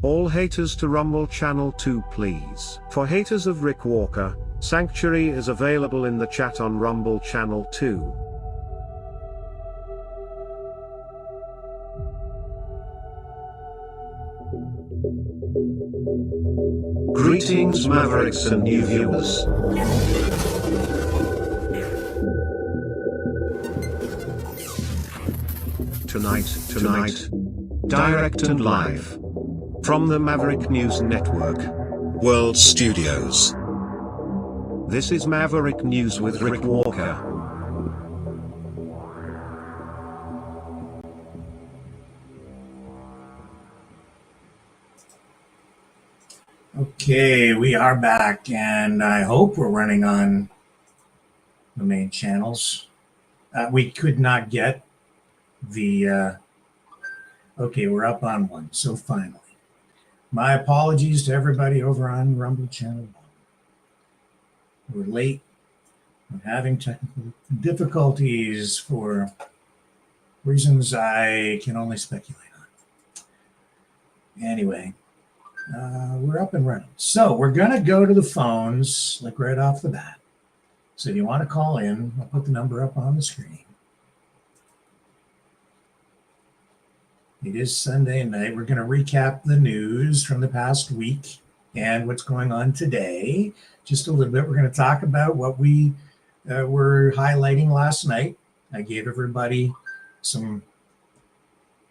All haters to Rumble Channel 2 please. For haters of Rick Walker, Sanctuary is available in the chat on Rumble Channel 2. Greetings Mavericks and new viewers. Tonight, direct and live from the Maverick News Network World Studios. This is Maverick News with Rick Walker. Okay, we are back, and I hope we're running on the main channels. We could not get the... okay, we're up on one, so finally. My apologies to everybody over on Rumble Channel 1. We're late. We're having technical difficulties for reasons I can only speculate on. Anyway, we're up and running. So we're going to go to the phones, like right off the bat. So if you want to call in, I'll put the number up on the screen. It is Sunday night. We're going to recap the news from the past week and what's going on today. Just a little bit. We're going to talk about what we were highlighting last night. I gave everybody some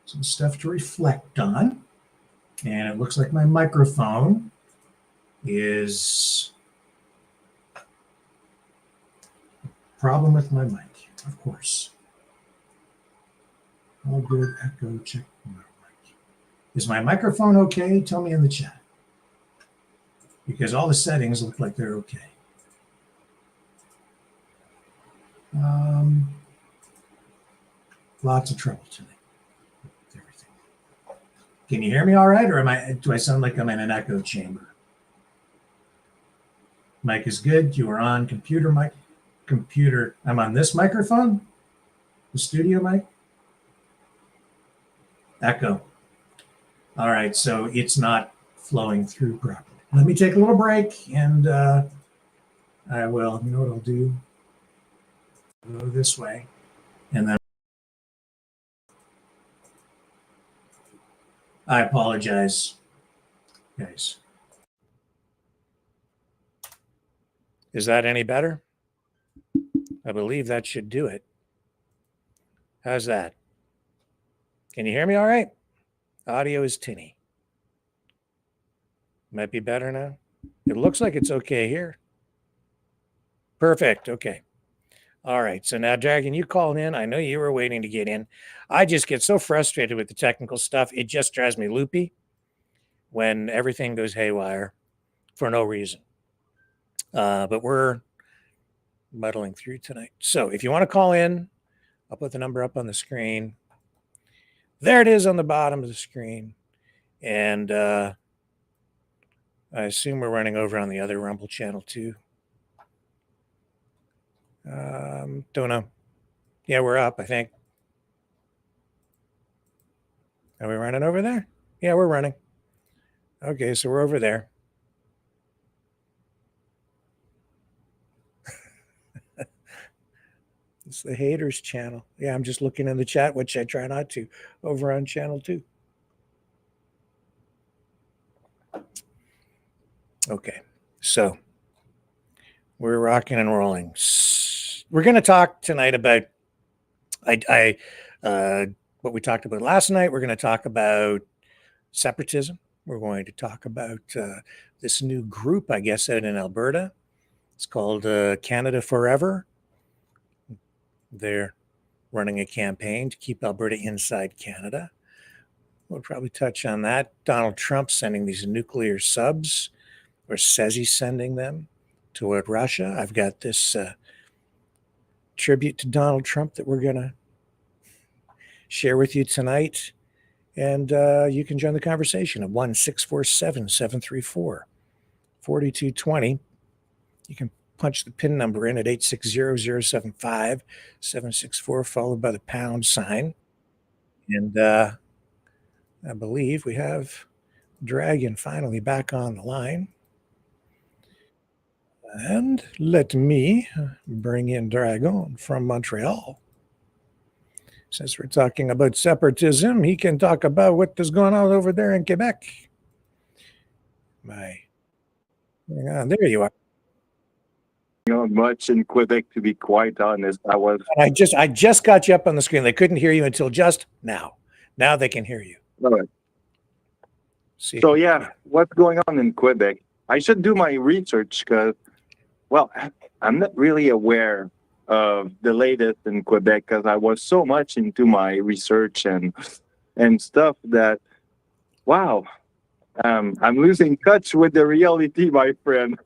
stuff to reflect on. And it looks like my microphone is a problem with my mic, of course. All good. Echo check. Is my microphone okay? Tell me in the chat. Because all the settings look like they're okay. Lots of trouble tonight with everything. Can you hear me all right, or do I sound like I'm in an echo chamber? Mic is good. You are on computer mic. Computer. I'm on this microphone, the studio mic. Echo. All right, so it's not flowing through properly. Let me take a little break, and I will, you know what I'll do? Go this way, and then I apologize, guys. Is that any better? I believe that should do it. How's that? Can you hear me all right? Audio is tinny. Might be better now. It looks like it's okay here. Perfect. Okay. All right. So now, Dragon, you called in. I know you were waiting to get in. I just get so frustrated with the technical stuff. It just drives me loopy when everything goes haywire for no reason. But we're muddling through tonight. So if you want to call in, I'll put the number up on the screen. There it is on the bottom of the screen. And I assume we're running over on the other Rumble channel too. Don't know. Yeah, we're up, I think. Are we running over there? Yeah, we're running. Okay, so we're over there. It's the haters channel. Yeah, I'm just looking in the chat, which I try not to, over on channel 2. Okay, so we're rocking and rolling. We're going to talk tonight about what we talked about last night. We're going to talk about separatism. We're going to talk about this new group, I guess, out in Alberta. It's called Canada Forever. They're running a campaign to keep Alberta inside Canada. We'll probably touch on that. Donald Trump sending these nuclear subs, or says he's sending them toward Russia. I've got this tribute to Donald Trump that we're going to share with you tonight. And you can join the conversation at 1-647-734-4220. You can punch the PIN number in at 860-075-764, followed by the pound sign. And I believe we have Dragon finally back on the line. And let me bring in Dragon from Montreal. Since we're talking about separatism, he can talk about what is going on over there in Quebec. Hang on, there you are. Not much in Quebec, to be quite honest. I just got you up on the screen. They couldn't hear you until just now. Now they can hear you. All right. So yeah, what's going on in Quebec? I should do my research because, well, I'm not really aware of the latest in Quebec because I was so much into my research and stuff that, wow, I'm losing touch with the reality, my friend.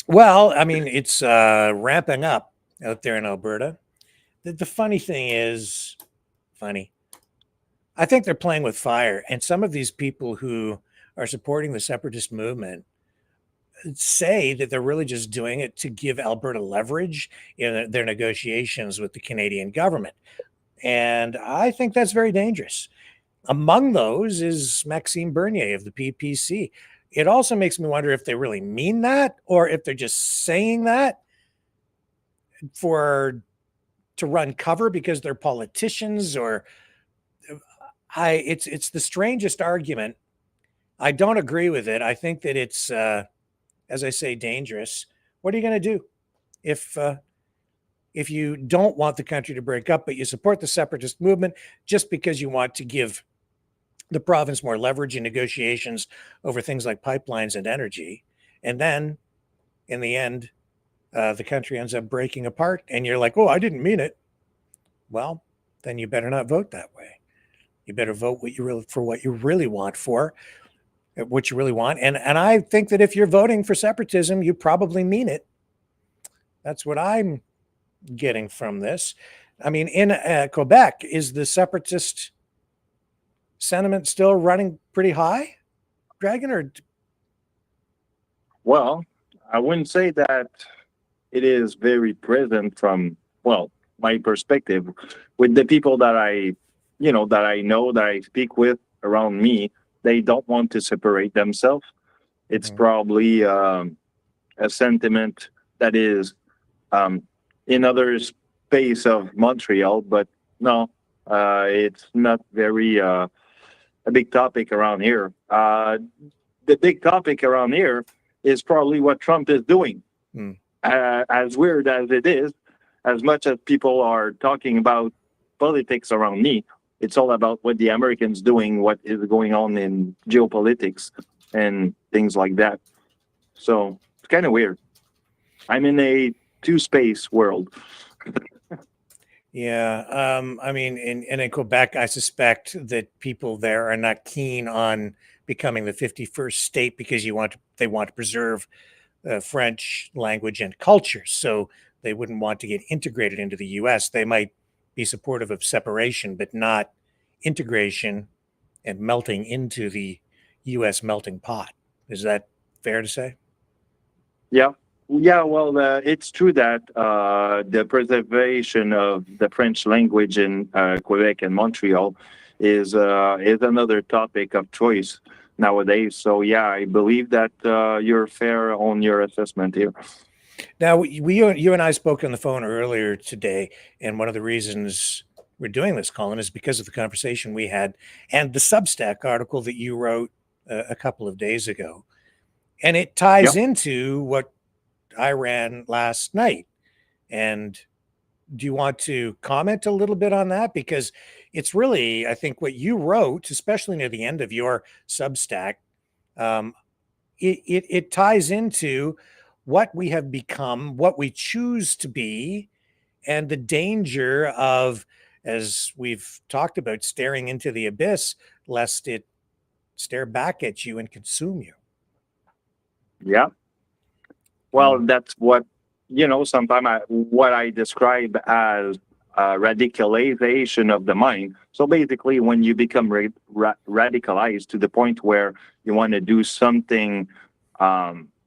Well, I mean, it's ramping up out there in Alberta. The funny thing is, I think they're playing with fire. And some of these people who are supporting the separatist movement say that they're really just doing it to give Alberta leverage in their negotiations with the Canadian government. And I think that's very dangerous. Among those is Maxime Bernier of the PPC. It also makes me wonder if they really mean that or if they're just saying that to run cover because they're politicians or it's the strangest argument. I don't agree with it. I think that it's as I say, dangerous. What are you going to do if you don't want the country to break up, but you support the separatist movement just because you want to give the province more leverage in negotiations over things like pipelines and energy, and then in the end, the country ends up breaking apart, and you're like, "Oh, I didn't mean it." Well, then you better not vote that way. You better vote what you really want for. What you really want. And I think that if you're voting for separatism, you probably mean it. That's what I'm getting from this. I mean, in Quebec, is the separatist sentiment still running pretty high, Dragon? Or well, I wouldn't say that it is very present from, well, my perspective with the people that I know, that I speak with around me. They don't want to separate themselves. It's probably a sentiment that is in other space of Montreal, but no, it's not very a big topic around here. The big topic around here is probably what Trump is doing. As weird as it is, as much as people are talking about politics around me, it's all about what the Americans doing, what is going on in geopolitics and things like that. So it's kind of weird. I'm in a two-space world. Yeah. I mean, in Quebec, I suspect that people there are not keen on becoming the 51st state because they want to preserve French language and culture. So they wouldn't want to get integrated into the U.S. They might be supportive of separation, but not integration and melting into the U.S. melting pot. Is that fair to say? Yeah. Well, it's true that the preservation of the French language in Quebec and Montreal is another topic of choice nowadays. So yeah, I believe that you're fair on your assessment here. Now, you and I spoke on the phone earlier today, and one of the reasons we're doing this, Colin, is because of the conversation we had and the Substack article that you wrote a couple of days ago. And it ties into what I ran last night. And do you want to comment a little bit on that? Because it's really, I think, what you wrote, especially near the end of your Substack, it ties into what we have become, what we choose to be, and the danger of, as we've talked about, staring into the abyss, lest it stare back at you and consume you. Yeah. Well, that's what, sometimes what I describe as radicalization of the mind. So basically, when you become radicalized to the point where you want to do something,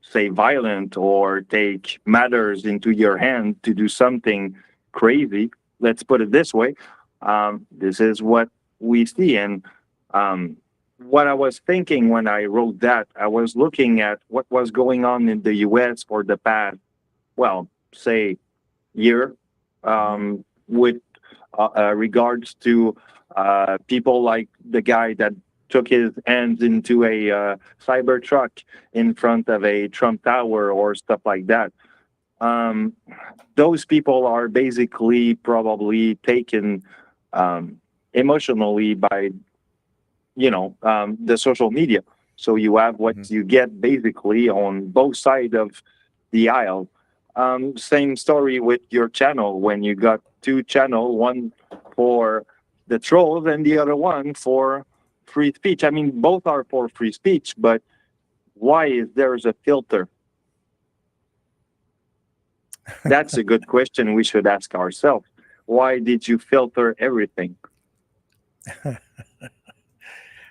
say, violent, or take matters into your hand to do something crazy, let's put it this way, this is what we see. And what I was thinking when I wrote that, I was looking at what was going on in the U.S. for the past, well, say, year, with regards to people like the guy that took his hands into a cyber truck in front of a Trump Tower or stuff like that. Um, those people are basically probably taken emotionally by the social media. So you have what you get basically on both sides of the aisle. Same story with your channel when you got two channel, one for the trolls and the other one for free speech. I mean, both are for free speech, but why is there's a filter? That's a good question we should ask ourselves. Why did you filter everything?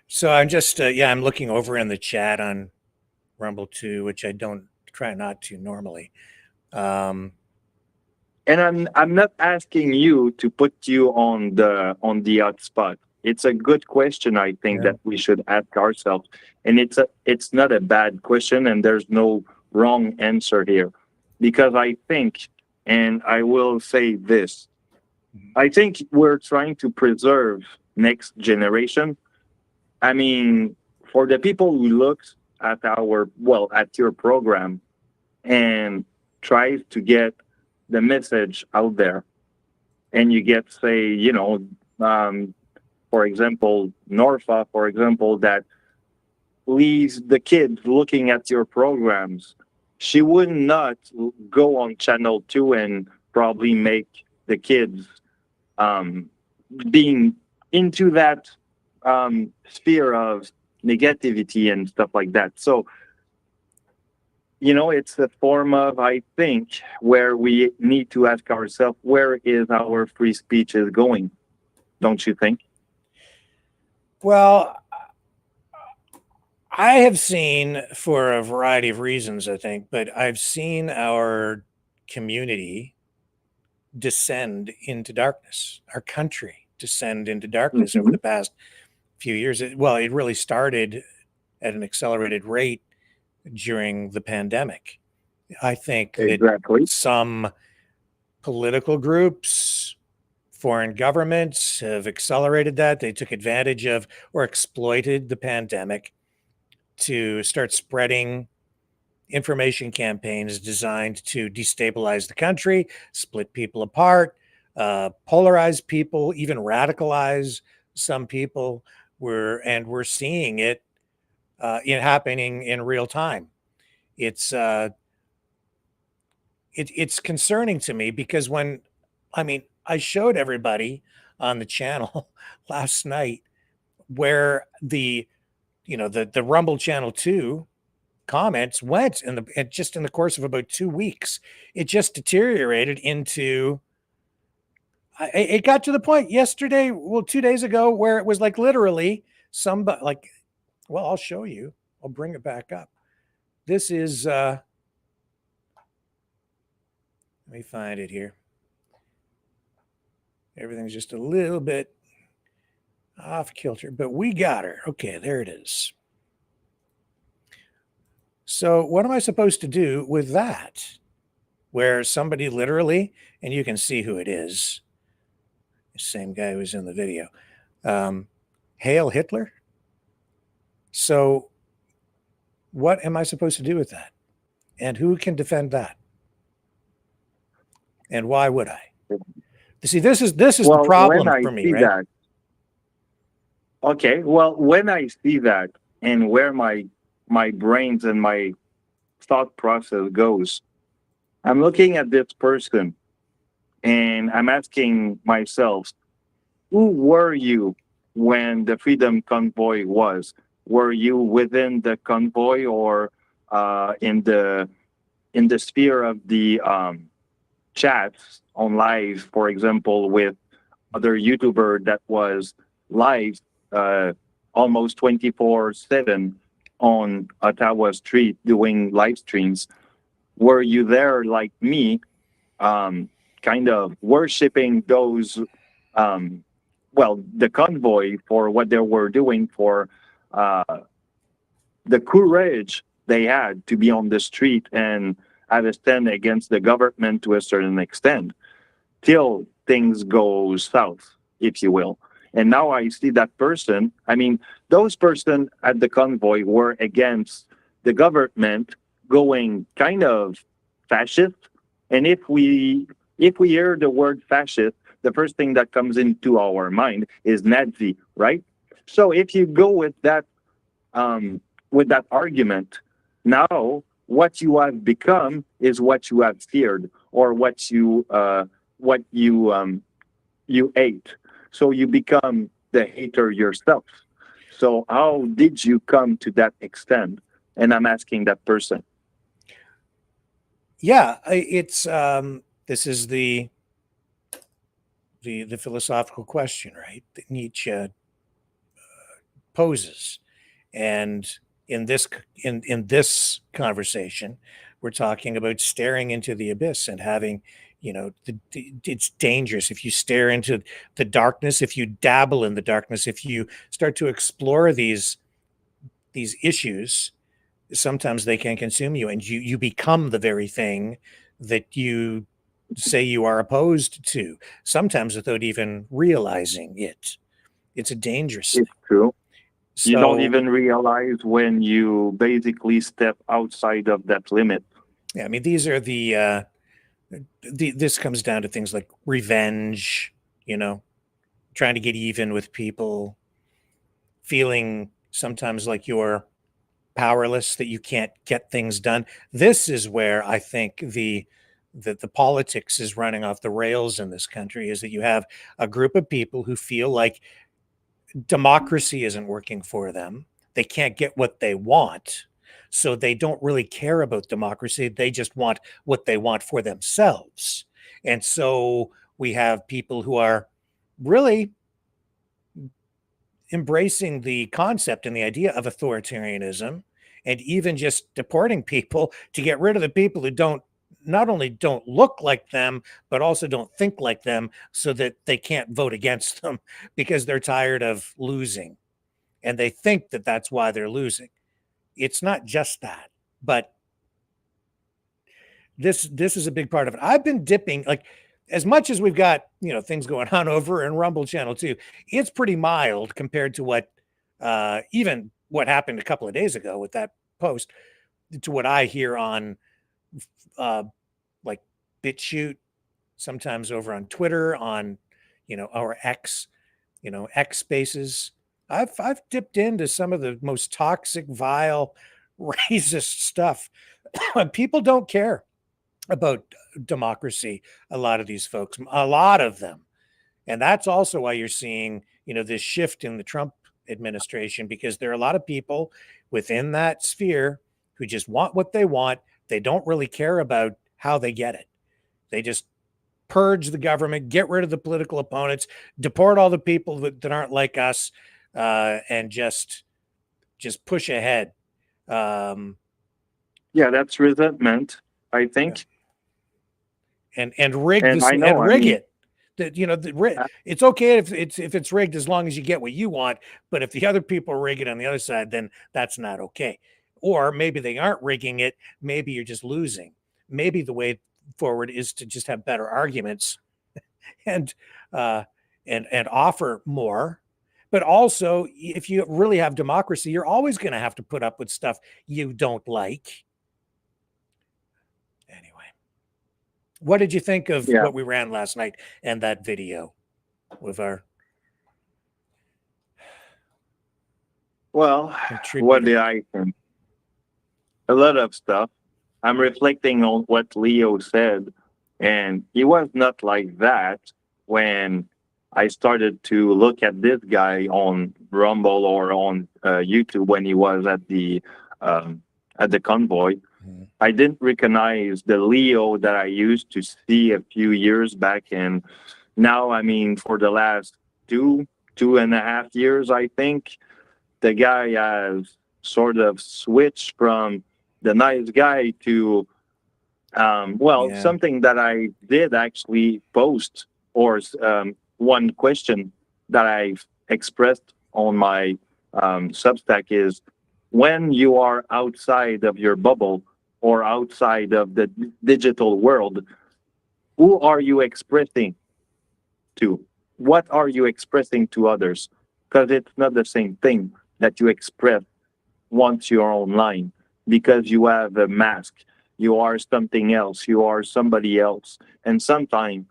So I'm just, I'm looking over in the chat on Rumble 2, which I don't try not to normally. And I'm not asking you to put you on the hot spot. It's a good question, I think, that we should ask ourselves. And it's not a bad question, and there's no wrong answer here. Because I think, and I will say this, I think we're trying to preserve next generation. I mean, for the people who looked at at your program and try to get the message out there, and you get, say, for example, Norfa, for example, that leaves the kid looking at your programs, she would not go on channel 2 and probably make the kids being into that sphere of negativity and stuff like that. So, it's a form of, I think, where we need to ask ourselves, where is our free speech is going? Don't you think? Well, I have seen, for a variety of reasons, I think, but I've seen our community descend into darkness, our country descend into darkness over the past few years. It really started at an accelerated rate during the pandemic. I think that some political groups, foreign governments have accelerated that. They took advantage of or exploited the pandemic to start spreading information campaigns designed to destabilize the country, split people apart, polarize people, even radicalize some people. We're seeing it happening in real time. It's concerning to me because I showed everybody on the channel last night where the Rumble channel 2 comments went just in the course of about 2 weeks. It just deteriorated into it got to the point yesterday, 2 days ago, where it was like literally somebody I'll show you. I'll bring it back up. This is let me find it here. Everything's just a little bit off kilter, but we got her. Okay, there it is. So what am I supposed to do with that? Where somebody literally, and you can see who it is, the same guy who was in the video, Hail Hitler. So what am I supposed to do with that? And who can defend that? And why would I? See, this is the problem for me, right? That, okay, well, when I see that and where my brains and my thought process goes, I'm looking at this person and I'm asking myself, who were you when the Freedom Convoy was? Were you within the convoy or in the sphere of the chats on live, for example, with other YouTuber that was live almost 24/7 on Ottawa Street doing live streams? Were you there like me, kind of worshiping those, the convoy for what they were doing for uh, the courage they had to be on the street and have a stand against the government to a certain extent till things go south, if you will. And now I see that person. I mean, those person at the convoy were against the government going kind of fascist. And if we hear the word fascist, the first thing that comes into our mind is Nazi, right? So if you go with that argument, now what you have become is what you have feared, or what you hate. So you become the hater yourself. So how did you come to that extent? And I'm asking that person. Yeah, it's this is the philosophical question, right? That Nietzsche poses, and in this conversation, we're talking about staring into the abyss and having, it's dangerous if you stare into the darkness, if you dabble in the darkness, if you start to explore these issues. Sometimes they can consume you, and you become the very thing that you say you are opposed to, sometimes without even realizing it. It's a dangerous thing. It's true. You don't So even realize when you basically step outside of that limit. yeah, I mean, these are this comes down to things like revenge, trying to get even with people, feeling sometimes like you're powerless, that you can't get things done. This is where I think the politics is running off the rails in this country, is that you have a group of people who feel like democracy isn't working for them. They can't get what they want. So they don't really care about democracy. They just want what they want for themselves. And so we have people who are really embracing the concept and the idea of authoritarianism, and even just deporting people to get rid of the people who don't, not only don't look like them, but also don't think like them, so that they can't vote against them because they're tired of losing, and they think that that's why they're losing. It's not just that, but this is a big part of it. I've been dipping, like, as much as we've got, things going on over in Rumble Channel too, it's pretty mild compared to what even what happened a couple of days ago with that post, to what I hear on like BitChute, sometimes over on Twitter, on our X, X Spaces. I've dipped into some of the most toxic, vile, racist stuff. People don't care about democracy. A lot of these folks, a lot of them, and that's also why you're seeing this shift in the Trump administration, because there are a lot of people within that sphere who just want what they want. They don't really care about how they get it. They just purge the government, get rid of the political opponents, deport all the people that aren't like us, and just push ahead. Yeah, that's resentment, I think. And rig And this I know, and I rig mean, it. That it's okay if it's rigged, as long as you get what you want. But if the other people rig it on the other side, then that's not okay. Or maybe they aren't rigging it. Maybe you're just losing. Maybe the way forward is to just have better arguments and uh, and offer more. But also, if you really have democracy, you're always going to have to put up with stuff you don't like. Anyway, what did you think of yeah. what we ran last night and that video with our Well, what contributor? did I think? A lot of stuff. I'm reflecting on what Leo said, and he was not like that when I started to look at this guy on Rumble or on YouTube when he was at the convoy. Mhm. I didn't recognize the Leo that I used to see a few years back, and now, I mean, for the last 2.5 years, I think the guy has sort of switched from the nice guy to Yeah. something that I did actually post, or one question that I've expressed on my Substack is when you are outside of your bubble or outside of the digital world, who are you expressing to? What are you expressing to others? Because it's not the same thing that you express once you're online, because you have a mask. You are something else. You are somebody else. And sometimes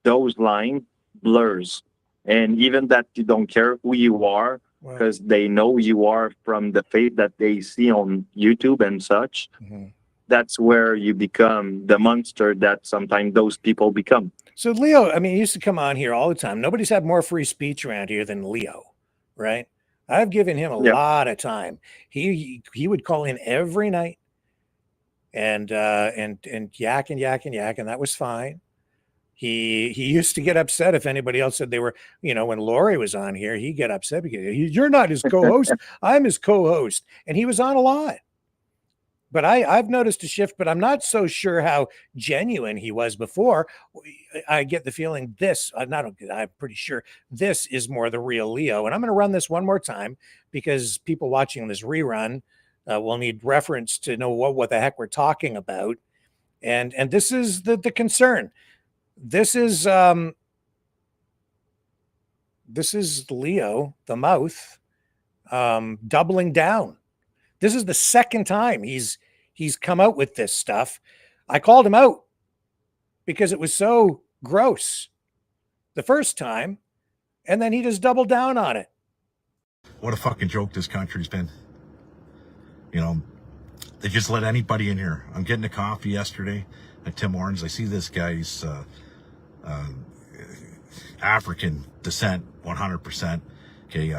those lines blurs. And even that you don't care who you are, Well, because they know you are from the face that they see on YouTube and such. That's where you become the monster that sometimes those people become. so Leo, I mean, he used to come on here all the time. Nobody's had more free speech around here than Leo, right? I've given him a Yeah. lot of time. He would call in every night and yak and yak and yak, and that was fine. He used to get upset if anybody else said they were, when Lori was on here, he'd get upset because you're not his co-host. I'm his co-host. And he was on a lot. But I've noticed a shift, but I'm not so sure how genuine he was before. I get the feeling I'm pretty sure this is more the real Leo. And I'm going to run this one more time because people watching this rerun will need reference to know what the heck we're talking about. And this is the concern. This is Leo, the mouth, doubling down. This is the second time he's come out with this stuff. I called him out because it was so gross the first time, and then he just doubled down on it. What a fucking joke this country's been. They just let anybody in here. I'm getting a coffee yesterday at Tim Hortons. I see this guy's African descent, 100%. Okay,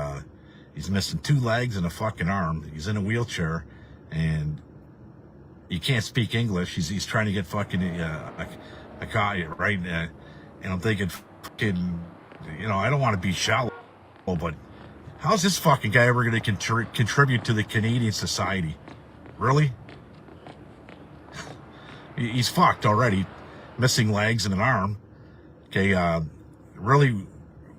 he's missing 2 legs and a fucking arm. He's in a wheelchair, and he can't speak English. He's trying to get fucking a coffee, right? And I'm thinking, fucking, I don't want to be shallow, but how's this fucking guy ever going to contribute to the Canadian society? Really? He's fucked already. Missing legs and an arm. Okay, really,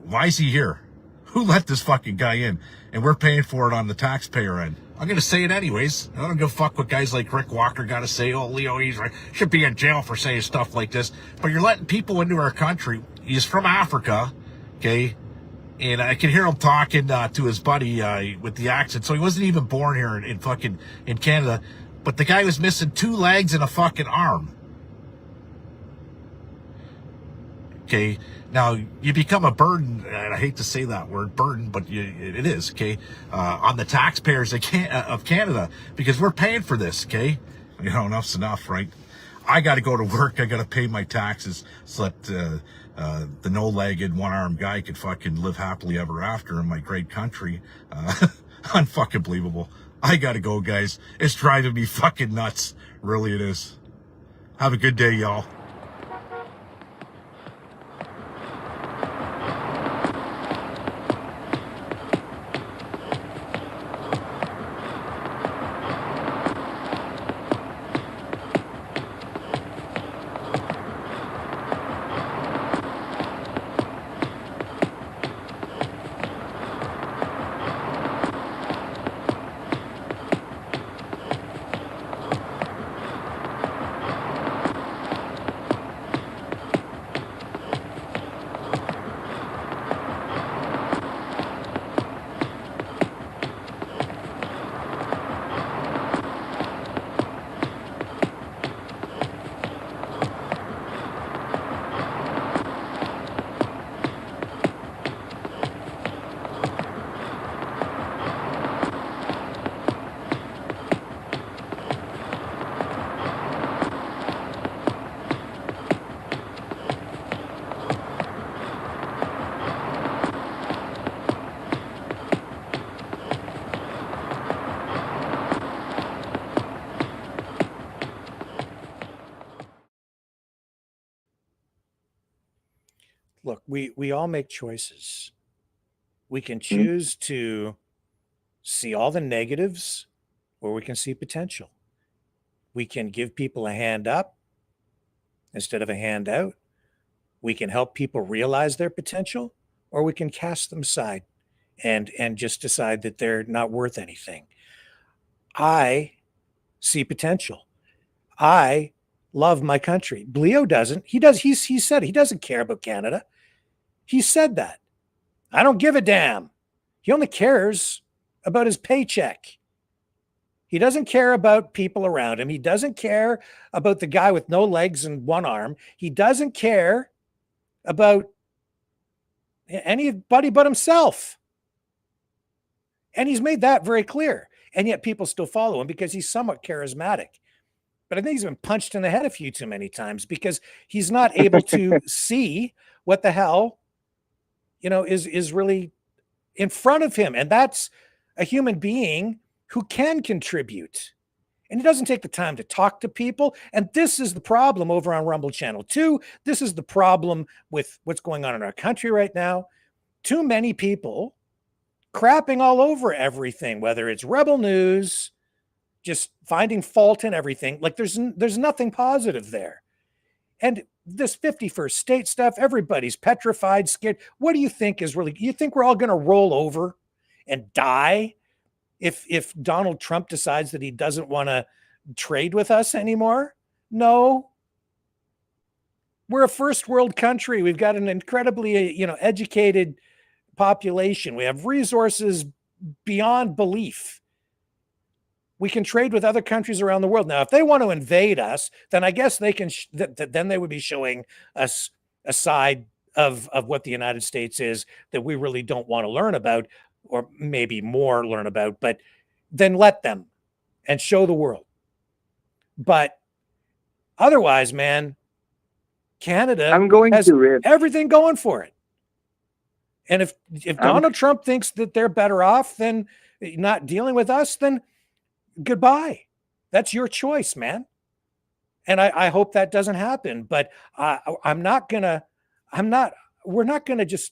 why is he here? Who let this fucking guy in? And we're paying for it on the taxpayer end. I'm going to say it anyways. I don't give a fuck what guys like Rick Walker got to say. Oh, Leo, he's right. Should be in jail for saying stuff like this. But you're letting people into our country. He's from Africa, okay? And I can hear him talking to his buddy with the accent. So he wasn't even born here in Canada. But the guy was missing 2 legs and a fucking arm. Okay, now you become a burden, and I hate to say that word, burden, but it is, okay, on the taxpayers of Canada, because we're paying for this, okay? Enough's enough, right? I got to go to work. I got to pay my taxes so that the no-legged, one-armed guy could fucking live happily ever after in my great country. Unfucking believable. I got to go, guys. It's driving me fucking nuts. Really, it is. Have a good day, y'all. Look, we all make choices. We can choose to see all the negatives, or we can see potential. We can give people a hand up instead of a hand out. We can help people realize their potential, or we can cast them aside and just decide that they're not worth anything. I see potential. I love my country. Leo doesn't. He does. He said he doesn't care about Canada. He said that. I don't give a damn. He only cares about his paycheck. He doesn't care about people around him. He doesn't care about the guy with no legs and one arm. He doesn't care about anybody but himself. And he's made that very clear. And yet people still follow him because he's somewhat charismatic. But I think he's been punched in the head a few too many times because he's not able to see what the hell, is really in front of him. And that's a human being who can contribute. And he doesn't take the time to talk to people. And this is the problem over on Rumble Channel 2. This is the problem with what's going on in our country right now. Too many people crapping all over everything, whether it's Rebel News, just finding fault in everything. Like there's nothing positive there. And this 51st state stuff, everybody's petrified, scared. What do you think is really, you think we're all going to roll over and die if Donald Trump decides that he doesn't want to trade with us anymore? No. We're a first world country. We've got an incredibly, educated population. We have resources beyond belief. We can trade with other countries around the world. Now, if they want to invade us, then I guess they can. Then they would be showing us a side of what the United States is that we really don't want to learn about, or maybe more learn about. But then let them and show the world. But otherwise, man, Canada has everything going for it. And if Donald Trump thinks that they're better off than not dealing with us, then goodbye. That's your choice, man. And I hope that doesn't happen. But we're not gonna just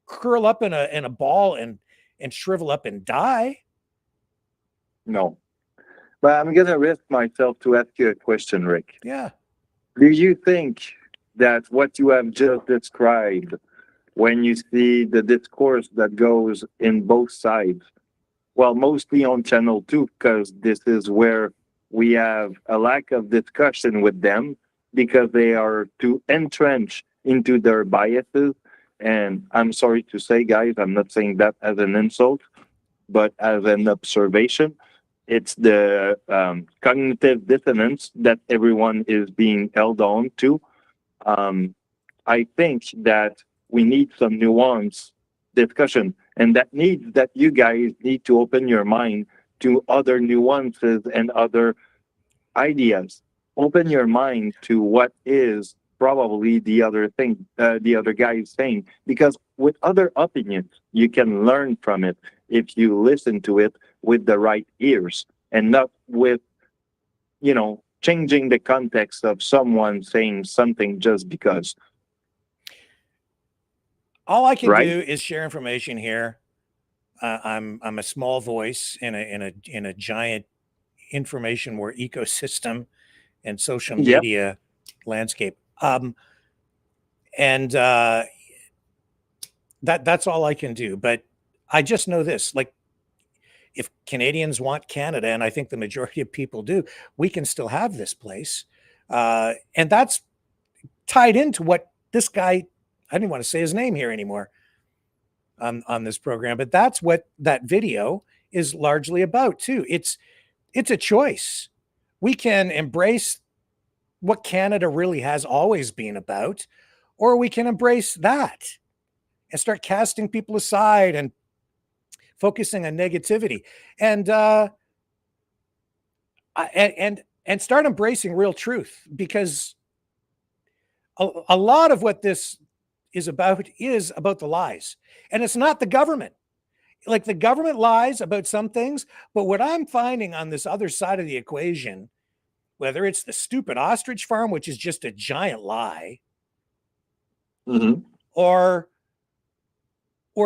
curl up in a ball and shrivel up and die. No. But I'm gonna risk myself to ask you a question, Rick. Yeah. Do you think that what you have just described, when you see the discourse that goes in both sides, well, mostly on Channel 2, because this is where we have a lack of discussion with them because they are too entrenched into their biases. And I'm sorry to say, guys, I'm not saying that as an insult, but as an observation. It's the cognitive dissonance that everyone is being held on to. I think that we need some nuance discussion, and that needs that you guys need to open your mind to other nuances and other ideas. Open your mind to what is probably the other thing the other guy is saying, because with other opinions you can learn from it if you listen to it with the right ears and not with changing the context of someone saying something just because. All I can do is share information here. I'm a small voice in a giant information war ecosystem and social media landscape. And that's all I can do. But I just know this: like, if Canadians want Canada, and I think the majority of people do, we can still have this place, and that's tied into what this guy. I didn't want to say his name here anymore on this program, but that's what that video is largely about too. It's a choice. We can embrace what Canada really has always been about, or we can embrace that and start casting people aside and focusing on negativity and start embracing real truth, because a lot of what this is about the lies. And it's not the government. Like, the government lies about some things, but what I'm finding on this other side of the equation, whether it's the stupid ostrich farm, which is just a giant lie, or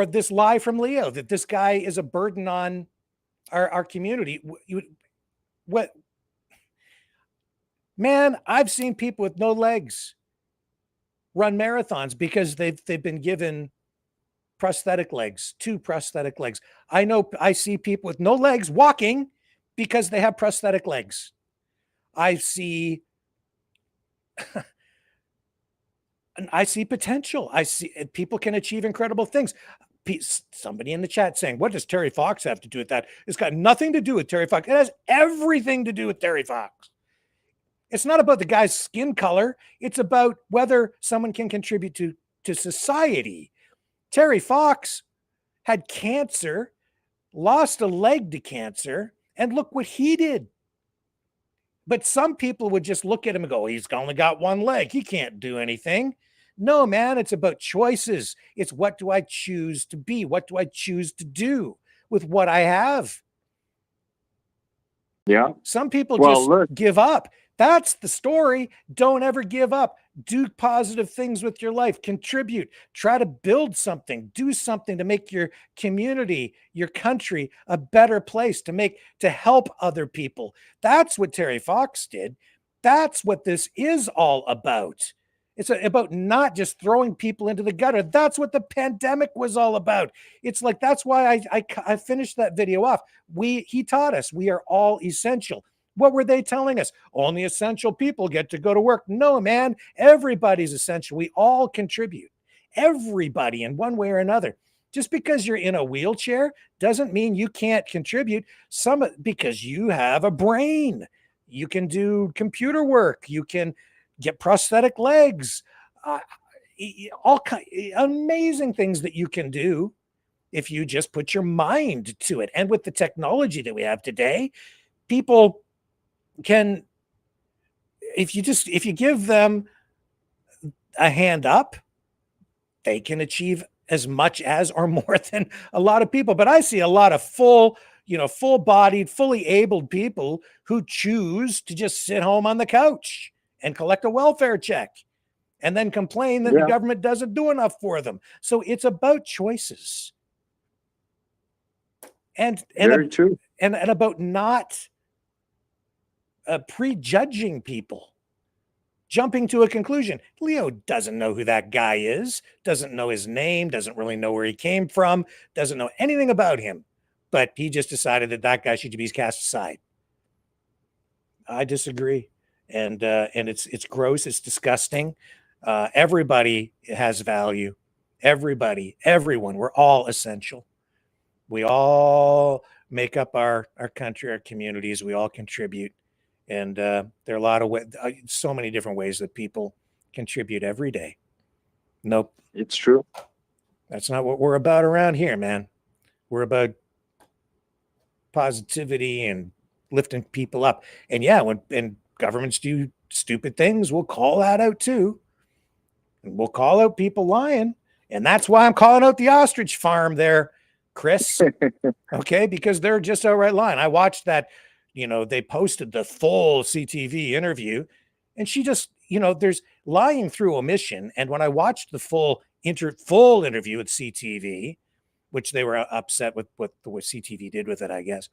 this lie from Leo that this guy is a burden on our community. What? Man, I've seen people with no legs run marathons because they've been given prosthetic legs, 2 prosthetic legs. I see people with no legs walking because they have prosthetic legs. I see potential. I see people can achieve incredible things. Somebody in the chat saying, what does Terry Fox have to do with that? It's got nothing to do with Terry Fox. It has everything to do with Terry Fox. It's not about the guy's skin color. It's about whether someone can contribute to society. Terry Fox had cancer, lost a leg to cancer, and look what he did. But some people would just look at him and go, he's only got one leg. He can't do anything. No, man, it's about choices. It's what do I choose to be? What do I choose to do with what I have? Yeah. Some people Well, just give up. That's the story. Don't ever give up. Do positive things with your life. Contribute. Try to build something. Do something to make your community, your country a better place, to help other people. That's what Terry Fox did. That's what this is all about. It's about not just throwing people into the gutter. That's what the pandemic was all about. It's like, that's why I finished that video off. He taught us we are all essential. What were they telling us? Only essential people get to go to work. No, man, everybody's essential. We all contribute. Everybody in one way or another. Just because you're in a wheelchair doesn't mean you can't contribute. Because you have a brain. You can do computer work. You can get prosthetic legs. All amazing things that you can do if you just put your mind to it. And with the technology that we have today, people can, if you give them a hand up, they can achieve as much as or more than a lot of people. But I see a lot of full-bodied, fully abled people who choose to just sit home on the couch and collect a welfare check and then complain that the government doesn't do enough for them. So it's about choices. And very true. And about not prejudging people, jumping to a conclusion. Leo doesn't know who that guy is, doesn't know his name, doesn't really know where he came from, doesn't know anything about him, but he just decided that guy should be cast aside. I disagree. And it's gross. It's disgusting. Everybody has value. Everyone, we're all essential. We all make up our country, our communities. We all contribute. And there are a lot of so many different ways that people contribute every day. Nope. It's true. That's not what we're about around here, man. We're about positivity and lifting people up. And yeah, when governments do stupid things, we'll call that out too. And we'll call out people lying. And that's why I'm calling out the ostrich farm there, Chris. Okay, because they're just outright lying. I watched that. They posted the full CTV interview, and she just, there's lying through omission. And when I watched the full interview with CTV, which they were upset with what CTV did with it, I guess,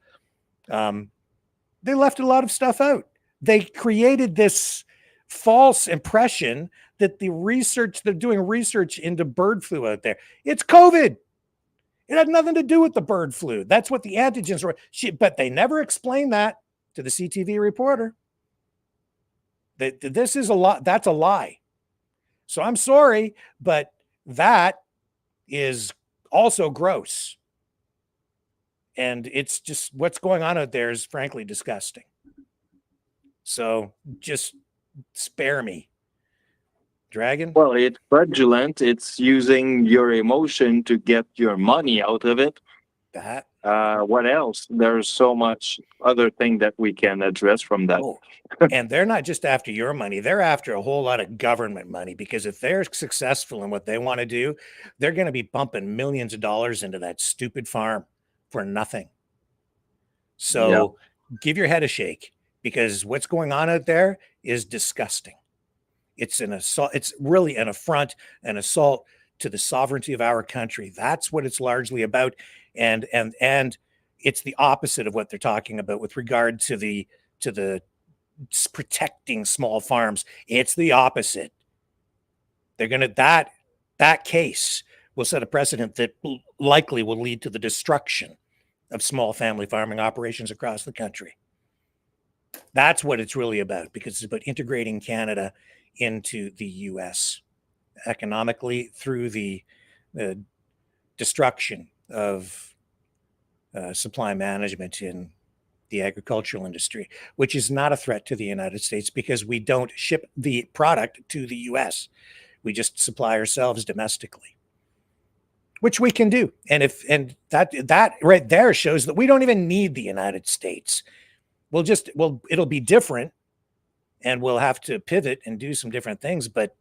they left a lot of stuff out. They created this false impression that they're doing research into bird flu out there. It's COVID. It had nothing to do with the bird flu. That's what the antigens were. But they never explained that to the CTV reporter. This is a lot. That's a lie. So I'm sorry, but that is also gross. And it's just what's going on out there is frankly disgusting. So just spare me. Dragon? Well, it's fraudulent. It's using your emotion to get your money out of it. That. What else? There's so much other thing that we can address from that. Oh, and they're not just after your money. They're after a whole lot of government money, because if they're successful in what they want to do, they're going to be pumping millions of dollars into that stupid farm for nothing. So give your head a shake, because what's going on out there is disgusting. It's an assault. It's really an affront, an assault to the sovereignty of our country. That's what it's largely about. And it's the opposite of what they're talking about with regard to the protecting small farms. It's the opposite. They're going to that case will set a precedent that likely will lead to the destruction of small family farming operations across the country. That's what it's really about, because it's about integrating Canada into the U.S. economically through the destruction of supply management in the agricultural industry, which is not a threat to the United States because we don't ship the product to the U.S. We just supply ourselves domestically, which we can do. And that right there shows that we don't even need the United States. It'll be different, and we'll have to pivot and do some different things, but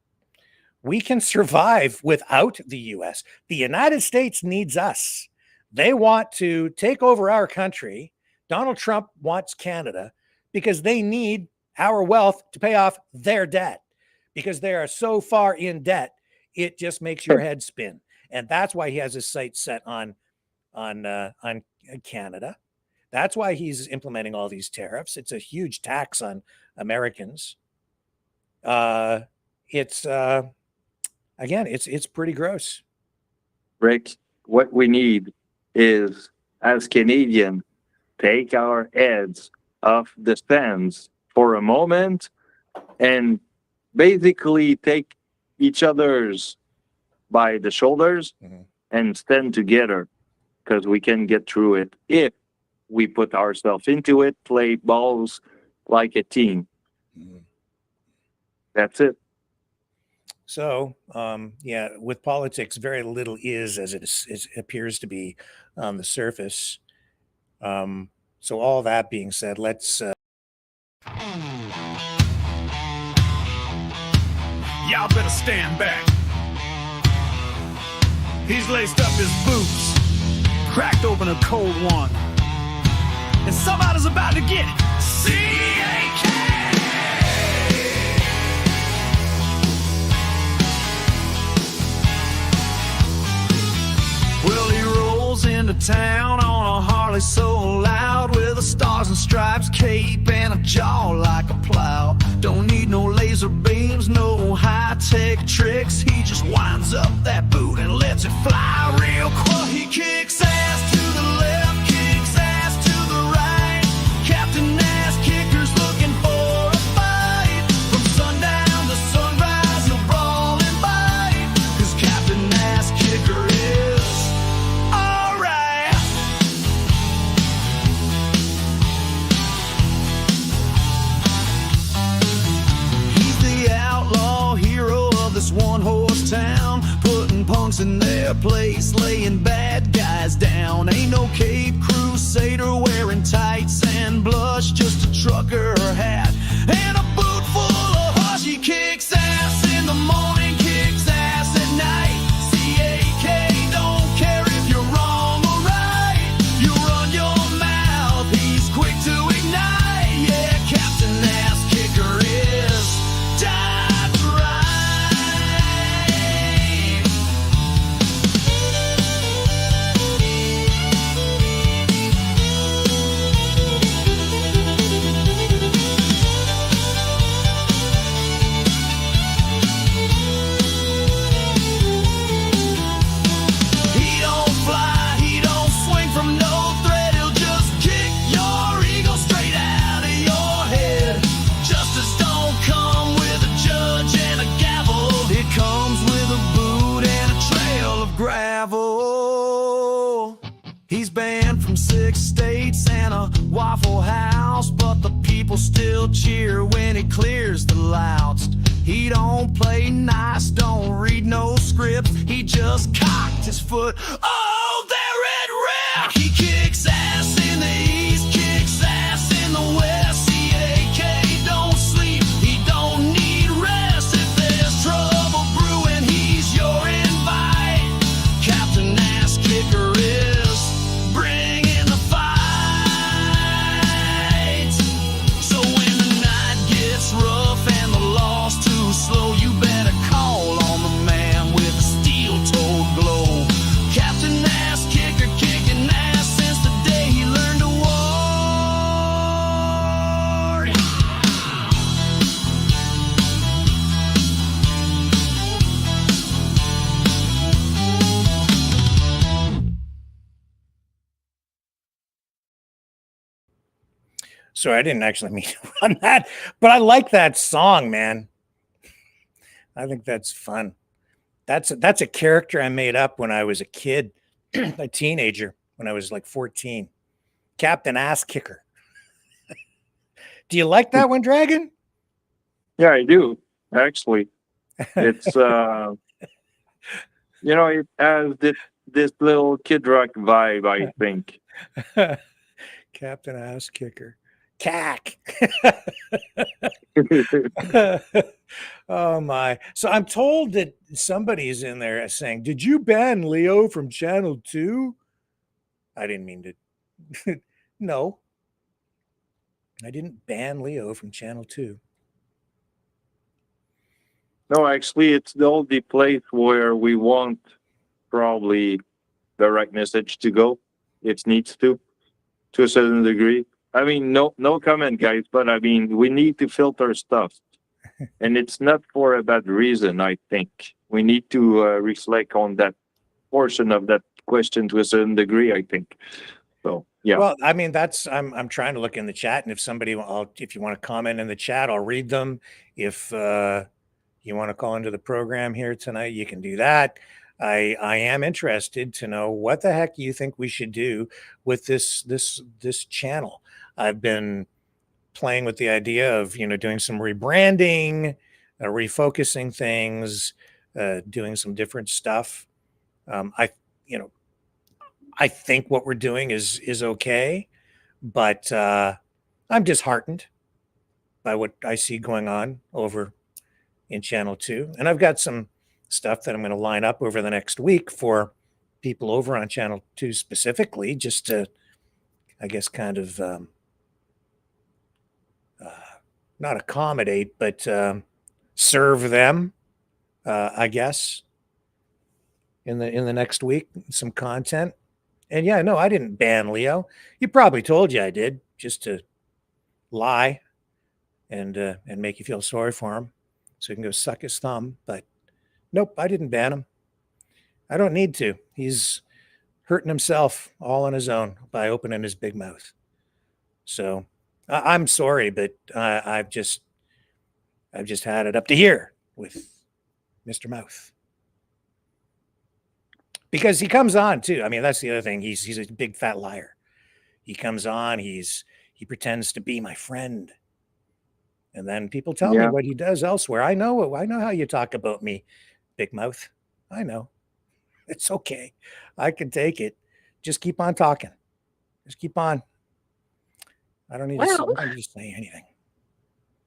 we can survive without the U.S. The United States needs us. They want to take over our country. Donald Trump wants Canada because they need our wealth to pay off their debt, because they are so far in debt, it just makes your head spin. And that's why he has his sights set on Canada. That's why he's implementing all these tariffs. It's a huge tax on Americans. It's pretty gross. Rick, what we need is, as Canadian, take our heads off the stands for a moment and basically take each other's by the shoulders and stand together, because we can get through it if we put ourselves into it, play balls like a team. That's it. So, with politics, very little is as it appears to be on the surface. So all that being said, let's... Y'all better stand back. He's laced up his boots, cracked open a cold one, and somebody's about to get C-A-K. Well, he rolls into town on a Harley so loud, with a stars and stripes cape and a jaw like a plow. Don't need no laser beams, no high-tech tricks. He just winds up that boot and lets it fly real quick. He kicks ass to the left, kicks ass to the right. Captain Ass Kicker's looking for a fight. From sundown to sunrise, he'll brawl and bite, 'cause Captain Ass Kicker is alright. He's the outlaw hero of this one-horse town, putting punks in their place, laying bad guys down. Ain't no Cape Crusader wearing tights and blush, just a trucker hat and a boot full of hush. He kicks ass in the morning, kicks ass at night. C-A-K, don't care if you're wrong or right. You run your mouth, he's quick to ignite. Yeah, Captain Ass Kicker is dead right. He don't fly, he don't swing from no thread. He'll just kick your ego straight out of your head. Justice don't come with a judge and a gavel. It comes with a boot and a trail of gravel. He's banned from 6 states and a Waffle House, but the people still cheer when he clears the louts. He don't play nice, don't read no scripts. He just cocked his foot. Oh, there it ripped! He kicks ass in the east, kicks ass in the west. C-A-K, don't sleep, he don't need rest. If there's trouble brewing, he's your invite. Captain Ass Kicker is bringing the fight. So when the night gets rough and the law's too slow, you better call on the man with the steel-toed glow. Captain Ass Kicker kicking ass since the day he learned to Sorry, I didn't actually mean to run that, but I like that song, man. I think that's fun. That's a character I made up when I was a kid, a teenager, when I was like 14. Captain Ass Kicker. Do you like that one, Dragon? Yeah, I do actually. It's it has this little Kid Rock vibe, I think. Captain Ass Kicker. Cack. Oh my. So I'm told that somebody's in there saying, "Did you ban Leo from channel 2?" I didn't mean to. No. I didn't ban Leo from channel 2. No, actually, it's the only place where we want probably the right message to go. It needs to a certain degree. I mean, no comment, guys, but I mean, we need to filter stuff, and it's not for a bad reason. I think we need to reflect on that portion of that question to a certain degree. I think so. Yeah. Well, I mean, I'm trying to look in the chat, and if if you want to comment in the chat, I'll read them. If you want to call into the program here tonight, you can do that. I am interested to know what the heck you think we should do with this channel. I've been playing with the idea of doing some rebranding, refocusing things, doing some different stuff. I think what we're doing is okay, but I'm disheartened by what I see going on over in channel 2, and I've got some stuff that I'm going to line up over the next week for people over on channel 2 specifically, just to, I guess, kind of not accommodate, but serve them, I guess, in the next week, some content. And yeah, no, I didn't ban Leo. You probably told you I did, just to lie and make you feel sorry for him, so he can go suck his thumb. But nope, I didn't ban him. I don't need to. He's hurting himself all on his own by opening his big mouth. So I'm sorry, but I've just had it up to here with Mr. Mouth. Because he comes on too. I mean, that's the other thing. He's a big fat liar. He comes on, he pretends to be my friend. And then people tell me what he does elsewhere. I know how you talk about me, Big Mouth. I know. It's okay. I can take it. Just keep on talking. Just keep on. I don't need to say anything.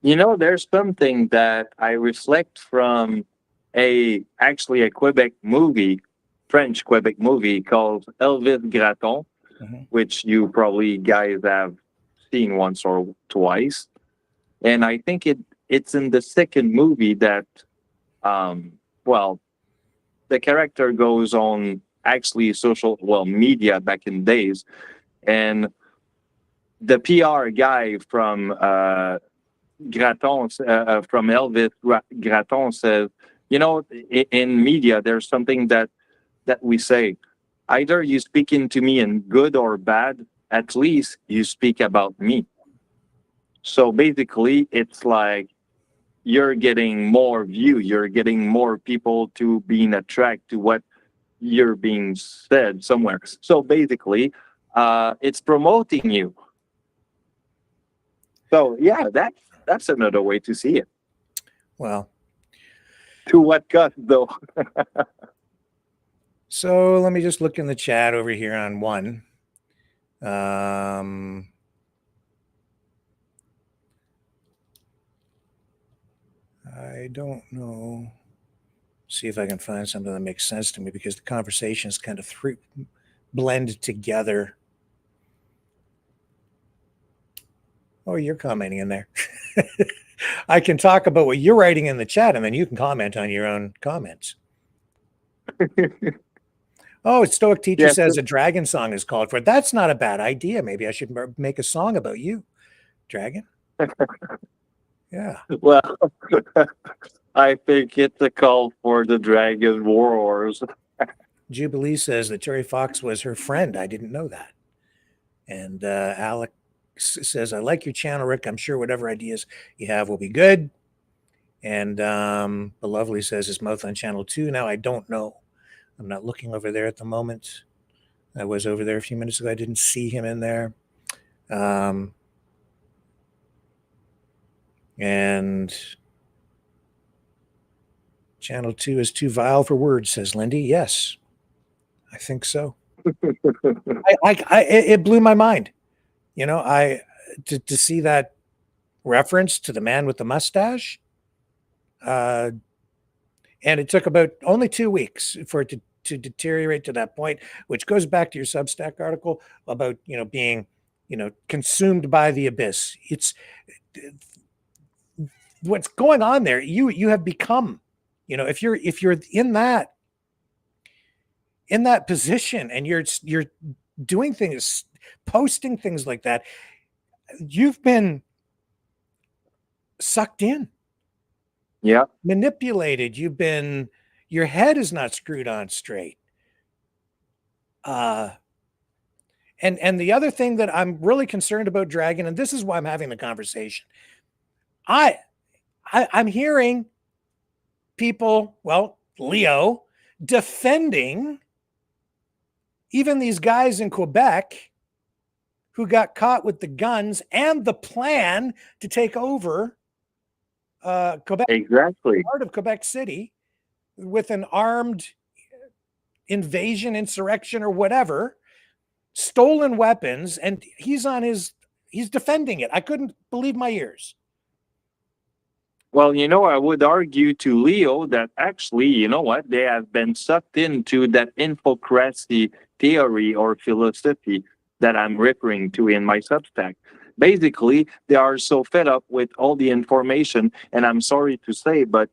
There's something that I reflect from actually a Quebec movie, French Quebec movie called Elvis Graton, which you probably guys have seen once or twice. And I think it's in the second movie that, the character goes on actually media back in days. And the PR guy from Graton, from Elvis Graton says, in media, there's something that we say, either you speak into me in good or bad, at least you speak about me. So basically, it's like you're getting more view, you're getting more people to being attracted to what you're being said somewhere. So basically, it's promoting you. So yeah, that's another way to see it. Well, to what cost though? So let me just look in the chat over here on one. I don't know. See if I can find something that makes sense to me, because the conversations kind of blend together. Oh, you're commenting in there. I can talk about what you're writing in the chat, and then you can comment on your own comments. Oh, Stoic Teacher says a Dragon song is called for. That's not a bad idea. Maybe I should make a song about you, Dragon. Yeah. Well, I think it's a call for the Dragon Wars. Jubilee says that Terry Fox was her friend. I didn't know that. And says, I like your channel, Rick. I'm sure whatever ideas you have will be good. And the Lovely says, his mouth on channel 2. Now, I don't know. I'm not looking over there at the moment. I was over there a few minutes ago. I didn't see him in there. And channel 2 is too vile for words, says Lindy. Yes, I think so. It blew my mind. You know, to see that reference to the man with the mustache. And it took about only 2 weeks for it to deteriorate to that point, which goes back to your Substack article about, you know, being, you know, consumed by the abyss. It's what's going on there. You have become, you know, if you're in that position and you're doing things, posting things like that, you've been sucked in. Yeah. Manipulated. Your head is not screwed on straight. And the other thing that I'm really concerned about, Dragon, and this is why I'm having the conversation. I'm hearing people, well, Leo, defending even these guys in Quebec who got caught with the guns and the plan to take over Quebec, Exactly. part of Quebec City, with an armed invasion, insurrection, or whatever, stolen weapons, and he's defending it. I couldn't believe my ears. Well, you know, I would argue to Leo that actually, you know what, they have been sucked into that infocracy theory or philosophy that I'm referring to in my Substack. Basically, they are so fed up with all the information, and I'm sorry to say, but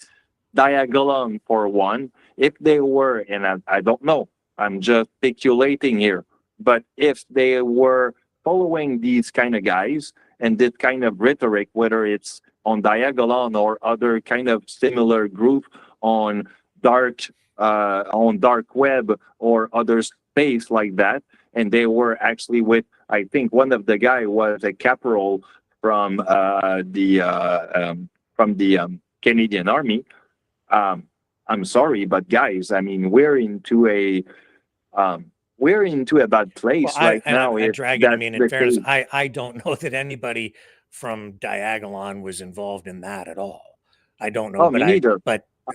Diagolon, for one, if they were, and I don't know, I'm just speculating here, but if they were following these kind of guys and this kind of rhetoric, whether it's on Diagolon or other kind of similar group on dark web or other space like that, and they were actually with, I think one of the guy was a caporal from the Canadian Army. I'm sorry, but guys, I mean, we're into a bad place now. Dragon, I mean, in fairness, I don't know that anybody from Diagolon was involved in that at all. I don't know. Oh, me neither.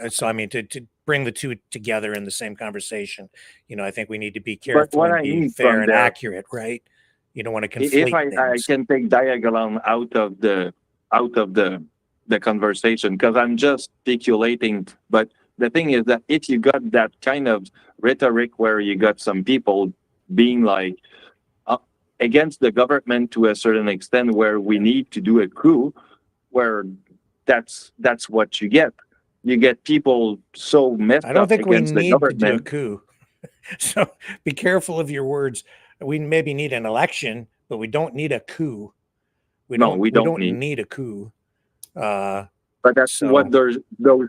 So I mean, to bring the two together in the same conversation, you know, I think we need to be careful and be fair and accurate, right? You don't want to conflate if I can take Diagolon out of the conversation, because I'm just speculating. But the thing is that if you got that kind of rhetoric where you got some people being like against the government to a certain extent, where we need to do a coup, where that's what you get. You get people so messed up. I don't think we need to do a coup. So be careful of your words. We maybe need an election, but we don't need a coup. We don't need a coup. But that's what those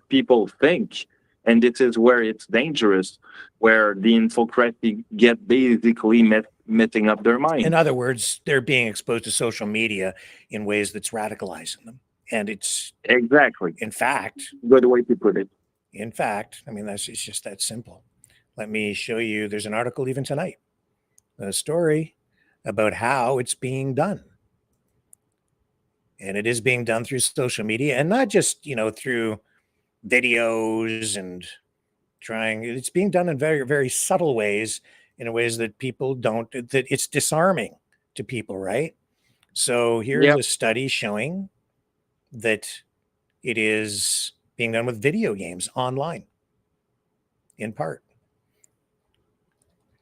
people think. And this is where it's dangerous, where the infocracy get basically messing up their mind. In other words, they're being exposed to social media in ways that's radicalizing them. And it's exactly, in fact, good way to put it. In fact, I mean, it's just that simple. Let me show you. There's an article even tonight, a story about how it's being done. And it is being done through social media, and not just, you know, through videos and it's being done in very, very subtle ways, in ways that people don't, that it's disarming to people, right? So here's a study showing that it is being done with video games online, in part.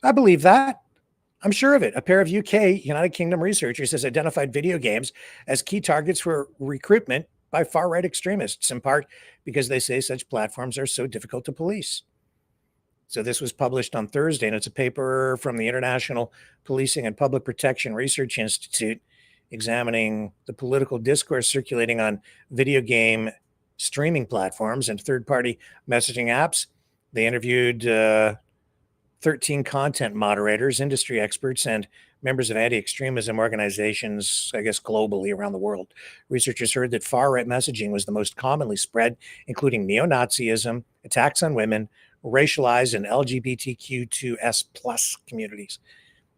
I believe that. I'm sure of it. A pair of UK, United Kingdom researchers has identified video games as key targets for recruitment by far-right extremists, in part because they say such platforms are so difficult to police. So this was published on Thursday, and it's a paper from the International Policing and Public Protection Research Institute examining the political discourse circulating on video game streaming platforms and third-party messaging apps. They interviewed 13 content moderators, industry experts, and members of anti-extremism organizations, I guess globally around the world. Researchers heard that far-right messaging was the most commonly spread, including neo-Nazism, attacks on women, racialized and LGBTQ2S plus communities,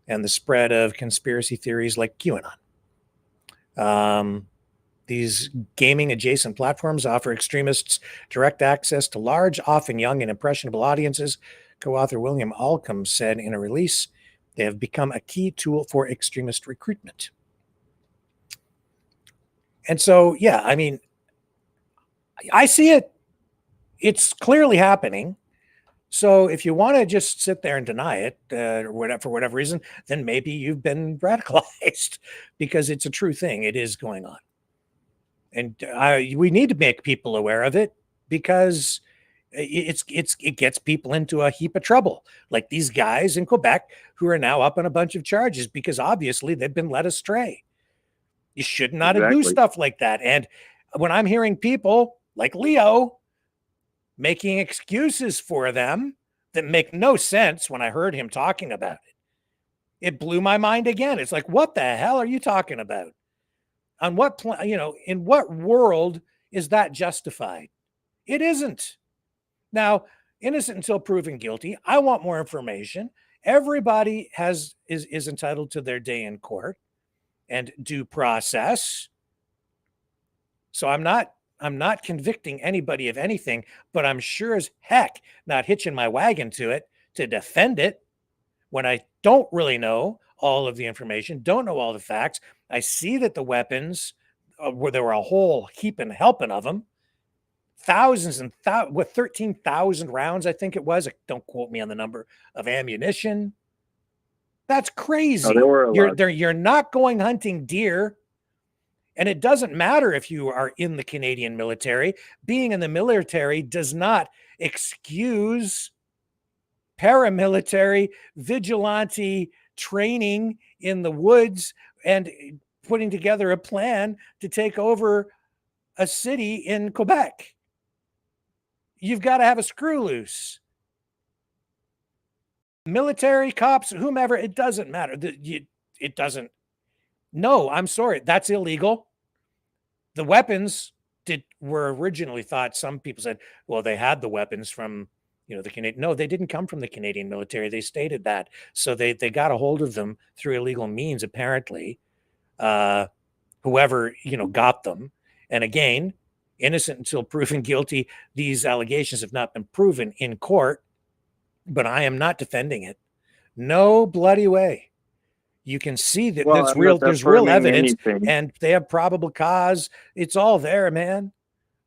and the spread of conspiracy theories like QAnon. These gaming adjacent platforms offer extremists direct access to large, often young and impressionable audiences. Co-author William Alcom said in a release, they have become a key tool for extremist recruitment. And so, yeah, I mean, I see it. It's clearly happening. So if you want to just sit there and deny it or whatever, for whatever reason, then maybe you've been radicalized, because it's a true thing. It is going on. And we need to make people aware of it, because it gets people into a heap of trouble, like these guys in Quebec who are now up on a bunch of charges because obviously they've been led astray. You should not do stuff like that. And when I'm hearing people like Leo making excuses for them that make no sense, when I heard him talking about it blew my mind again. It's like, what the hell are you talking about? On what in what world is that justified? It isn't. Now, innocent until proven guilty. I want more information. Everybody is entitled to their day in court and due process. So I'm not convicting anybody of anything, but I'm sure as heck not hitching my wagon to it to defend it when I don't really know all of the information, don't know all the facts. I see that the weapons, where there were a whole heap and helping of them, thousands and with 13,000 rounds, I think it was. Don't quote me on the number of ammunition. That's crazy. You're not going hunting deer. And it doesn't matter if you are in the Canadian military. Being in the military does not excuse paramilitary vigilante training in the woods and putting together a plan to take over a city in Quebec. You've got to have a screw loose. Military, cops, whomever, it doesn't matter. It doesn't. No, I'm sorry. That's illegal. The weapons were originally thought, some people said, well, they had the weapons from, the Canadian. No, they didn't come from the Canadian military. They stated that. So they got a hold of them through illegal means, apparently. Whoever, got them. And again, innocent until proven guilty. These allegations have not been proven in court, but I am not defending it. No bloody way. You can see that there's real evidence, and they have probable cause. It's all there, man.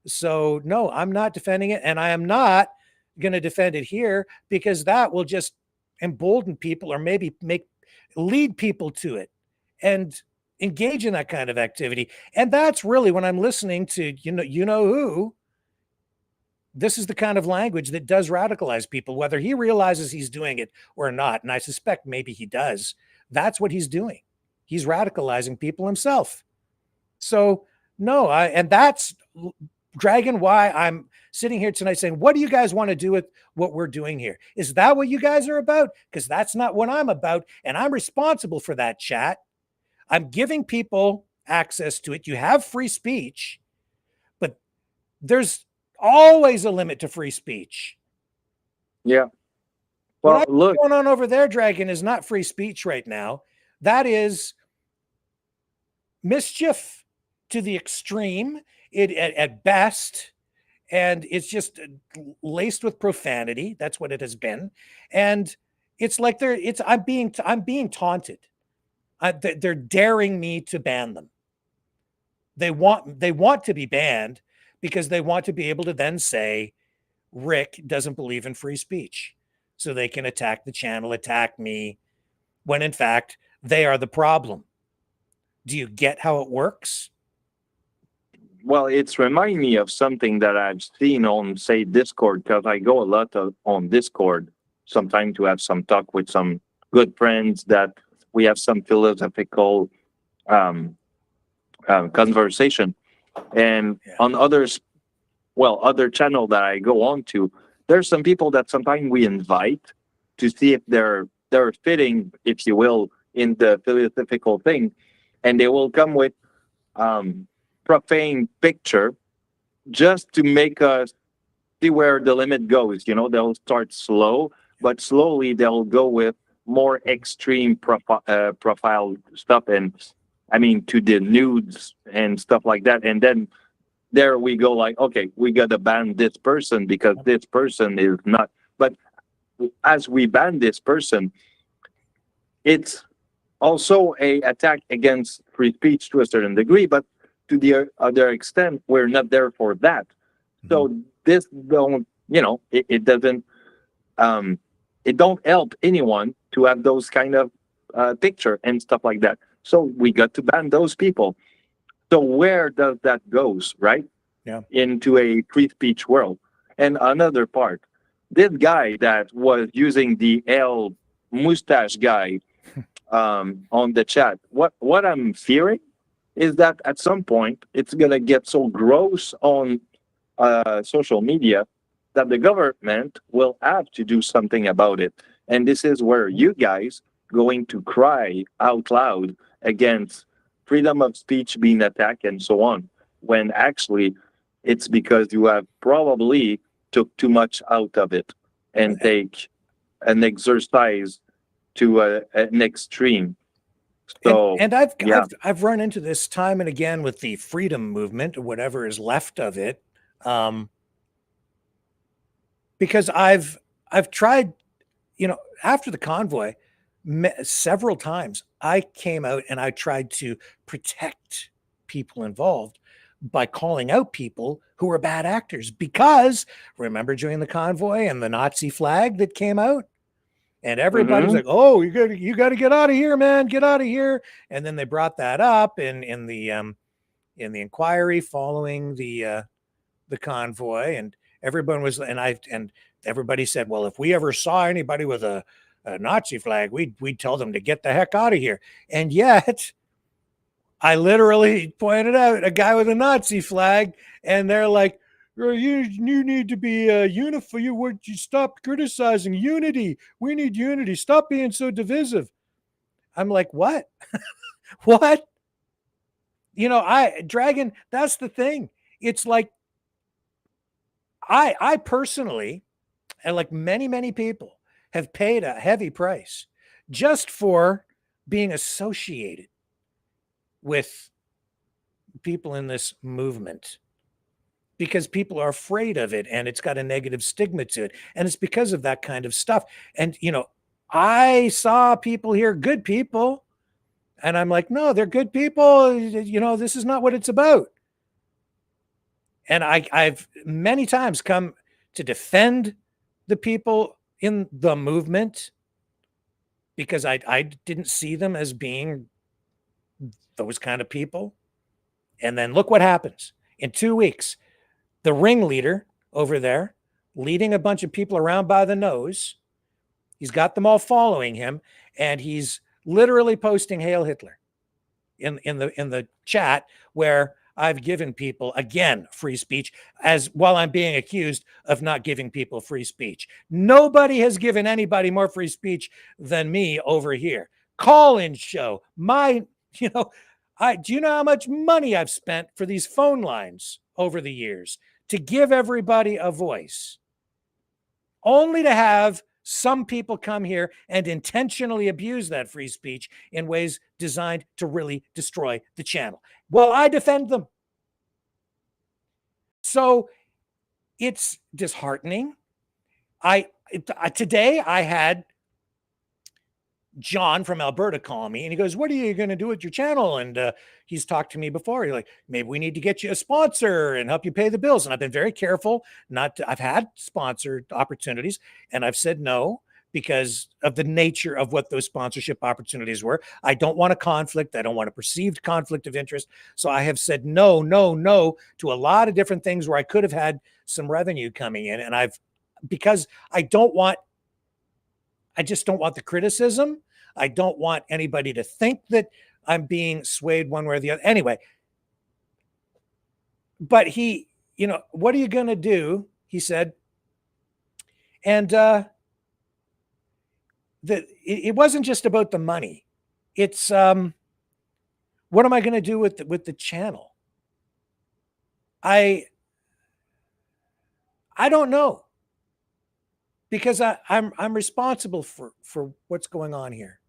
So no, I'm not defending it, and I am not going to defend it here, because that will just embolden people, or maybe lead people to it and engage in that kind of activity. And that's really, when I'm listening to who, this is the kind of language that does radicalize people, whether he realizes he's doing it or not. And I suspect maybe he does. That's what he's doing. He's radicalizing people himself. So no, and that's, Dragon, why I'm sitting here tonight saying, what do you guys want to do with what we're doing here? Is that what you guys are about? Because that's not what I'm about. And I'm responsible for that, chat. I'm giving people access to it. You have free speech, but there's always a limit to free speech. Yeah. Well, what's going on over there, Dragon, is not free speech right now. That is mischief to the extreme, at best, and it's just laced with profanity. That's what it has been, and it's like I'm being taunted. They're daring me to ban them. They want to be banned because they want to be able to then say Rick doesn't believe in free speech, so they can attack the channel, attack me, when in fact they are the problem. Do you get how it works? Well, it's reminding me of something that I've seen on, say, Discord, because I go a lot on Discord sometimes to have some talk with some good friends that we have some philosophical conversation. And on other channel that I go on to, there's some people that sometimes we invite to see if they're fitting, if you will, in the philosophical thing, and they will come with profane picture just to make us see where the limit goes. They'll start slow, but slowly they'll go with more extreme profile stuff, and I mean to the nudes and stuff like that. And then there we go, like, okay, we gotta ban this person because this person is not. But as we ban this person, it's also a attack against free speech to a certain degree, but to the other extent, we're not there for that. So this don't, it doesn't, it don't help anyone to have those kind of picture and stuff like that. So we got to ban those people. So where does that goes, right? Yeah. Into a free speech world. And another part, this guy that was using the L mustache guy on the chat, what I'm fearing is that at some point it's gonna get so gross on social media that the government will have to do something about it. And this is where you guys going to cry out loud against freedom of speech being attacked and so on, when actually it's because you have probably took too much out of it and take an exercise to an extreme. So and I've run into this time and again with the freedom movement or whatever is left of it, because I've tried, after the convoy, several times I came out and I tried to protect people involved by calling out people who were bad actors, because remember during the convoy and the Nazi flag that came out, and everybody's like, "Oh, you got to get out of here, man! Get out of here!" And then they brought that up in the inquiry following the convoy, and everyone was, and everybody said, "Well, if we ever saw anybody with a Nazi flag, we'd tell them to get the heck out of here." And yet, I literally pointed out a guy with a Nazi flag, and they're like, you need to be unified. You stop criticizing unity. We need unity. Stop being so divisive. I'm like, what? What? Dragon, that's the thing. It's like, I personally, and like many, many people, have paid a heavy price just for being associated with people in this movement, because people are afraid of it and it's got a negative stigma to it. And it's because of that kind of stuff. And, I saw people here, good people, and I'm like, no, they're good people. This is not what it's about. And I've many times come to defend the people in the movement because I didn't see them as being those kind of people. And then look what happens. In 2 weeks, the ringleader over there, leading a bunch of people around by the nose, he's got them all following him, and he's literally posting "Hail Hitler" in the chat, where I've given people, again, free speech, as while I'm being accused of not giving people free speech. Nobody has given anybody more free speech than me over here. Call-in show. Do you know how much money I've spent for these phone lines over the years to give everybody a voice, only to have some people come here and intentionally abuse that free speech in ways designed to really destroy the channel? Well, I defend them. So it's disheartening. Today I had John from Alberta call me, and he goes, "What are you going to do with your channel?" And he's talked to me before. He's like, "Maybe we need to get you a sponsor and help you pay the bills." And I've been very careful I've had sponsored opportunities, and I've said no because of the nature of what those sponsorship opportunities were. I don't want a conflict. I don't want a perceived conflict of interest. So I have said no to a lot of different things where I could have had some revenue coming in. And because I just don't want the criticism. I don't want anybody to think that I'm being swayed one way or the other. Anyway, but he, "What are you going to do?" he said. And it wasn't just about the money. it's what am I going to do with the channel? I don't know, because I'm responsible for what's going on here.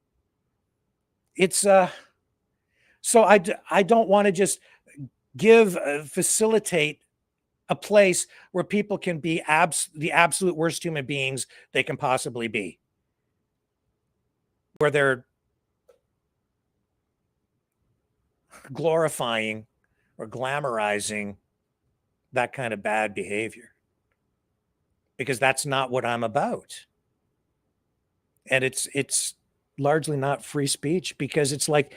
It's so I don't want to just facilitate a place where people can be the absolute worst human beings they can possibly be, where they're glorifying or glamorizing that kind of bad behavior, because that's not what I'm about. And it's largely not free speech, because it's like,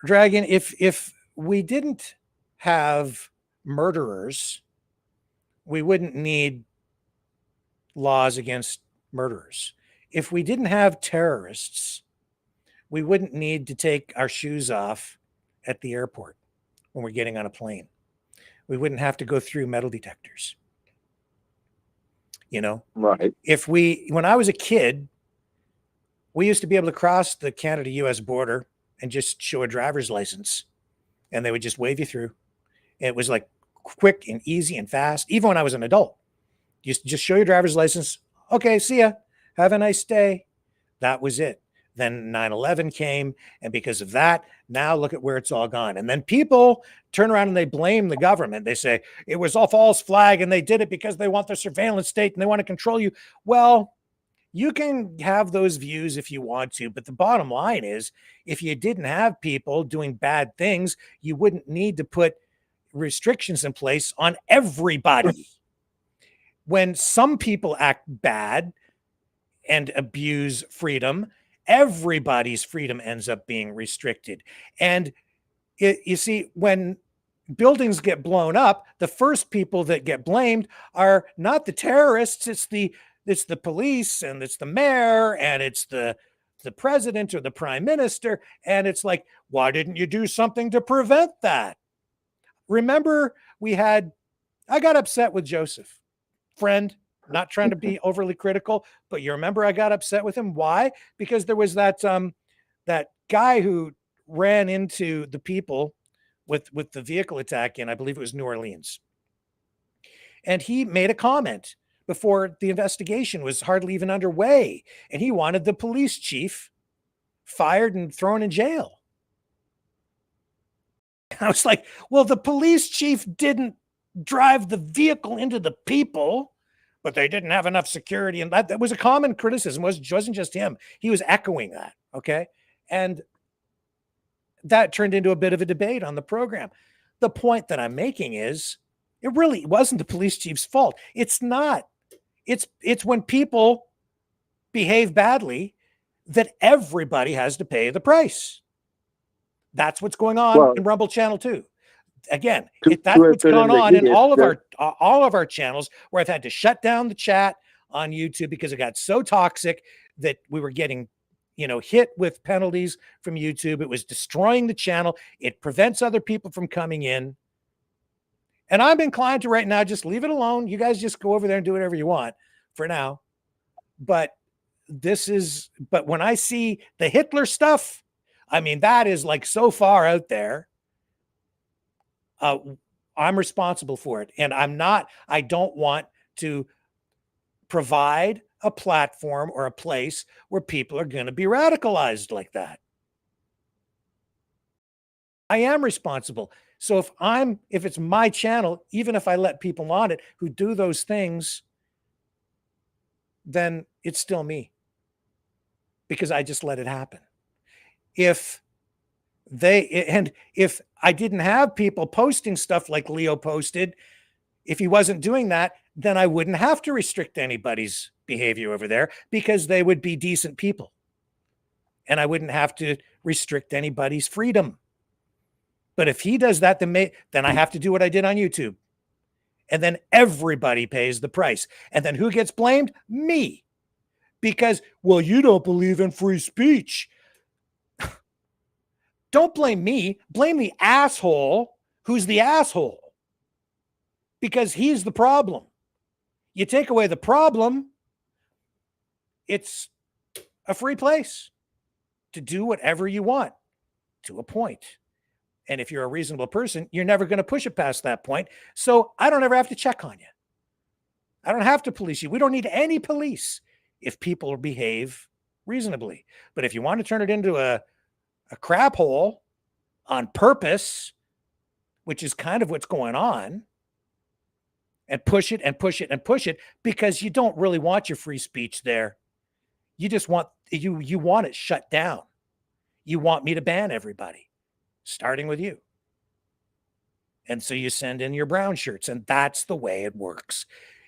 Dragon, if we didn't have murderers, we wouldn't need laws against murderers. If we didn't have terrorists, we wouldn't need to take our shoes off at the airport when we're getting on a plane. We wouldn't have to go through metal detectors. Right. When I was a kid, we used to be able to cross the Canada-US border and just show a driver's license, and they would just wave you through. It was like quick and easy and fast. Even when I was an adult, you just show your driver's license. Okay, see ya. Have a nice day. That was it. Then 9/11 came, and because of that, now look at where it's all gone. And then people turn around and they blame the government. They say it was a false flag, and they did it because they want the surveillance state and they want to control you. Well, you can have those views if you want to, but the bottom line is, if you didn't have people doing bad things, you wouldn't need to put restrictions in place on everybody. When some people act bad and abuse freedom, everybody's freedom ends up being restricted. And you see, when buildings get blown up, the first people that get blamed are not the terrorists. It's the police, and it's the mayor, and it's the president or the prime minister. And it's like, why didn't you do something to prevent that? Remember, I got upset with Joseph, friend, not trying to be overly critical, but you remember I got upset with him. Why? Because there was that guy who ran into the people with the vehicle attack in, I believe it was New Orleans. And he made a comment before the investigation was hardly even underway. And he wanted the police chief fired and thrown in jail. I was like, well, the police chief didn't drive the vehicle into the people, but they didn't have enough security. And that was a common criticism. It wasn't just him. He was echoing that. Okay. And that turned into a bit of a debate on the program. The point that I'm making is, it really wasn't the police chief's fault. It's not. It's when people behave badly that everybody has to pay the price. That's what's going on in Rumble Channel 2. Again, that's what's gone on in all of our channels, where I've had to shut down the chat on YouTube because it got so toxic that we were getting, hit with penalties from YouTube. It was destroying the channel. It prevents other people from coming in. And I'm inclined to right now just leave it alone. You guys just go over there and do whatever you want for now. But when I see the Hitler stuff, I mean, that is like so far out there. I'm responsible for it. And I don't want to provide a platform or a place where people are going to be radicalized like that. I am responsible. So if it's my channel, even if I let people on it who do those things, then it's still me, because I just let it happen. If I didn't have people posting stuff like Leo posted, if he wasn't doing that, then I wouldn't have to restrict anybody's behavior over there, because they would be decent people. And I wouldn't have to restrict anybody's freedom. But if he does that, then I have to do what I did on YouTube. And then everybody pays the price. And then who gets blamed? Me. Because, well, you don't believe in free speech. Don't blame me. Blame the asshole who's the asshole. Because he's the problem. You take away the problem, it's a free place. to do whatever you want to a point. And if you're a reasonable person, you're never going to push it past that point. So I don't ever have to check on you. I don't have to police you. We don't need any police if people behave reasonably. But if you want to turn it into a crap hole on purpose, which is kind of what's going on, and push it and push it and push it because you don't really want your free speech there. You just want you want it shut down. You want me to ban everybody, starting with you. And so you send in your brown shirts, and that's the way it works.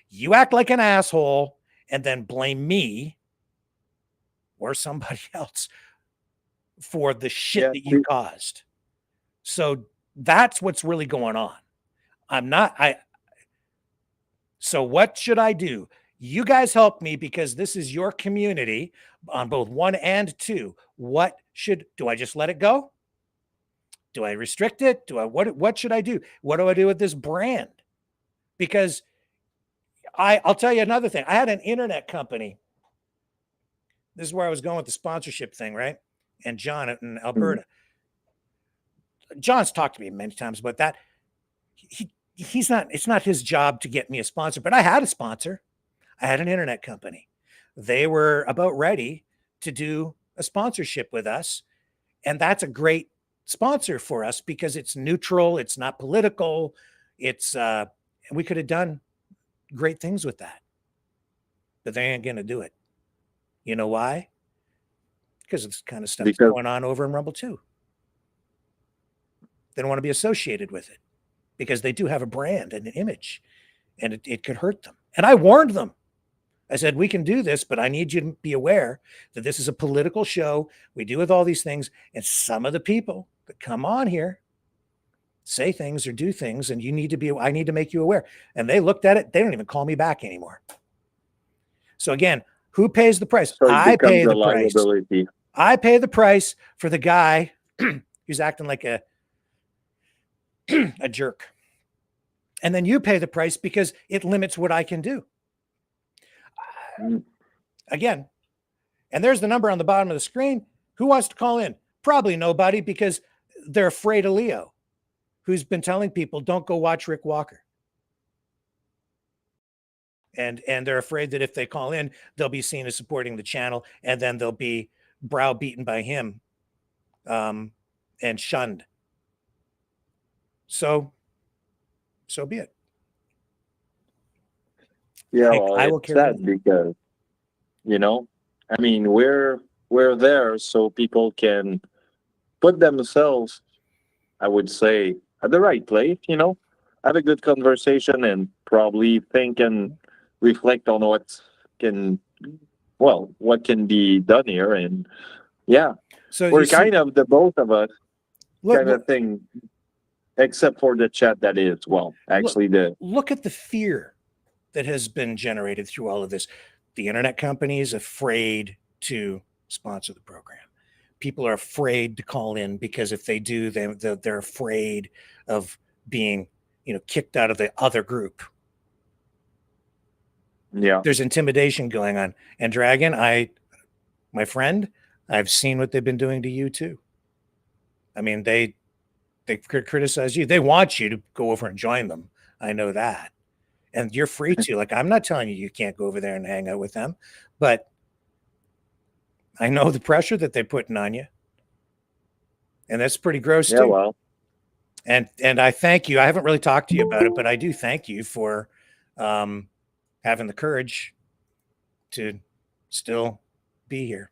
You act like an asshole and then blame me or somebody else for the shit that you caused. So that's what's really going on. So what should I do? You guys help me because this is your community on both 1 and 2. Do I just let it go? Do I restrict it? What should I do? What do I do with this brand? Because I'll tell you another thing. I had an internet company. This is where I was going with the sponsorship thing, right? And John in Alberta. John's talked to me many times about that. It's not his job to get me a sponsor, but I had a sponsor. I had an internet company. They were about ready to do a sponsorship with us. And that's a great sponsor for us because it's neutral. It's not political. We could have done great things with that, but they ain't going to do it. You know why? Because it's kind of stuff that's going on over in Rumble too. They don't want to be associated with it because they do have a brand and an image, and it could hurt them. And I warned them. I said, we can do this, but I need you to be aware that this is a political show. We do with all these things. And some of the people that come on here say things or do things, and I need to make you aware. And they looked at it. They don't even call me back anymore. So again, who pays the price? So I pay the liability. price. I pay the price for the guy who's acting like a jerk. And then you pay the price because it limits what I can do. Again, and there's the number on the bottom of the screen. Who wants to call in? Probably nobody because they're afraid of Leo, who's been telling people, don't go watch Rick Walker. And they're afraid that if they call in, they'll be seen as supporting the channel, and then they'll be browbeaten by him and shunned. So be it. Yeah, well, I will it's sad because, I mean, we're there so people can put themselves, I would say, at the right place, have a good conversation and probably think and reflect on what can be done here. And yeah, so we're kind of the both of us kind of thing, except for the chat that is, look at the fear that has been generated through all of this. The internet companies afraid to sponsor the program. People are afraid to call in because if they do, they're afraid of being, kicked out of the other group. Yeah. There's intimidation going on. And Dragon, my friend, I've seen what they've been doing to you too. I mean, they criticize you. They want you to go over and join them. I know that. And you're free to. Like, I'm not telling you can't go over there and hang out with them, but I know the pressure that they're putting on you. And that's pretty gross too. Well. And I thank you. I haven't really talked to you about it, but I do thank you for having the courage to still be here.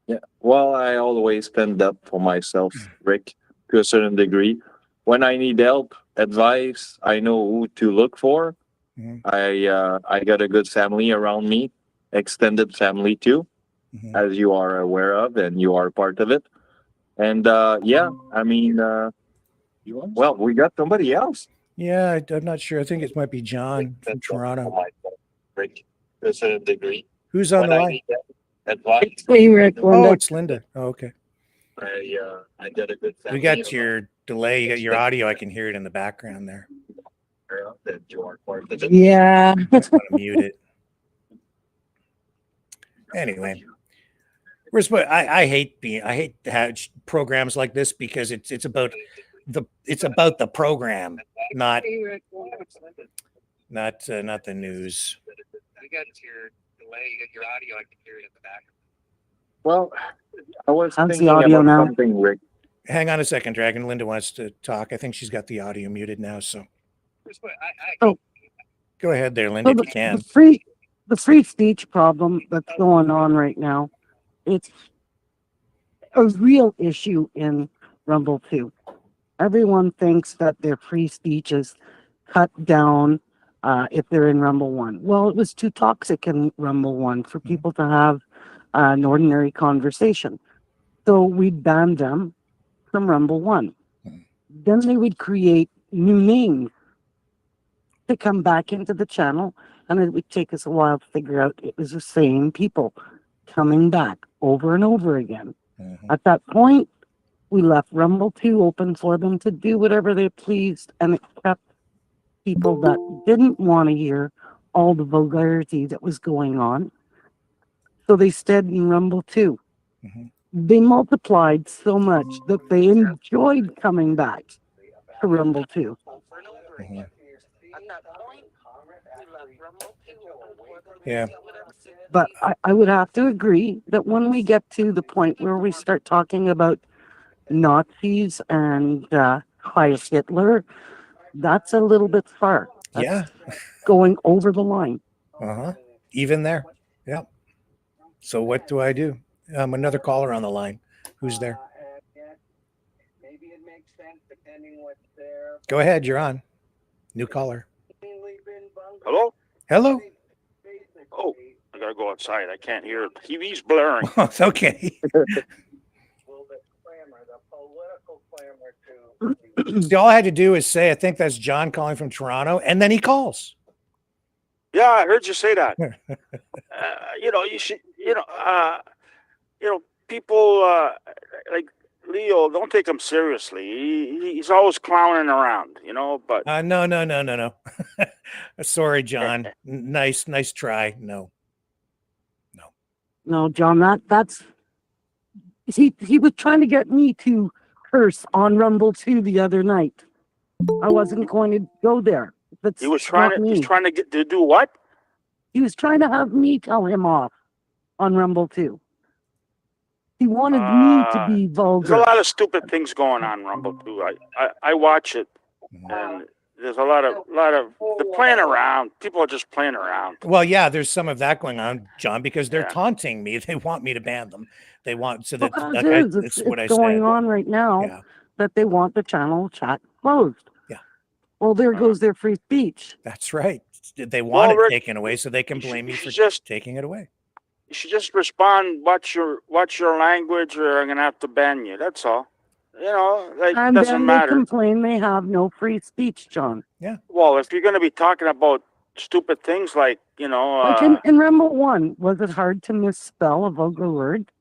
Yeah. Well, I always stand up for myself, Rick, to a certain degree. When I need help, advice, I know who to look for. Mm-hmm. I got a good family around me, extended family too, as you are aware of, and you are part of it. And I mean, well, we got somebody else. Yeah, I'm not sure. I think it might be John from Toronto. Rick, to a certain degree. Who's on the line? Advice. Hey, Rick. Oh, it's Linda. Oh, okay. I got a good family. We got your delay. You got your audio. I can hear it in the background there. Yeah. I'm going to mute it. Anyway, I hate to have programs like this because it's about the program, not the news. You got your delay, you got your audio. I can hear it in the back. Well, I was How's the thinking audio about now? something, Rick. Hang on a second, Dragon. Linda wants to talk. I think she's got the audio muted now. So Oh. go ahead there, Linda, So if you can. the free speech problem that's going on right now, it's a real issue in Rumble 2. Everyone thinks that their free speech is cut down if they're in Rumble 1. Well, it was too toxic in Rumble 1 for people to have an ordinary conversation. So we banned them from Rumble 1. Then they would create new names to come back into the channel, and it would take us a while to figure out it was the same people coming back over and over again. At that point, we left Rumble 2 open for them to do whatever they pleased, and it kept people that didn't want to hear all the vulgarity that was going on. So they stayed in Rumble 2. They multiplied so much that they enjoyed coming back to Rumble 2. Yeah. But I would have to agree that when we get to the point where we start talking about Nazis and Heil Hitler, that's a little bit far. That's going over the line. Even there. Yeah. So what do I do? Another caller on the line. Who's there? Go ahead. You're on. New caller. Hello? Hello. Oh, I gotta go outside. I can't hear it. TV's blaring. Okay. See, all I had to do is say, I think that's John calling from Toronto, and then he calls. Yeah, I heard you say that. You should, people like Leo, don't take him seriously. He's always clowning around, but. No. Sorry, John. Nice try. No, John, that's he was trying to get me to curse on Rumble 2 the other night. I wasn't going to go there. That's He's trying to get to do what? He was trying to have me tell him off on Rumble 2. He wanted me to be vulgar. There's a lot of stupid things going on Rumble 2. I watch it, and there's a lot of they're playing around. People are just playing around. Well, yeah, there's some of that going on, John, because they're taunting me. They want me to ban them. They want so that it's going on right now that they want the channel chat closed. Yeah. Well, there goes their free speech. That's right. They want it taken away so they can blame me for taking it away. You should just respond, watch your language, or I'm gonna have to ban you. That's all. And doesn't then matter. They complain they have no free speech, John. Yeah. Well, if you're gonna be talking about stupid things like like in Rumble 1, was it hard to misspell a vulgar word?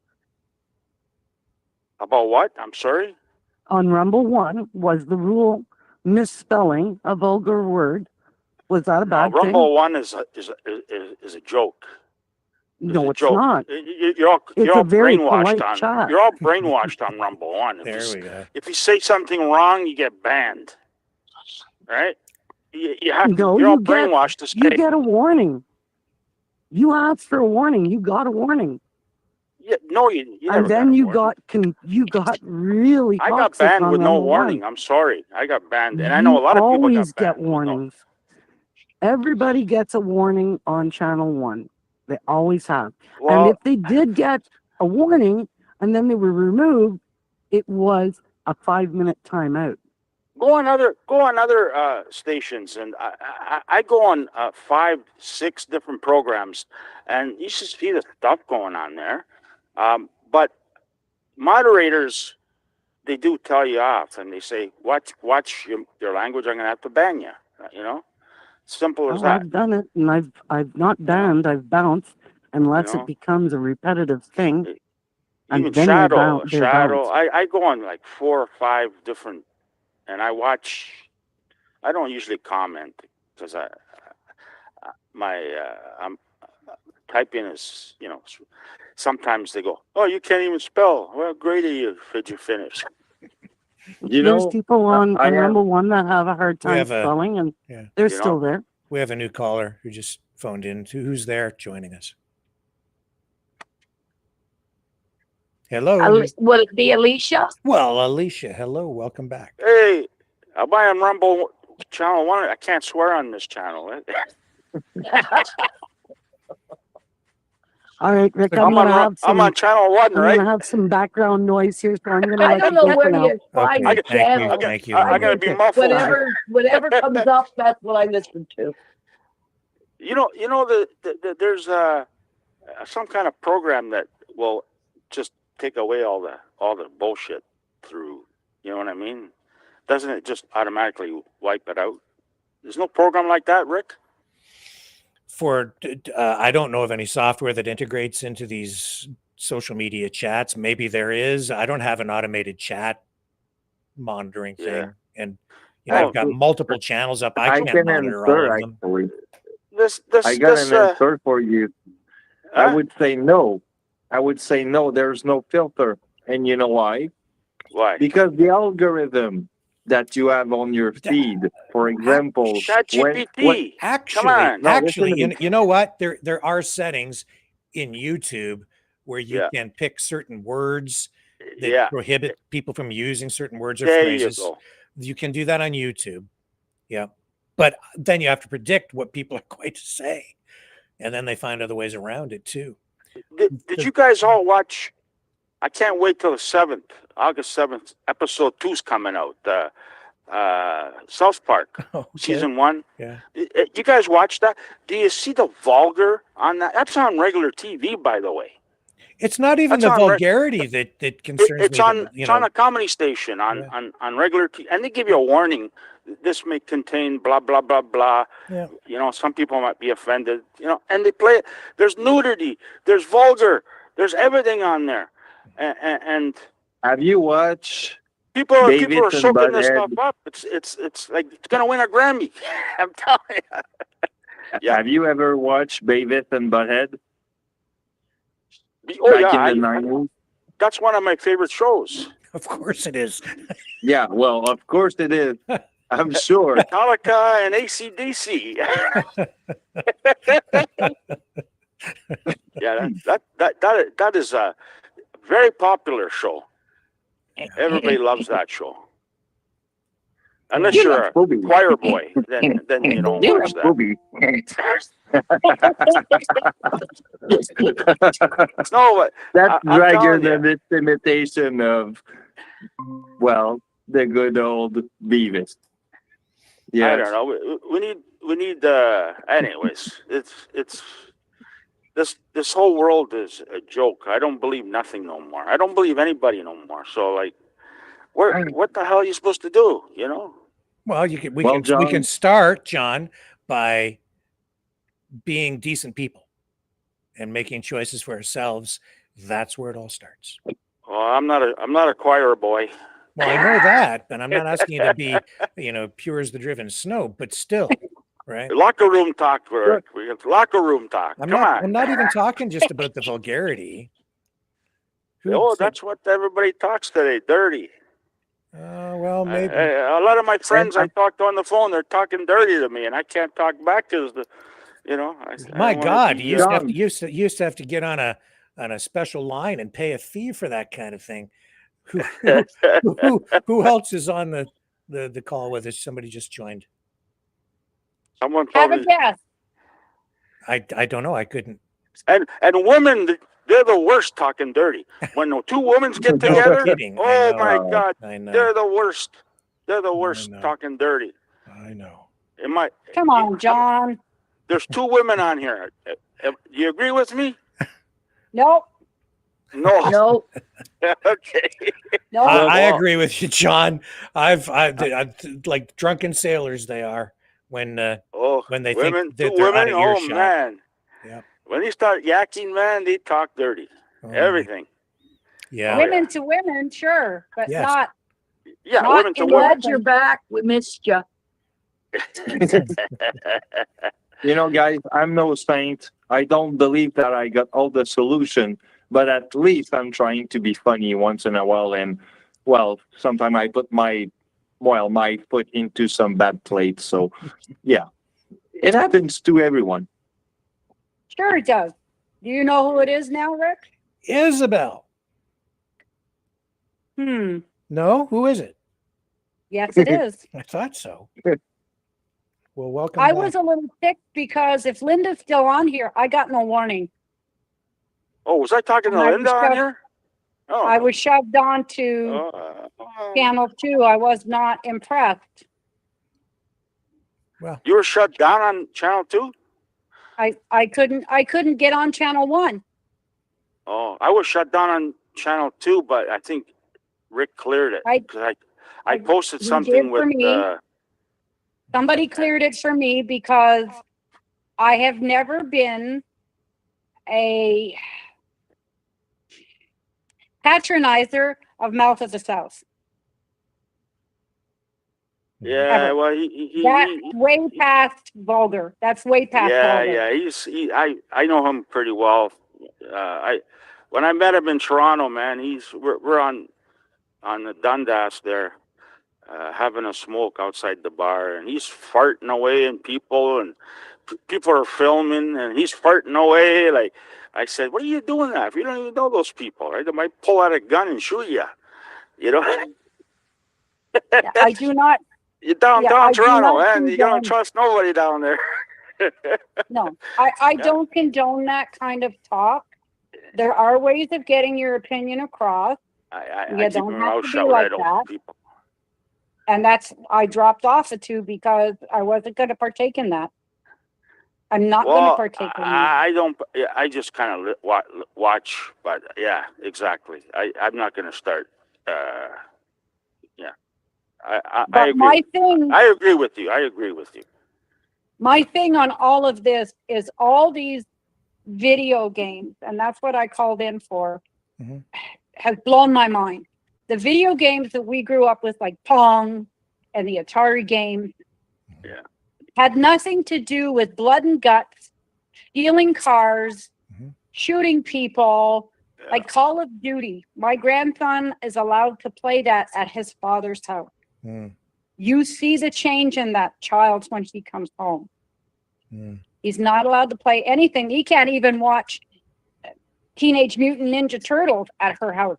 About what? I'm sorry. On Rumble 1, was the rule misspelling a vulgar word? Was that a bad thing? Rumble 1 is a joke. No, it's not. You're all brainwashed on. You're all brainwashed on Rumble 1. There we go. If you say something wrong, you get banned. Right? You have to. No, you're all brainwashed to stay. You get a warning. You asked for a warning. You got a warning. Yeah, no, you and then you got really. I got banned with no warning. I'm sorry, I got banned, and I know a lot of people always get warnings. Everybody gets a warning on Channel 1. They always have. Well, and if they did get a warning and then they were removed, it was a 5-minute timeout. Go on other stations, and I go on 5, 6 different programs, and you should see the stuff going on there. But moderators, they do tell you off, and they say, watch your language. I'm gonna have to ban you. Simple as that. I've done it, and I've not banned. I've bounced, unless it becomes a repetitive thing. Even Shadow. I go on like 4 or 5 different, and I watch. I don't usually comment because typing is, sometimes they go, "Oh, you can't even spell." Well, grade are you? Did you finish? There's people on I am. Rumble One that have a hard We time have a- spelling, and Yeah. they're You still know? there. We have a new caller who just phoned in. Who's there joining us? Hello. Will it be Alicia? Well, Alicia, hello. Welcome back. Hey, am I on Rumble channel 1? I can't swear on this channel. All right, Rick, I'm I'm gonna have some. I'm on channel 1, I'm right? gonna have some background noise here, so I'm gonna I let don't you know go for where now. you find Okay, the thank you, channel. thank you. I'm going to be muffled. Whatever comes up, that's what I listen to. There's some kind of program that will just take away all the bullshit through. You know what I mean? Doesn't it just automatically wipe it out? There's no program like that, Rick. I don't know of any software that integrates into these social media chats. Maybe there is. I don't have an automated chat monitoring thing, Yeah. and I've got multiple channels up. I can't monitor all of them. Actually. This I got an answer for you. I Huh? would say no. I would say no. There's no filter, and you know why? Why? Because the algorithm that you have on your feed, for example, ChatGPT. Actually, on. No, listen to me. you know what? There are settings in YouTube where you Yeah. can pick certain words that Yeah. prohibit people from using certain words or There phrases. you go. You can do that on YouTube. Yeah. But then you have to predict what people are going to say. And then they find other ways around it too. Did you guys all watch? I can't wait till the 7th, August 7th. Episode 2's coming out. South Park, Okay. season 1. Yeah. You guys watch that? Do you see the vulgar on that? That's on regular TV, by the way. It's not even That's the on vulgarity that concerns It's me. on. that, It's on a comedy station on regular TV, and they give you a warning. This may contain blah blah blah blah. Yeah. Some people might be offended. And they play it. There's nudity. There's vulgar. There's everything on there, and have you watched? people are Davis and soaking this Butthead? stuff up. It's like it's gonna win a Grammy. I'm telling you. Yeah. Have you ever watched Beavis and Butthead? Oh Back yeah, in the 90s? that's one of my favorite shows. Of course it is. Yeah, well, of course it is. I'm sure. Metallica and AC/DC. Yeah, that is a very popular show. Everybody loves that show. Unless you're a Booby. choir boy, then you don't watch that. Booby. No, but That's I'm Dragon telling you. and its imitation of, well, the good old Beavis. Yeah. I don't know. We need. Anyways, it's this whole world is a joke. I don't believe nothing no more. I don't believe anybody no more. So like, what the hell are you supposed to do? Well, we can start, John, by being decent people and making choices for ourselves. That's where it all starts. Well, I'm not a choir boy. Well, I know that, but I'm not asking you to be, pure as the driven snow, but still, right? Locker room talk, Rick. We have locker room talk. I'm Come on. not even talking just about the vulgarity. That's what everybody talks today. Dirty. Well, maybe A lot of my friends I talked on the phone, they're talking dirty to me, and I can't talk back because my God, you used to have to get on a special line and pay a fee for that kind of thing. Who else is on the call with us? Somebody just joined. Someone Have a probably. guess. I don't know. I couldn't. And women, they're the worst talking dirty. When the two women get No together, kidding. oh I know. my God, I know. they're the worst. They're the worst know. talking dirty. I know. Come on, John. There's two women on here. Do you agree with me? Nope. No. Nope. Okay. No. I agree with you, John. I've like drunken sailors. They are when they women, think two that they're out women. of Oh earshot. man. Yep. When they start yakking, man, they talk dirty. Oh, Everything. Yeah. Women to women, sure, but Yes. not. Yeah, not women to in women. Watch your back. We missed you. Guys, I'm no saint. I don't believe that I got all the solution, but at least I'm trying to be funny once in a while. And well, sometimes I put my foot into some bad plates. So yeah, it happens to everyone. Sure it does. Do you know who it is now, Rick? Isabel. No, who is it? Yes, it is. I thought so. Well, welcome. I back. was a little sick because if Linda's still on here, I got no warning. Oh, was I talking to And I Linda was on shoved- here? Oh. I was shoved on to channel 2. I was not impressed. You were shut down on channel 2? I couldn't get on channel 1. Oh, I was shut down on channel 2, but I think Rick cleared it. I posted he something did for with me. Somebody cleared it for me because I have never been a patronizer of Mouth of the South. yeah, Ever. well, That's way past vulgar. That's way past vulgar. yeah. I know him pretty well. When I met him in Toronto, man, we're on the Dundas there, having a smoke outside the bar, and he's farting away, and people are filming, and he's farting away. Like I said, what are you doing that? If you don't even know those people, right? They might pull out a gun and shoot you. You know. Yeah, I do not. You're downtown I do Toronto, not man. You don't condone- trust nobody down there. No, I don't condone that kind of talk. There are ways of getting your opinion across. I You keep don't my have mouth to be shut when I like don't that. people. And I dropped off the 2 because I wasn't going to partake in that. I'm not going to partake in that. I don't. I just kind of watch, but yeah, exactly. I'm not going to start. Yeah, I But agree. my thing, I agree with you. I agree with you. my thing on all of this is all these video games, and that's what I called in for, has blown my mind. The video games that we grew up with, like Pong and the Atari games, had nothing to do with blood and guts, stealing cars, shooting people, like Call of Duty. My grandson is allowed to play that at his father's house. You see the change in that child when he comes home. He's not allowed to play anything. He can't even watch Teenage Mutant Ninja Turtles at her house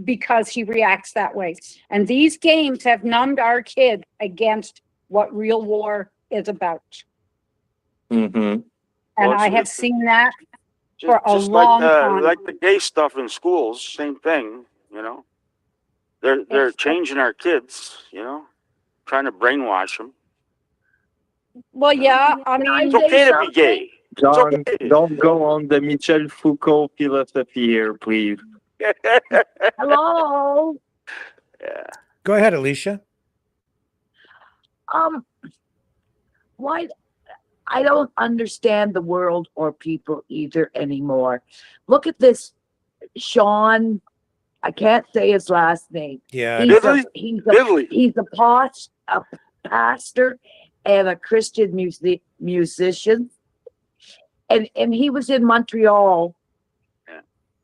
because he reacts that way. And these games have numbed our kids against what real war is about. Mm-hmm. And Well, I have seen that for a just long time. like the gay stuff in schools, same thing. You know, they're changing our kids. You know, trying to brainwash them. Well, yeah, I mean, It's okay to be gay. John, okay. don't go on the Michel Foucault philosophy here, please. Hello. Yeah. Go ahead, Alicia. Why? I don't understand the world or people either anymore. Look at this, Sean. I can't say his last name. Yeah, he's a pastor and a Christian musician, and he was in Montreal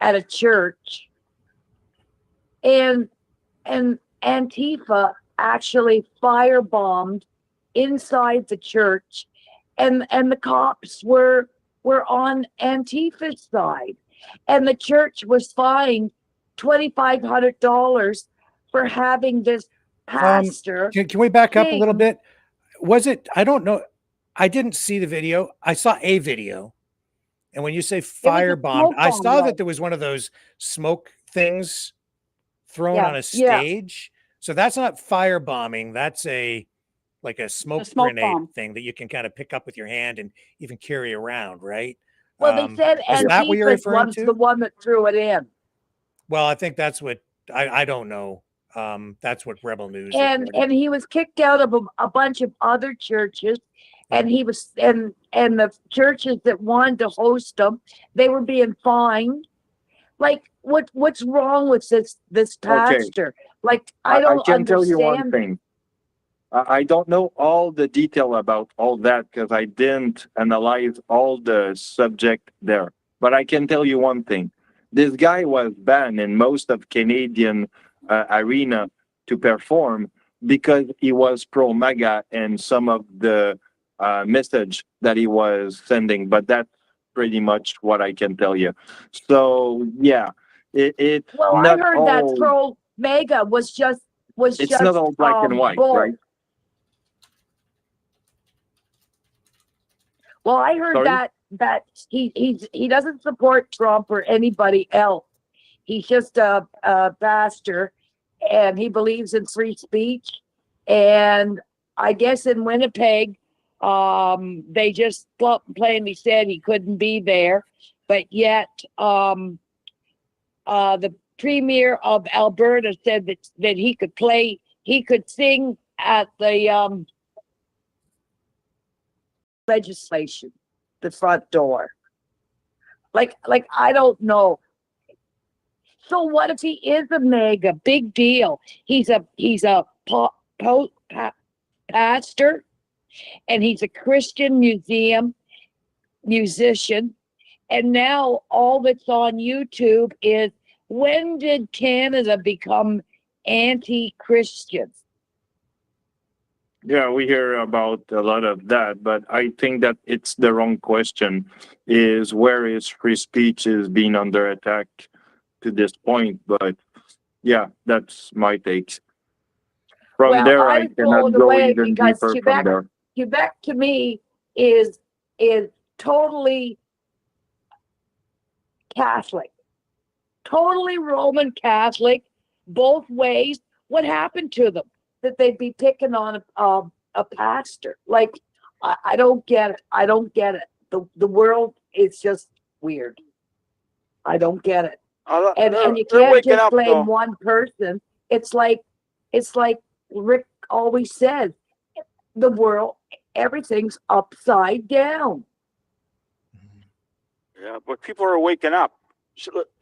at a church, and Antifa actually firebombed inside the church, and the cops were on Antifa's side, and the church was fined $2,500 for having this pastor. Can we back up a little bit? Was it? I don't know. I didn't see the video. I saw a video, and when you say firebombed, I saw that there was one of those smoke things thrown on a stage. So that's not firebombing. That's like a smoke grenade bomb thing that you can kind of pick up with your hand and even carry around, right? Well, they said is that what you're referring was to? the one that threw it in. Well, I think that's what I don't know. That's what Rebel News. And he was kicked out of a bunch of other churches, and he was and the churches that wanted to host him, they were being fined. Like, what's wrong with this pastor? Like, I don't can understand. tell you one thing. I don't know all the detail about all that because I didn't analyze all the subject there. But I can tell you one thing: this guy was banned in most of Canadian arena to perform because he was pro MAGA and some of the message that he was sending. But that's pretty much what I can tell you. So yeah, it's Well, I not heard that all. pro mega was just It's not all black and white, bull. right? Well, I heard Sorry? that he doesn't support Trump or anybody else. He's just a pastor, and he believes in free speech. And I guess in Winnipeg, they just plainly said he couldn't be there, but yet the premier of Alberta said that he could sing at the legislation, the front door. Like I don't know. So what if he is a mega big deal? He's a pastor, and he's a Christian musician. And now all that's on YouTube is, when did Canada become anti-Christian? Yeah, we hear about a lot of that, but I think that it's the wrong question. Is where is free speech is being under attack to this point? But yeah, that's my take. From Well, there, I I was cannot blown go away even because deeper from there. Quebec to me is totally Catholic, totally Roman Catholic, both ways. What happened to them that they'd be picking on a pastor? Like, I don't get it. I don't get it. The world is just weird. I don't get it. And you can't just blame one person. It's like Rick always says, the world, everything's upside down. Yeah, but people are waking up.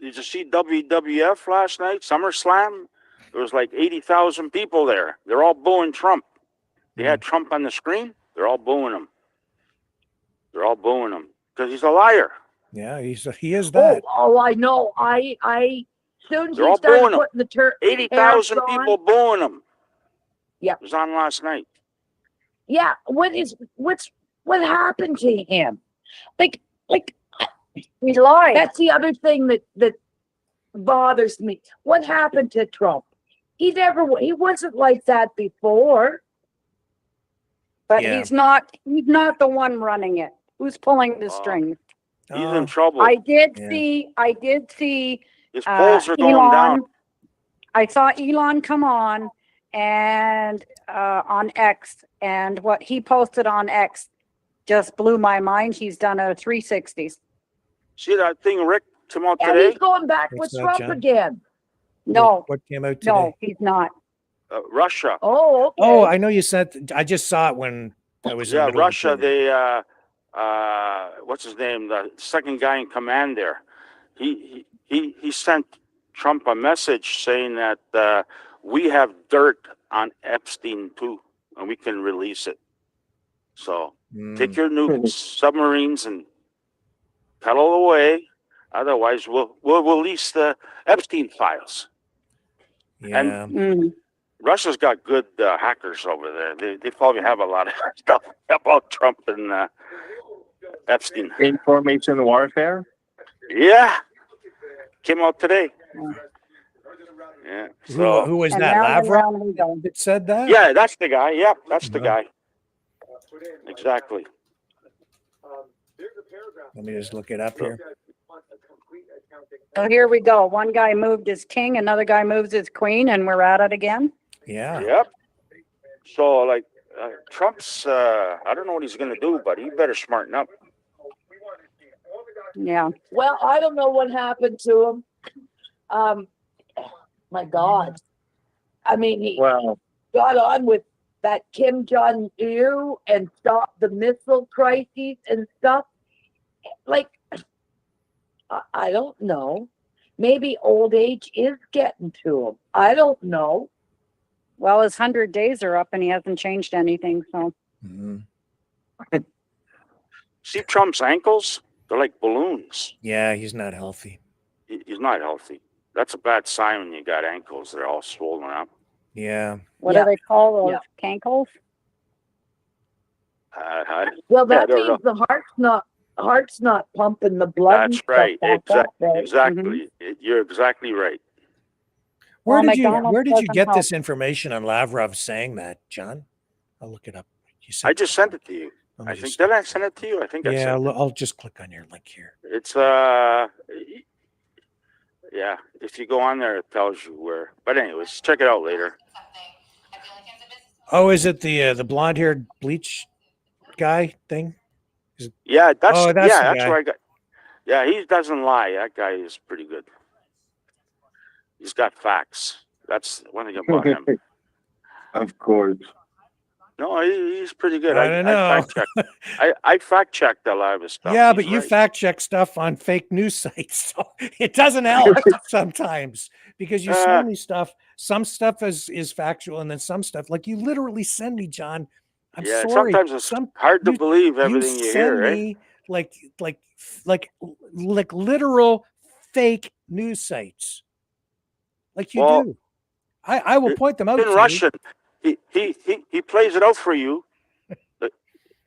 Did you see WWF last night, SummerSlam? There was like 80,000 people there. They're all booing Trump. They had Trump on the screen. They're all booing him. They're all booing him because he's a liar. Yeah, he is that. Oh, I know. I soon as They're he all started booing him. putting the 80,000 people booing him. Yeah, it was on last night. Yeah, what happened to him? Like he lied. That's the other thing that bothers me. What happened to Trump? He wasn't like that before. But Yeah. he's not the one running it. Who's pulling the strings? He's in trouble. I did see his polls are going down. I saw Elon come on and on X, and what he posted on X just blew my mind. He's done a 360s. See that thing Rick came out And today? he's going back What's with that, Trump John? again. No, What came out today? no, he's not. Russia. Oh, okay. Oh, I know you sent. I just saw it when I was. in the middle of the Russia. program. They what's his name? The second guy in command there. He sent Trump a message saying that we have dirt on Epstein too, and we can release it. So take your nukes, submarines, and pedal away. Otherwise, we'll release the Epstein files. Yeah. And Russia's got good hackers over there. They probably have a lot of stuff about Trump and Epstein. Information warfare? Yeah. Came out today. Yeah. So, who was And that? round and Lavrov round we go. that said that? yeah, that's the guy. Yep, that's the guy. Exactly. Let me just look it up here. So here we go. One guy moved his king, another guy moves his queen, and we're at it again. Yeah. Yep. So, like, Trump's, I don't know what he's going to do, but he better smarten up. Yeah. Well, I don't know what happened to him. My God. I mean, he got on with that Kim Jong-il and stopped the missile crises and stuff. Like, I don't know. Maybe old age is getting to him. I don't know. Well, his 100 days are up and he hasn't changed anything. So See Trump's ankles? They're like balloons. Yeah, he's not healthy. He's not healthy. That's a bad sign when you got ankles that are all swollen up. Yeah. what Yeah. do they call those? Yeah. Cankles? Well, Yeah, I that don't means the heart's not pumping the blood. and That's stuff right. back up, right? Exactly. You're exactly right. Where Well, did you McDonald's Where did you doesn't get help. this information on Lavrov saying that, John? I'll look it up. You I just sent it to you. Let me I think just- did I send it to you? I think I Yeah, sent it. I'll just click on your link here. It's yeah. If you go on there, it tells you where. But anyways, check it out later. Oh, is it the blonde-haired bleach guy thing? Yeah, that's Oh, that's the that's guy. where I got. Yeah, he doesn't lie. That guy is pretty good. He's got facts. That's one thing about him. Of course. No, he's pretty good. I don't know. I fact checked. I fact checked a lot of his stuff. Yeah, He's but you right. fact check stuff on fake news sites, so it doesn't help sometimes because you send me stuff. Some stuff is factual, and then some stuff, like you literally send me, John. I'm Yeah, sorry. sometimes it's hard to believe You everything you send hear, right? me like literal fake news sites, like you Well, do. I will point them out in to Russian. He plays it out for you,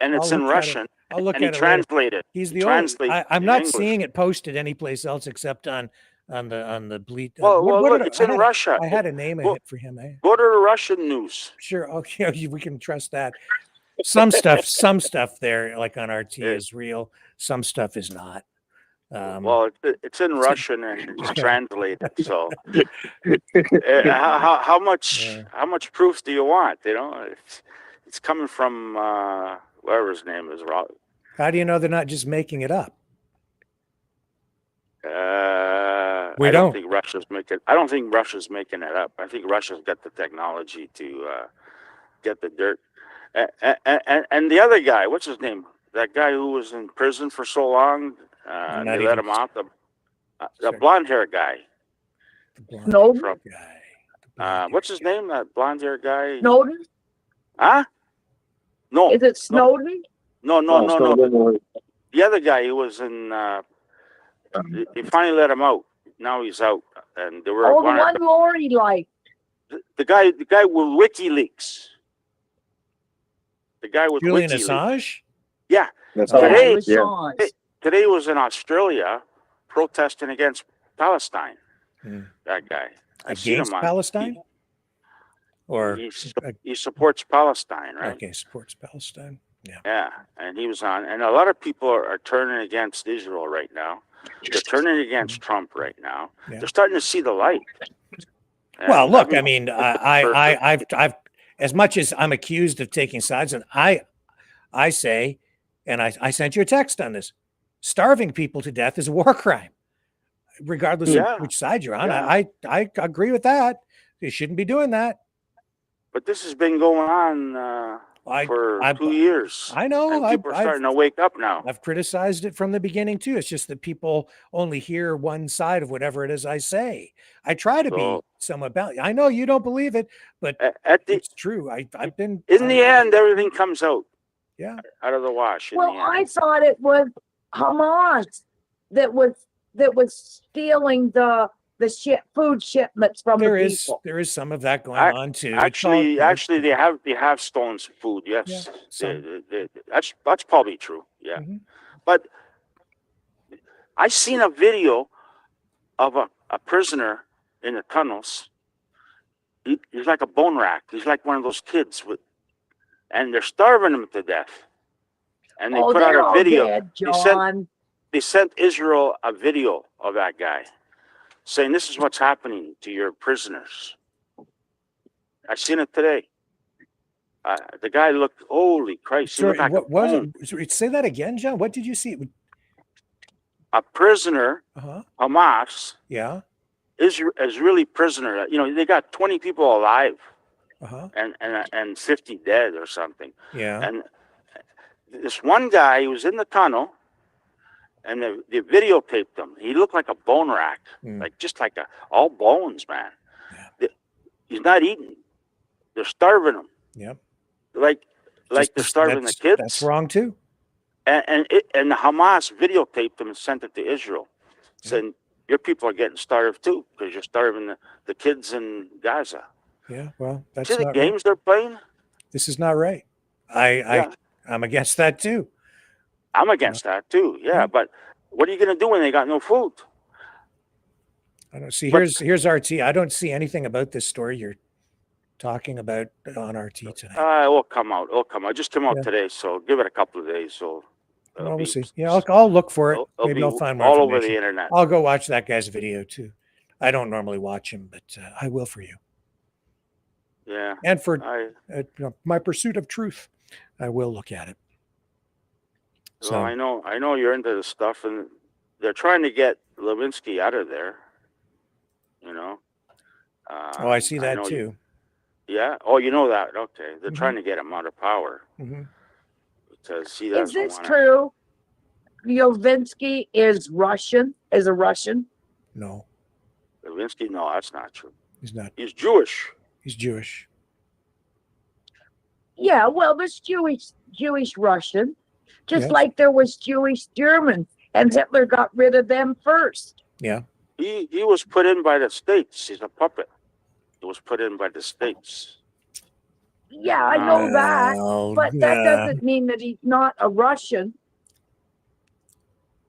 and it's I'll in look at it. Russian. I'll look and he at it later. translated it. He's He the only. translates I'm in not English. seeing it posted anyplace else except on the bleed. Well, look, did it's in Russia. I had a name Go- for him. Go to the Russian news. Sure. Okay. We can trust that. Some stuff there, like on RT, is real. Some stuff is not. Well, it's in Russian and it's translated. So, how much proof do you want? You know, it's coming from whatever his name is. How do you know they're not just making it up? I don't think Russia's making. I don't think Russia's making it up. I think Russia's got the technology to get the dirt. And the other guy, what's his name? That guy who was in prison for so long, they let him out. The blonde-haired guy. Snowden? What's his name? That blonde-haired guy. Snowden? Huh? No. Is it Snowden? No. The other guy, he was in. They finally let him out. Now he's out, and they were. Oh, the one Lori liked. The guy with WikiLeaks. The guy with Julian WikiLeaks. Assange? Yeah. That's Today was in Australia protesting against Palestine. That guy. I've seen Against him on Palestine? Or he supports Palestine, right? Okay, supports Palestine. Yeah. Yeah, and he was on, and a lot of people are turning against Israel right now. They're turning against Trump right now. Yeah. They're starting to see the light. Well, And, look, I mean, I've as much as I'm accused of taking sides, and I say, and I sent you a text on this: starving people to death is a war crime, regardless of which side you're on. Yeah. I agree with that. You shouldn't be doing that. But this has been going on for 2 years. I know. And people are starting to wake up now. I've criticized it from the beginning too. It's just that people only hear one side of whatever it is I say. I try to be somewhat balanced. I know you don't believe it, but it's true. I've been. In the end, everything comes out. Yeah. Out of the wash. Well, I thought it was Hamas that was stealing the food shipments from the people. There is some of that going on too. Actually, they have stolen some food. Yes, that's probably true. Yeah, but I seen a video of a prisoner in the tunnels. He's like a bone rack. He's like one of those kids and they're starving him to death. And they put out a video. Dead, they sent Israel a video of that guy, saying this is what's happening to your prisoners. I seen it today. The guy looked, holy Christ! He Sorry, looked like what a was bone. it? Say that again, John. What did you see? A prisoner, Hamas, Israeli prisoner. You know, they got 20 people alive, and 50 dead or something. Yeah. And this one guy, he was in the tunnel, and they videotaped him. He looked like a bone rack, like all bones, man. He's not eating. They're starving them. Yep. Like they're starving the kids. That's wrong too. And the Hamas videotaped them and sent it to Israel, saying your people are getting starved too because you're starving the kids in Gaza. Yeah, well, that's See the not games right. they're playing. This is not right. I'm against that too. I'm against that too. Yeah, but what are you going to do when they got no food? I don't see. But- Here's RT. I don't see anything about this story you're talking about on RT tonight. It will come out. It'll come out. It just came out today, so give it a couple of days. So Well, we'll see. Yeah, I'll look for it. It'll Maybe be I'll find more all over information. the internet. I'll go watch that guy's video too. I don't normally watch him, but I will for you. Yeah. And for my pursuit of truth, I will look at it. So Well, I know you're into this stuff, and they're trying to get Lewinsky out of there. You know. I see that too. Yeah. Oh, you know that. Okay. They're trying to get him out of power. Mm-hmm. Because he Is doesn't this wanna... true? Lewinsky is Russian? Is a Russian? No. Lewinsky? No, that's not true. He's not. He's Jewish. He's Jewish. Yeah, well, there's Jewish Russian, just Yeah. like there was Jewish German, and Hitler got rid of them first. Yeah. He was put in by the states. He's a puppet. He was put in by the states. Yeah, I know that, but that yeah. doesn't mean that he's not a Russian.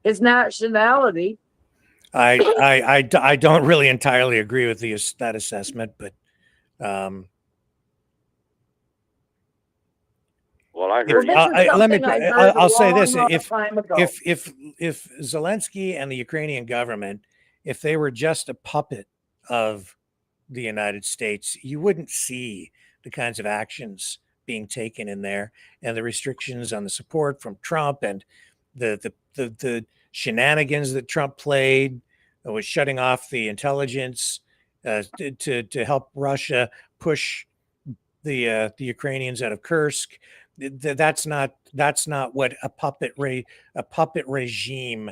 His nationality. I don't really entirely agree with that assessment, but well, I heard. I'll say this: if if Zelensky and the Ukrainian government, if they were just a puppet of the United States, you wouldn't see the kinds of actions being taken in there, and the restrictions on the support from Trump, and the shenanigans that Trump played was shutting off the intelligence to help Russia push the Ukrainians out of Kursk. That's not what a puppet regime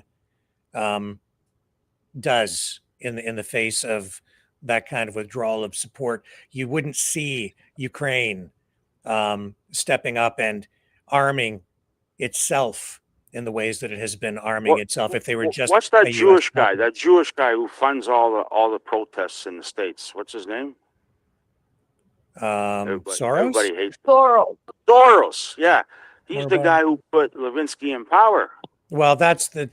does in the face of that kind of withdrawal of support. You wouldn't see Ukraine stepping up and arming itself in the ways that it has been arming itself. If they were just what's that Jewish guy? That Jewish guy who funds all the protests in the States. What's his name? Soros. Everybody hates Soros. Soros. Yeah, he's the guy who put Lewinsky in power. Well, that's the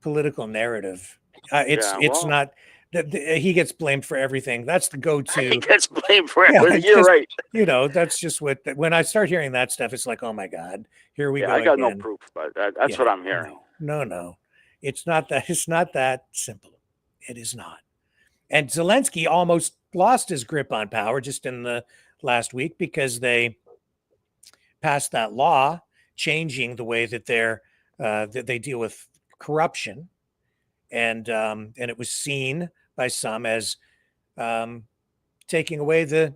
political narrative. It's not. He gets blamed for everything. That's the go-to. He gets blamed for everything. You're right. You know, that's just when I start hearing that stuff, it's like, oh my God, here we go. I got again. no proof, but that's what I'm hearing. No, it's not that. It's not that simple. It is not. And Zelensky almost lost his grip on power just in the last week because they passed that law changing the way that that they deal with corruption, and it was seen by some as taking away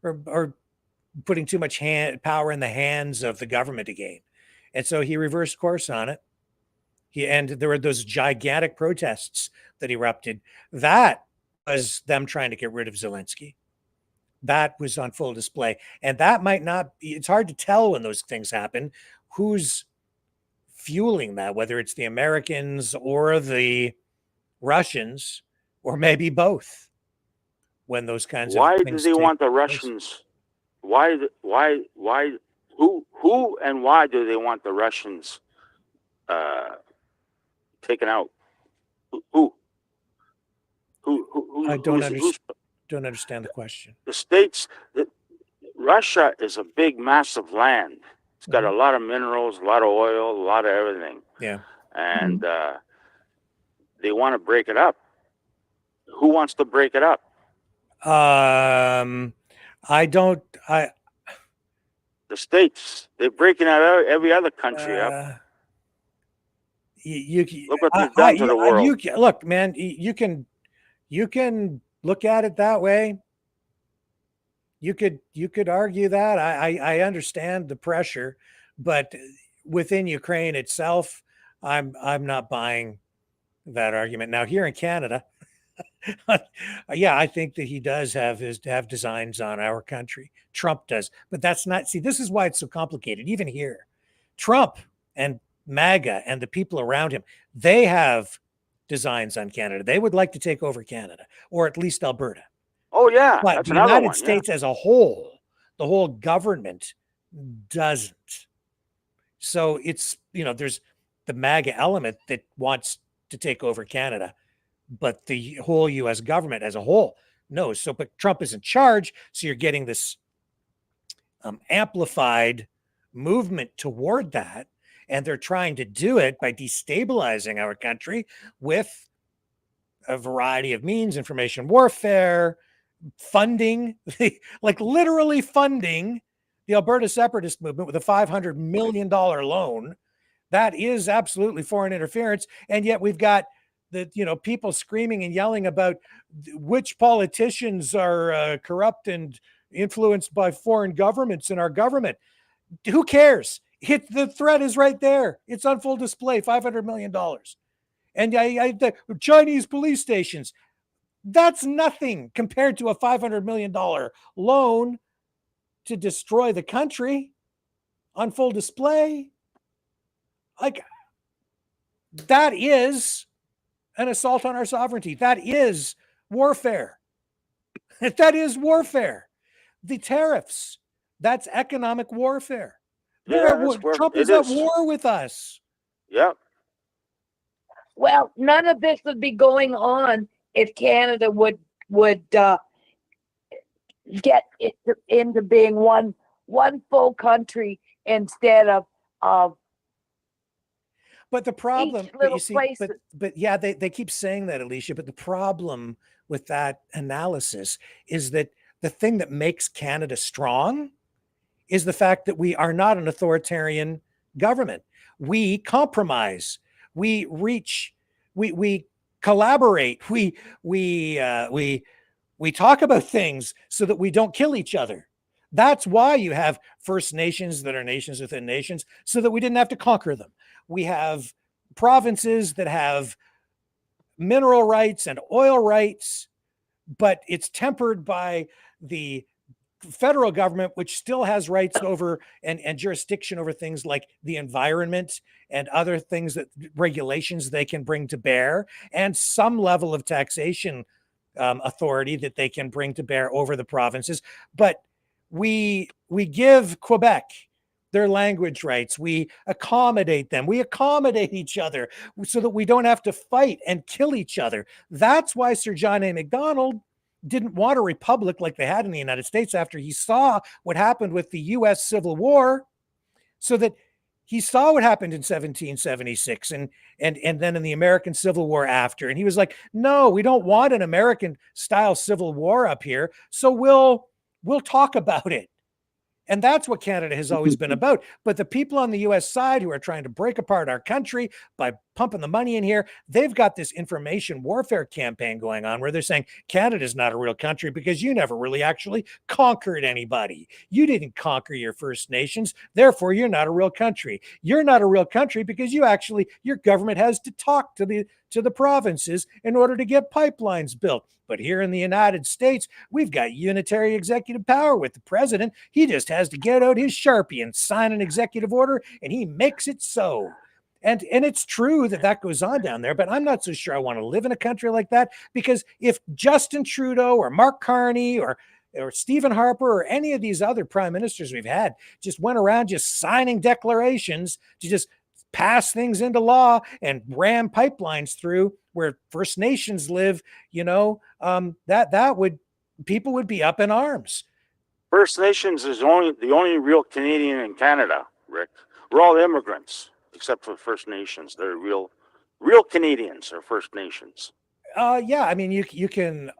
or putting too much power in the hands of the government again. And so he reversed course on it. And there were those gigantic protests that erupted. That was them trying to get rid of Zelensky. That was on full display. And that might not be, it's hard to tell when those things happen, who's fueling that, whether it's the Americans or the Russians, or maybe both. When those kinds of things do they want the Russians? Why? Who and why do they want the Russians taken out? Who? I don't understand the question. The states. Russia is a big, massive land. It's got a lot of minerals, a lot of oil, a lot of everything. Yeah. And they want to break it up. Who wants to break it up? The states. They're breaking out every other country up. Look what they've done to the world. Look, man, you can look at it that way. You could argue that. I understand the pressure, but within Ukraine itself, I'm not buying that argument. Now here in Canada, Yeah, I think that he does have designs on our country. Trump does, but that's not. See, this is why it's so complicated. Even here, Trump and MAGA and the people around him, they have designs on Canada. They would like to take over Canada, or at least Alberta. Oh yeah, But that's the another United one. States as a whole, the whole government doesn't. So it's, there's the MAGA element that wants to take over Canada, but the whole US government as a whole knows. So, but Trump is in charge. So you're getting this amplified movement toward that. And they're trying to do it by destabilizing our country with a variety of means, information warfare, funding, like literally funding the Alberta separatist movement with a $500 million loan. That is absolutely foreign interference. And yet we've got the, people screaming and yelling about which politicians are corrupt and influenced by foreign governments in our government. Who cares? The threat is right there. It's on full display, $500 million. And the Chinese police stations, that's nothing compared to a $500 million loan to destroy the country on full display. Like, that is an assault on our sovereignty. That is warfare. That is warfare. The tariffs, that's economic warfare. Trump is at war with us. Yep. Well, none of this would be going on if Canada would get into being one full country instead of But the problem, each little place. But yeah, they keep saying that, Alicia. But the problem with that analysis is that the thing that makes Canada strong is the fact that we are not an authoritarian government. We compromise. We reach. We collaborate. We talk about things so that we don't kill each other. That's why you have First Nations that are nations within nations, so that we didn't have to conquer them. We have provinces that have mineral rights and oil rights, but it's tempered by the federal government, which still has rights over and jurisdiction over things like the environment and other things, that regulations they can bring to bear, and some level of taxation authority that they can bring to bear over the provinces. But we give Quebec their language rights. We accommodate them. We accommodate each other so that we don't have to fight and kill each other. That's why Sir John A. Macdonald didn't want a republic like they had in the United States after he saw what happened with the U.S. Civil War, so that he saw what happened in 1776 and then in the American Civil War after. And he was like, no, we don't want an American style Civil War up here. So we'll talk about it. And that's what Canada has always been about. But the people on the US side who are trying to break apart our country by pumping the money in here, they've got this information warfare campaign going on where they're saying Canada's not a real country because you never really actually conquered anybody. You didn't conquer your First Nations. Therefore, you're not a real country. You're not a real country because your government has to talk to the provinces in order to get pipelines built. But here in the United States, we've got unitary executive power with the president. He just has to get out his Sharpie and sign an executive order, and he makes it so. And it's true that goes on down there, but I'm not so sure I want to live in a country like that, because if Justin Trudeau or Mark Carney or Stephen Harper or any of these other prime ministers we've had just went around just signing declarations to just pass things into law and ram pipelines through where First Nations live, people would be up in arms. First Nations is the only real Canadian in Canada, Rick. We're all immigrants except for First Nations. They're real Canadians are First Nations. Yeah, I mean you can.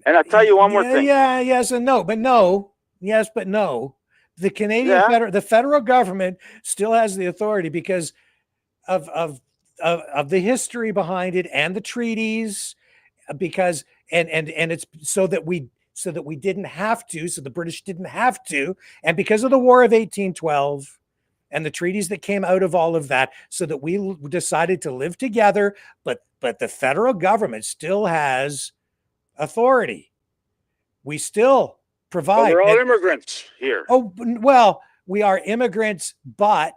And I'll tell you one more thing. Yeah, yes and no, but no. Yes, but no. The Canadian the federal government still has the authority because of the history behind it and the treaties, because and it's so that we didn't have to, so the British didn't have to, and because of the War of 1812 and the treaties that came out of all of that, so that we decided to live together, but but the federal government still has authority. We still provide. We're all immigrants here. Oh, well, we are immigrants, but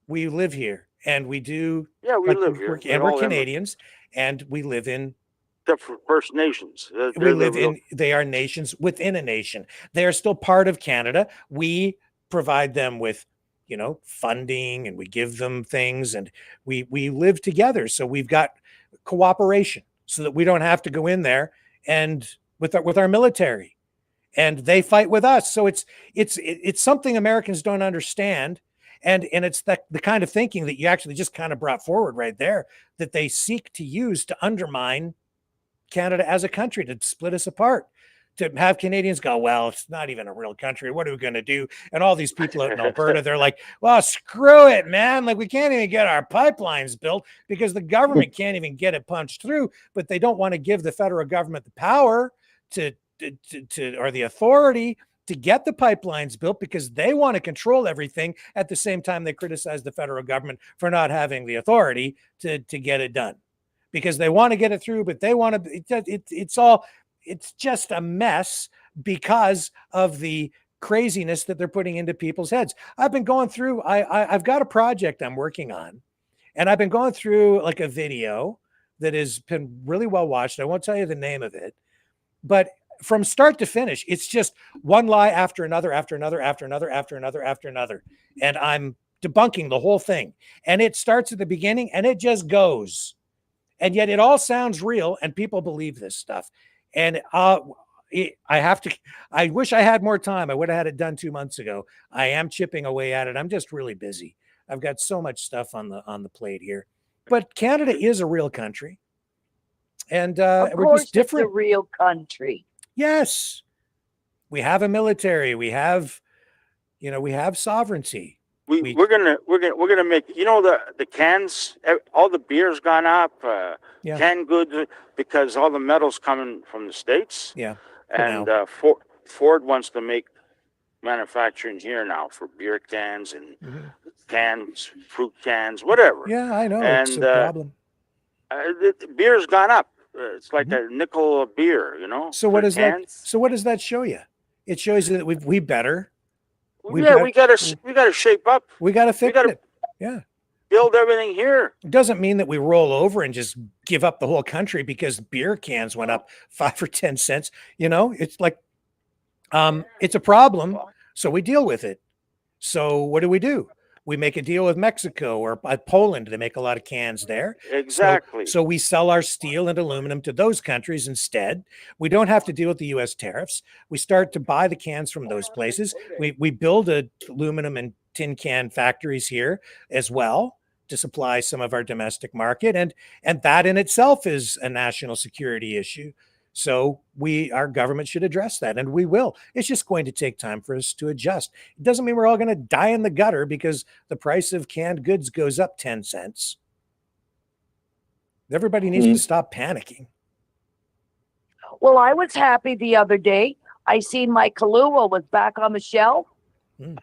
we live here and we do. Yeah, we live here. And we're Canadians and we live in. Except for First Nations. They are nations within a nation. They are still part of Canada. We provide them with, funding, and we give them things, and we live together. So we've got cooperation so that we don't have to go in there and with our military, and they fight with us. So it's something Americans don't understand. And it's the kind of thinking that you actually just kind of brought forward right there, that they seek to use to undermine Canada as a country, to split us apart, to have Canadians go, well, it's not even a real country. What are we going to do? And all these people out in Alberta, they're like, well, screw it, man. Like, we can't even get our pipelines built because the government can't even get it punched through, but they don't want to give the federal government the power to or the authority to get the pipelines built because they want to control everything. At the same time, they criticize the federal government for not having the authority to get it done, because they want to get it through, but they want to, it's just a mess because of the craziness that they're putting into people's heads. I've been going through, I've got a project I'm working on, and I've been going through like a video that has been really well watched. I won't tell you the name of it, but from start to finish, it's just one lie after another, after another, after another, after another, after another. And I'm debunking the whole thing. And it starts at the beginning and it just goes. And yet it all sounds real and people believe this stuff. And I wish I had more time. I would have had it done 2 months ago. I am chipping away at it. I'm just really busy. I've got so much stuff on the plate here. But Canada is a real country. And we're just different. It's a real country. Yes. We have a military. We have sovereignty. We're gonna make, the cans, all the beer's gone up, canned goods, because all the metal's coming from the States. Yeah. And Ford wants to make manufacturing here now for beer cans and cans, fruit cans, whatever. Yeah, I know. And it's a problem. The beer's gone up. It's like a nickel a beer, So what does that? So what does that show you? It shows you that we better. We gotta shape up. We gotta fix it. Yeah. Build everything here. It doesn't mean that we roll over and just give up the whole country because beer cans went up 5 or 10 cents. It's like, it's a problem. So we deal with it. So what do? We make a deal with Mexico or Poland. They make a lot of cans there. Exactly. So we sell our steel and aluminum to those countries instead. We don't have to deal with the U.S. tariffs. We start to buy the cans from those places. We build aluminum and tin can factories here as well to supply some of our domestic market. And that in itself is a national security issue. So our government should address that, and we will. It's just going to take time for us to adjust. It doesn't mean we're all going to die in the gutter because the price of canned goods goes up 10 cents. Everybody needs to stop panicking. Well, I was happy the other day. I seen my Kahlua was back on the shelf. Kahlua,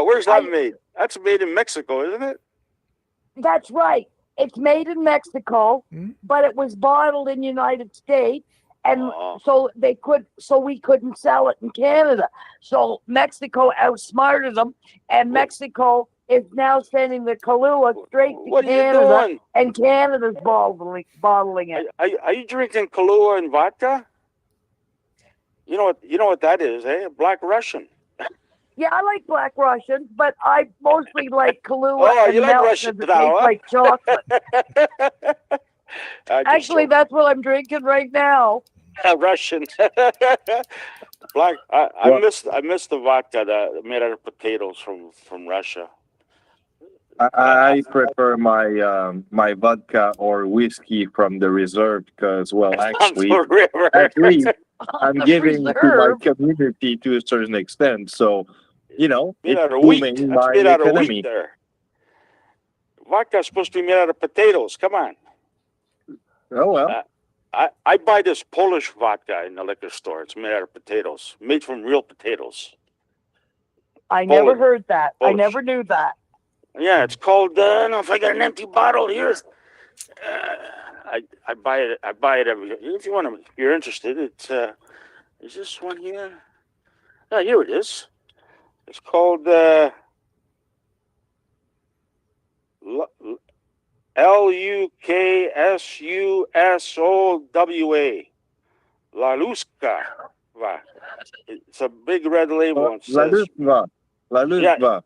where's that made? That's made in Mexico, isn't it? That's right. It's made in Mexico, but it was bottled in the United States, and so we couldn't sell it in Canada. So Mexico outsmarted them, and Mexico is now sending the Kahlua straight to Canada, and Canada's bottling it. Are you drinking Kahlua and vodka? You know what that is, eh? Black Russian. Yeah, I like Black Russian, but I mostly like Kahlua and you like milk Russian because it tastes like chocolate. Actually, that's what I'm drinking right now. Russian. Black. I miss the vodka that made out of potatoes from Russia. I prefer my vodka or whiskey from the reserve because, well, actually, I'm giving to my community to a certain extent. So, it's booming my economy. Vodka is supposed to be made out of potatoes. Come on. Oh, well. I buy this Polish vodka in the liquor store. It's made out of potatoes, made from real potatoes. I never heard that. Polish. I never knew that. Yeah, it's called. I don't know if I got an empty bottle here. I buy it. I buy it every. If you want to, if you're interested, it's. Is this one here? Yeah, here it is. It's called LUKSUSOWA. La Luska. It's a big red label and La says, Luzva. La yeah, Luzva.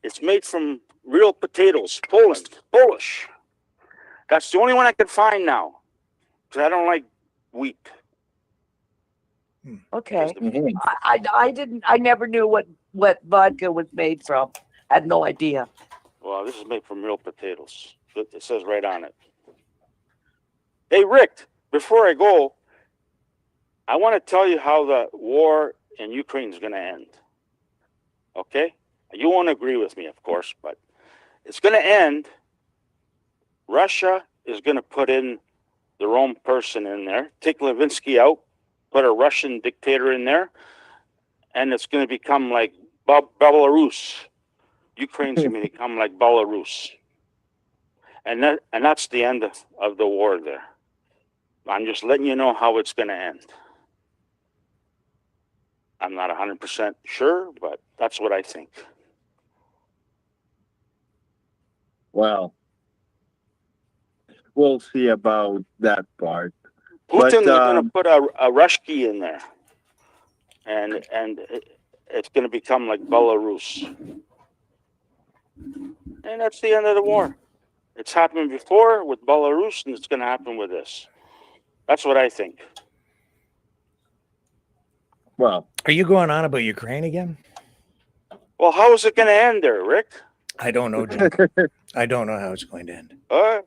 it's made from real potatoes, Poland, Polish. That's the only one I can find now because I don't like wheat. Okay. Mhm. I never knew what vodka was made from. Had no idea. Well, this is made from real potatoes. It says right on it. Hey, Rick, before I go, I want to tell you how the war in Ukraine is going to end. Okay? You won't agree with me, of course, but it's going to end. Russia is going to put in their own person in there, take Levinsky out, put a Russian dictator in there, and it's going to become like Belarus. Ukraine's going to become like Belarus. And that's the end of the war there. I'm just letting you know how it's going to end. I'm not 100% sure, but that's what I think. Well, we'll see about that part. Putin is But, going to put a Rushki in there, and it's going to become like Belarus. And that's the end of the war. It's happened before with Belarus, and it's going to happen with this. That's what I think. well, Are you going on about Ukraine again? Well, how is it going to end there, Rick? I don't know, Junk. I don't know how it's going to end. How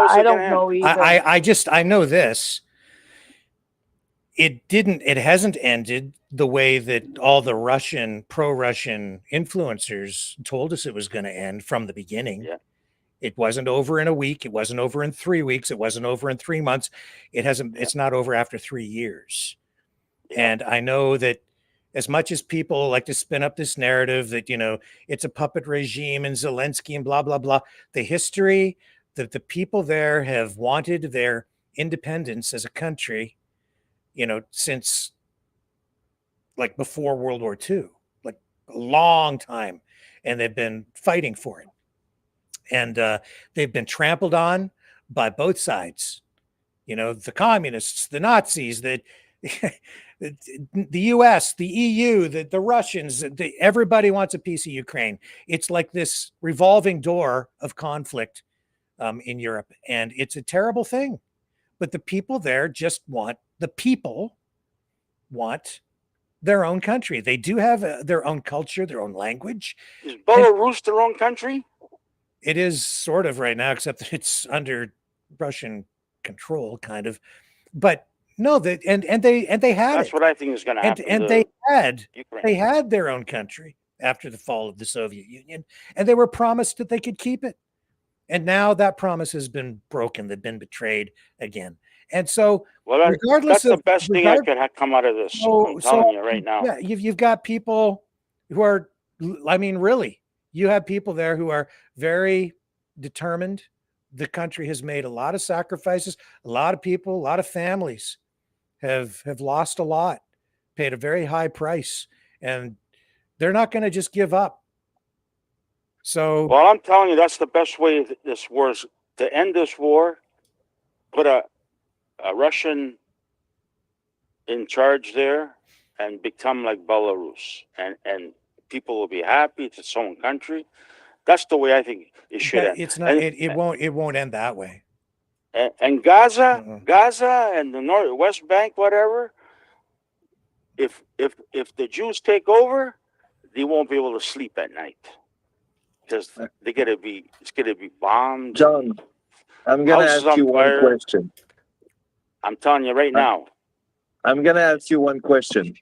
is I it don't gonna know end? either. I know this. It hasn't ended the way that all the pro-Russian influencers told us it was going to end from the beginning. Yeah. It wasn't over in a week. It wasn't over in 3 weeks. It wasn't over in 3 months. It's not over after 3 years. Yeah. And I know that as much as people like to spin up this narrative that, it's a puppet regime and Zelensky and blah, blah, blah, the history that the people there have wanted their independence as a country, since like before World War II, like a long time. And they've been fighting for it. And they've been trampled on by both sides. The communists, the Nazis, the US, the EU, the Russians, everybody wants a piece of Ukraine. It's like this revolving door of conflict in Europe. And it's a terrible thing. But the people there just want their own country. They do have their own culture, their own language. Is Belarus their own country? It is sort of right now, except that it's under Russian control, kind of. But no, they had That's it. what I think is going to happen. And to they Ukraine. had their own country after the fall of the Soviet Union, and they were promised that they could keep it. And now that promise has been broken. They've been betrayed again. And so, regardless that's the best thing I could have come out of this. I'm telling you right now. Yeah, you've got people who are, really, you have people there who are very determined. The country has made a lot of sacrifices. A lot of people, a lot of families have lost a lot, paid a very high price, and they're not going to just give up. So, well, I'm telling you, that's the best way this war is to end this war. Put a Russian in charge there and become like Belarus, and people will be happy. It's its own country. That's the way I think it should end. It's not. It won't end that way. And Gaza and the West Bank, whatever. If the Jews take over, they won't be able to sleep at night because it's gonna be bombed. John, I'm gonna ask you one question. I'm telling you right now. I'm gonna ask you one question.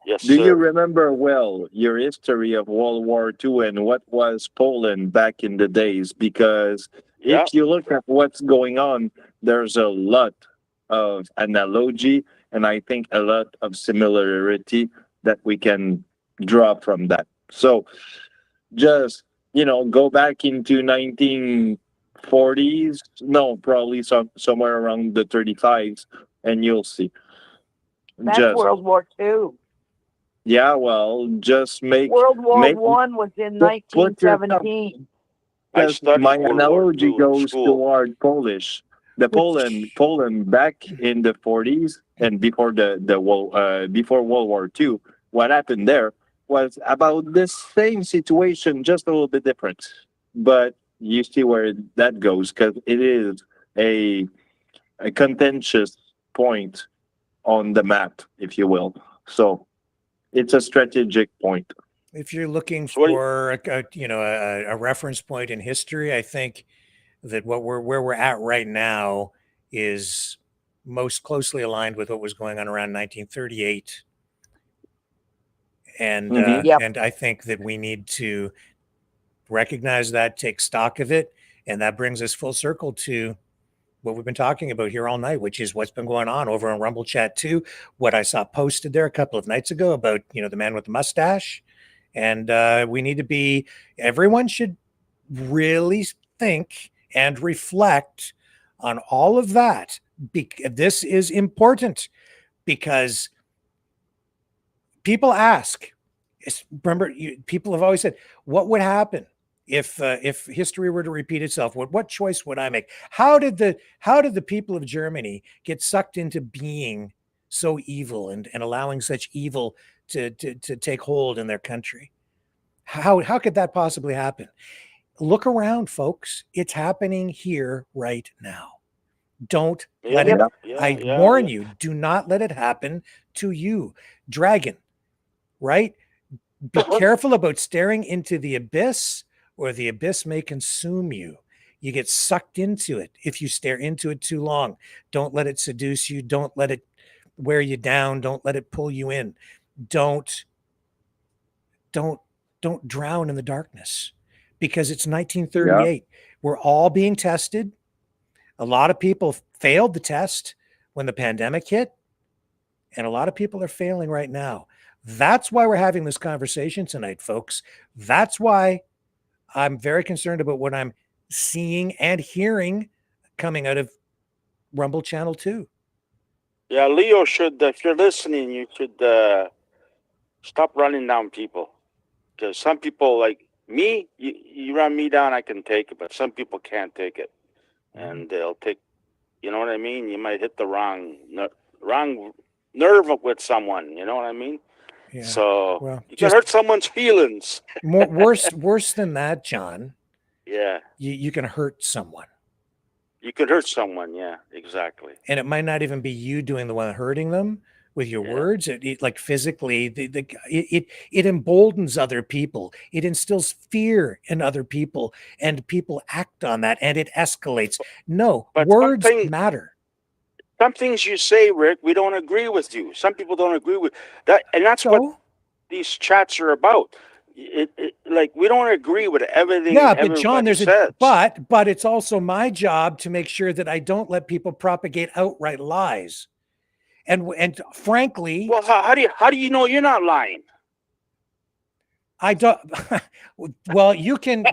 Yes, Do sir. you remember well your history of World War II and what was Poland back in the days? Because if you look at what's going on, there's a lot of analogy and I think a lot of similarity that we can draw from that. So just go back into 1940s. No, probably somewhere around the 35s, and you'll see. That's Just World War II. yeah, well, just World War make One was in put yourself, 1917. I because studied my World War analogy II in goes school. toward Polish. The Poland back in the 40s and before before World War II, what happened there was about the same situation, just a little bit different. But you see where that goes, because it is a contentious point on the map, if you will. So it's a strategic point. If you're looking So what do you- for a reference point in history, I think that where we're at right now is most closely aligned with what was going on around 1938. And Mhm. Yep. and I think that we need to recognize that, take stock of it, and that brings us full circle to what we've been talking about here all night, which is what's been going on over on Rumble Chat 2, what I saw posted there a couple of nights ago about the man with the mustache. And we need to be, everyone should really think and reflect on all of that. This is important because people ask. Remember, people have always said, "What would happen if history were to repeat itself? What choice would I make?" How did the people of Germany get sucked into being so evil and allowing such evil to take hold in their country? How could that possibly happen? Look around, folks. It's happening here right now. Don't let it. I warn you, do not let it happen to you. Dragon, right? Be careful about staring into the abyss, or the abyss may consume you. You get sucked into it if you stare into it too long. Don't let it seduce you. Don't let it wear you down. Don't let it pull you in. Don't drown in the darkness, because it's 1938. We're all being tested. A lot of people failed the test when the pandemic hit, and a lot of people are failing right now. That's why we're having this conversation tonight, folks. That's why I'm very concerned about what I'm seeing and hearing coming out of Rumble Channel 2. Yeah, Leo should, if you're listening, you should stop running down people. Because some people, like me, you run me down, I can take it, but some people can't take it. And they'll take, you know what I mean? You might hit the wrong nerve with someone, you know what I mean? Yeah. So Well, you can hurt someone's feelings. worse than that, John. Yeah. You can hurt someone. You could hurt someone, yeah, exactly. And it might not even be you doing the one hurting them with your words. It like physically, it emboldens other people. It instills fear in other people, and people act on that, and it escalates. No, but words matter. Some things you say, Rick, we don't agree with you. Some people don't agree with that, and that's what these chats are about. Like, we don't agree with everything. Yeah, but John, says. but it's also my job to make sure that I don't let people propagate outright lies. And frankly, well, how do you know you're not lying? I don't. Well, you can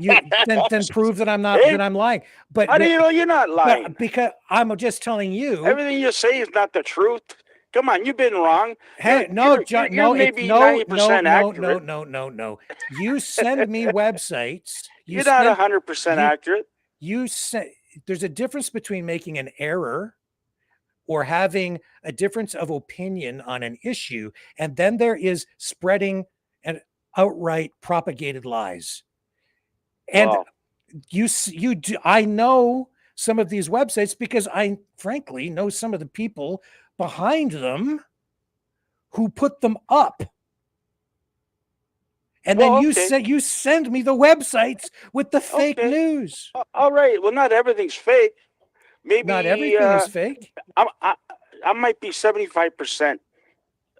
then prove that I'm not, that I'm lying. But how do you know you're not lying? Because I'm just telling you, everything you say is not the truth. Come on, you've been wrong. Hey, you're maybe 90% accurate. No. You send me websites. You're not 100% accurate. You say there's a difference between making an error or having a difference of opinion on an issue, and then there is spreading an outright propagated lies. And you do. I know some of these websites because I frankly know some of the people behind them who put them up. And then you send me the websites with the fake news. All right. Well, not everything's fake. Maybe not everything is fake. I might be 75%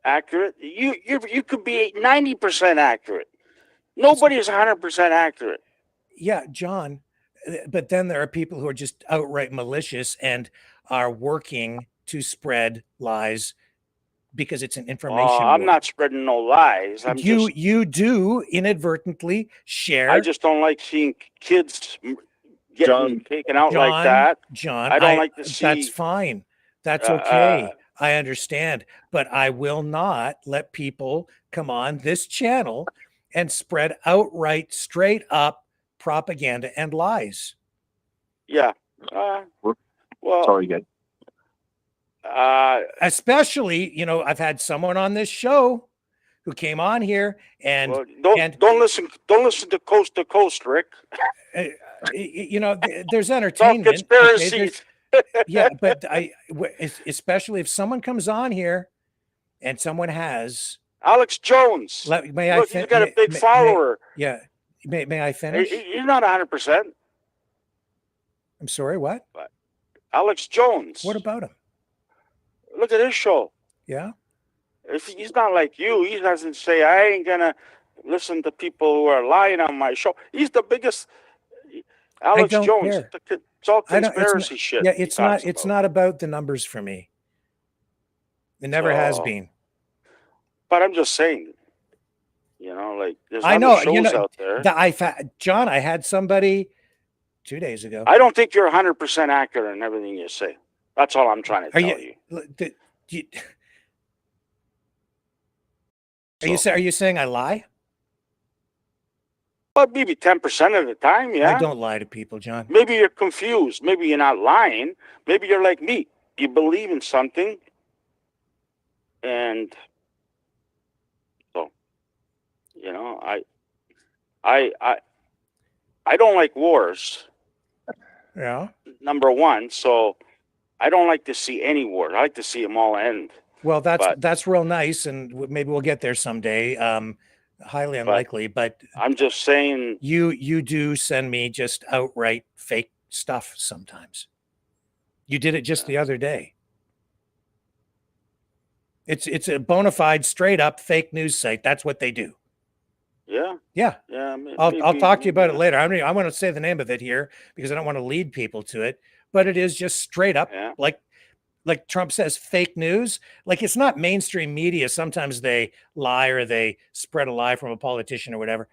accurate. You could be 90% accurate. Nobody's 100% accurate. Yeah, John. But then there are people who are just outright malicious and are working to spread lies because it's an information I'm war. not spreading no lies. You do inadvertently share. I just don't like seeing kids getting taken out like that. John, I don't like to see. That's fine. That's okay. I understand, but I will not let people come on this channel and spread outright, straight up propaganda and lies. Yeah. Well, Sorry, guys. Especially, you know, I've had someone on this show who came on here and don't listen to Coast, Rick. You know, there's entertainment. Conspiracies. Yeah, but especially if someone comes on here and someone has Alex Jones. May Look, he's got a big follower. May I finish? He's not 100%. I'm sorry, what? Alex Jones. What about him? Look at his show. Yeah. If he's not like you, he doesn't say, I ain't gonna listen to people who are lying on my show. He's the biggest. Alex Jones. Care. It's all conspiracy shit. Yeah, it's not about the numbers for me. It never has been. But I'm just saying, you know, like there's shows out there. John, I had somebody 2 days ago. I don't think you're 100% accurate in everything you say. That's all I'm trying to tell you. Are you saying I lie? Well, maybe 10% of the time, yeah. I don't lie to people, John. Maybe you're confused. Maybe you're not lying. Maybe you're like me. You believe in something, and so, you know, I don't like wars. Yeah. Number one, so I don't like to see any wars. I like to see them all end. Well, that's real nice, and maybe we'll get there someday. Highly unlikely, but I'm just saying you do send me just outright fake stuff sometimes. You did it just the other day. It's a bona fide, straight up fake news site. That's what they do. Yeah. Yeah. Yeah. I'll talk to you about it later. I want to say the name of it here because I don't want to lead people to it, but it is just straight up like Trump says, fake news. Like, it's not mainstream media. Sometimes they lie or they spread a lie from a politician or whatever.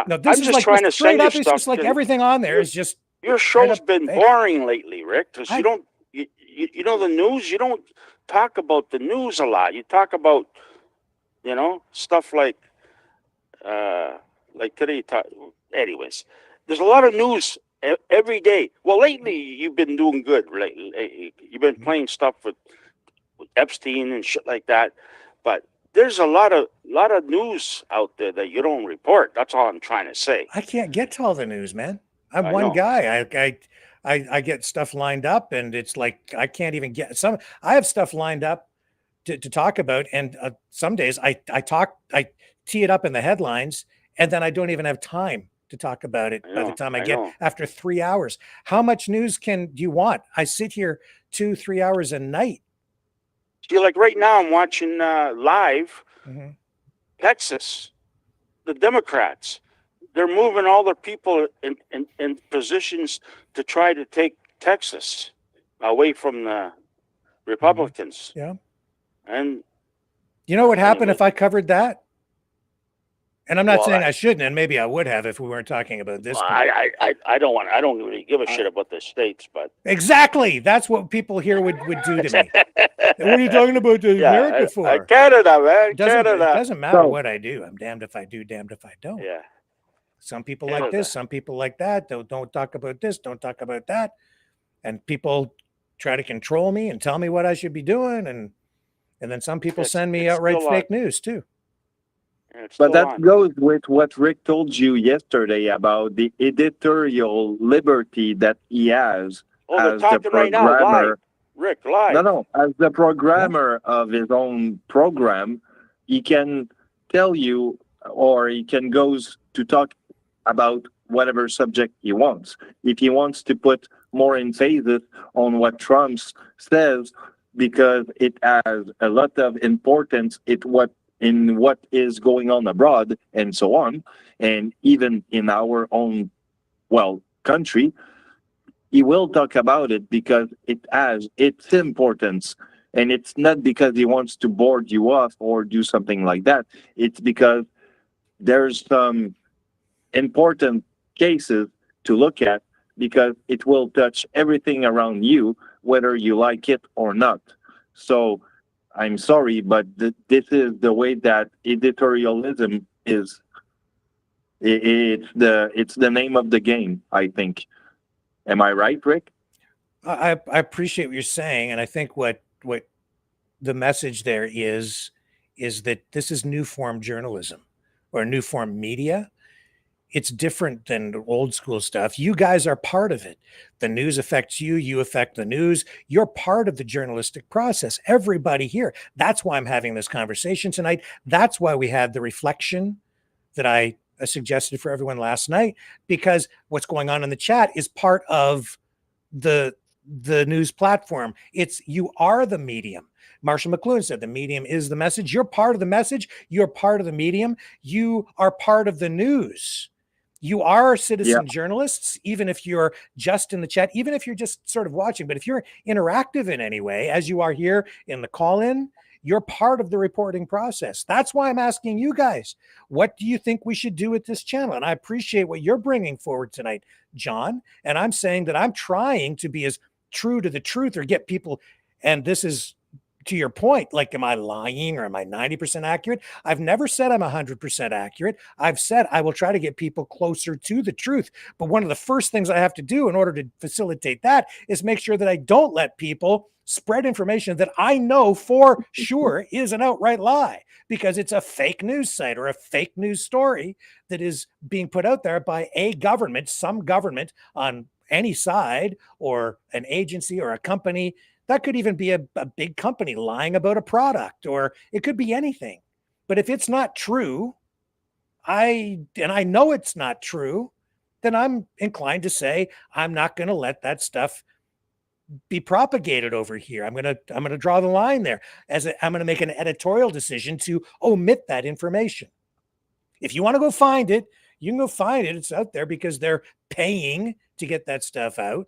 No, this I'm is just like trying to straight send up. you It's stuff. just like everything on there is just. Your show's been boring lately, Rick, because you know the news. You don't talk about the news a lot. You talk about, you know, stuff like today. Anyways, there's a lot of news every day. Well, lately you've been doing good. Lately, you've been playing stuff with Epstein and shit like that. But there's a lot of news out there that you don't report. That's all I'm trying to say. I can't get to all the news, man. I'm one guy. I get stuff lined up, and it's like I can't even get some. I have stuff lined up to talk about, and some days I tee it up in the headlines, and then I don't even have time to talk about it by the time I get after 3 hours. How much news do you want? I sit here 2-3 hours a night. See, like right now, I'm watching live Texas, the Democrats. They're moving all their people in positions to try to take Texas away from the Republicans. Yeah. And you know what happened if I covered that? And I'm not saying I shouldn't, and maybe I would have if we weren't talking about this. I don't really give a shit about the states, but exactly, that's what people here would do to me. What are you talking about America for? Canada, man. It Canada. Doesn't matter what I do. I'm damned if I do, damned if I don't. Yeah. Some people like this, some people like that. Don't talk about this, don't talk about that. And people try to control me and tell me what I should be doing, and then some people send me outright fake news too. But that goes with what Rick told you yesterday about the editorial liberty that he has as the programmer. Right now, Rick, live. No, as the programmer of his own program, he can tell you, or he can goes to talk about whatever subject he wants. If he wants to put more emphasis on what Trump says, because it has a lot of importance in what is going on abroad and so on, and even in our own, country, he will talk about it because it has its importance. And it's not because he wants to board you off or do something like that. It's because there's some important cases to look at, because it will touch everything around you, whether you like it or not. So I'm sorry, but this is the way that editorialism is. It's the name of the game, I think. Am I right, Rick? I appreciate what you're saying, and I think what the message there is that this is new form journalism or new form media. It's different than the old school stuff. You guys are part of it. The news affects you. You affect the news. You're part of the journalistic process. Everybody here. That's why I'm having this conversation tonight. That's why we had the reflection that I suggested for everyone last night, because what's going on in the chat is part of the news platform. It's, you are the medium. Marshall McLuhan said the medium is the message. You're part of the message. You're part of the medium. You are part of the news. You are citizen journalists, even if you're just in the chat, even if you're just sort of watching. But if you're interactive in any way, as you are here in the call-in, you're part of the reporting process. That's why I'm asking you guys, what do you think we should do with this channel? And I appreciate what you're bringing forward tonight, John. And I'm saying that I'm trying to be as true to the truth, or get people, and this is to your point, like, am I lying or am I 90% accurate? I've never said I'm 100% accurate. I've said I will try to get people closer to the truth. But one of the first things I have to do in order to facilitate that is make sure that I don't let people spread information that I know for sure is an outright lie, because it's a fake news site or a fake news story that is being put out there by a government, some government on any side, or an agency or a company. That could even be a big company lying about a product, or it could be anything. But if it's not true, I know it's not true, then I'm inclined to say I'm not going to let that stuff be propagated over here. I'm going to draw the line there. I'm going to make an editorial decision to omit that information. If you want to go find it, you can go find it. It's out there because they're paying to get that stuff out.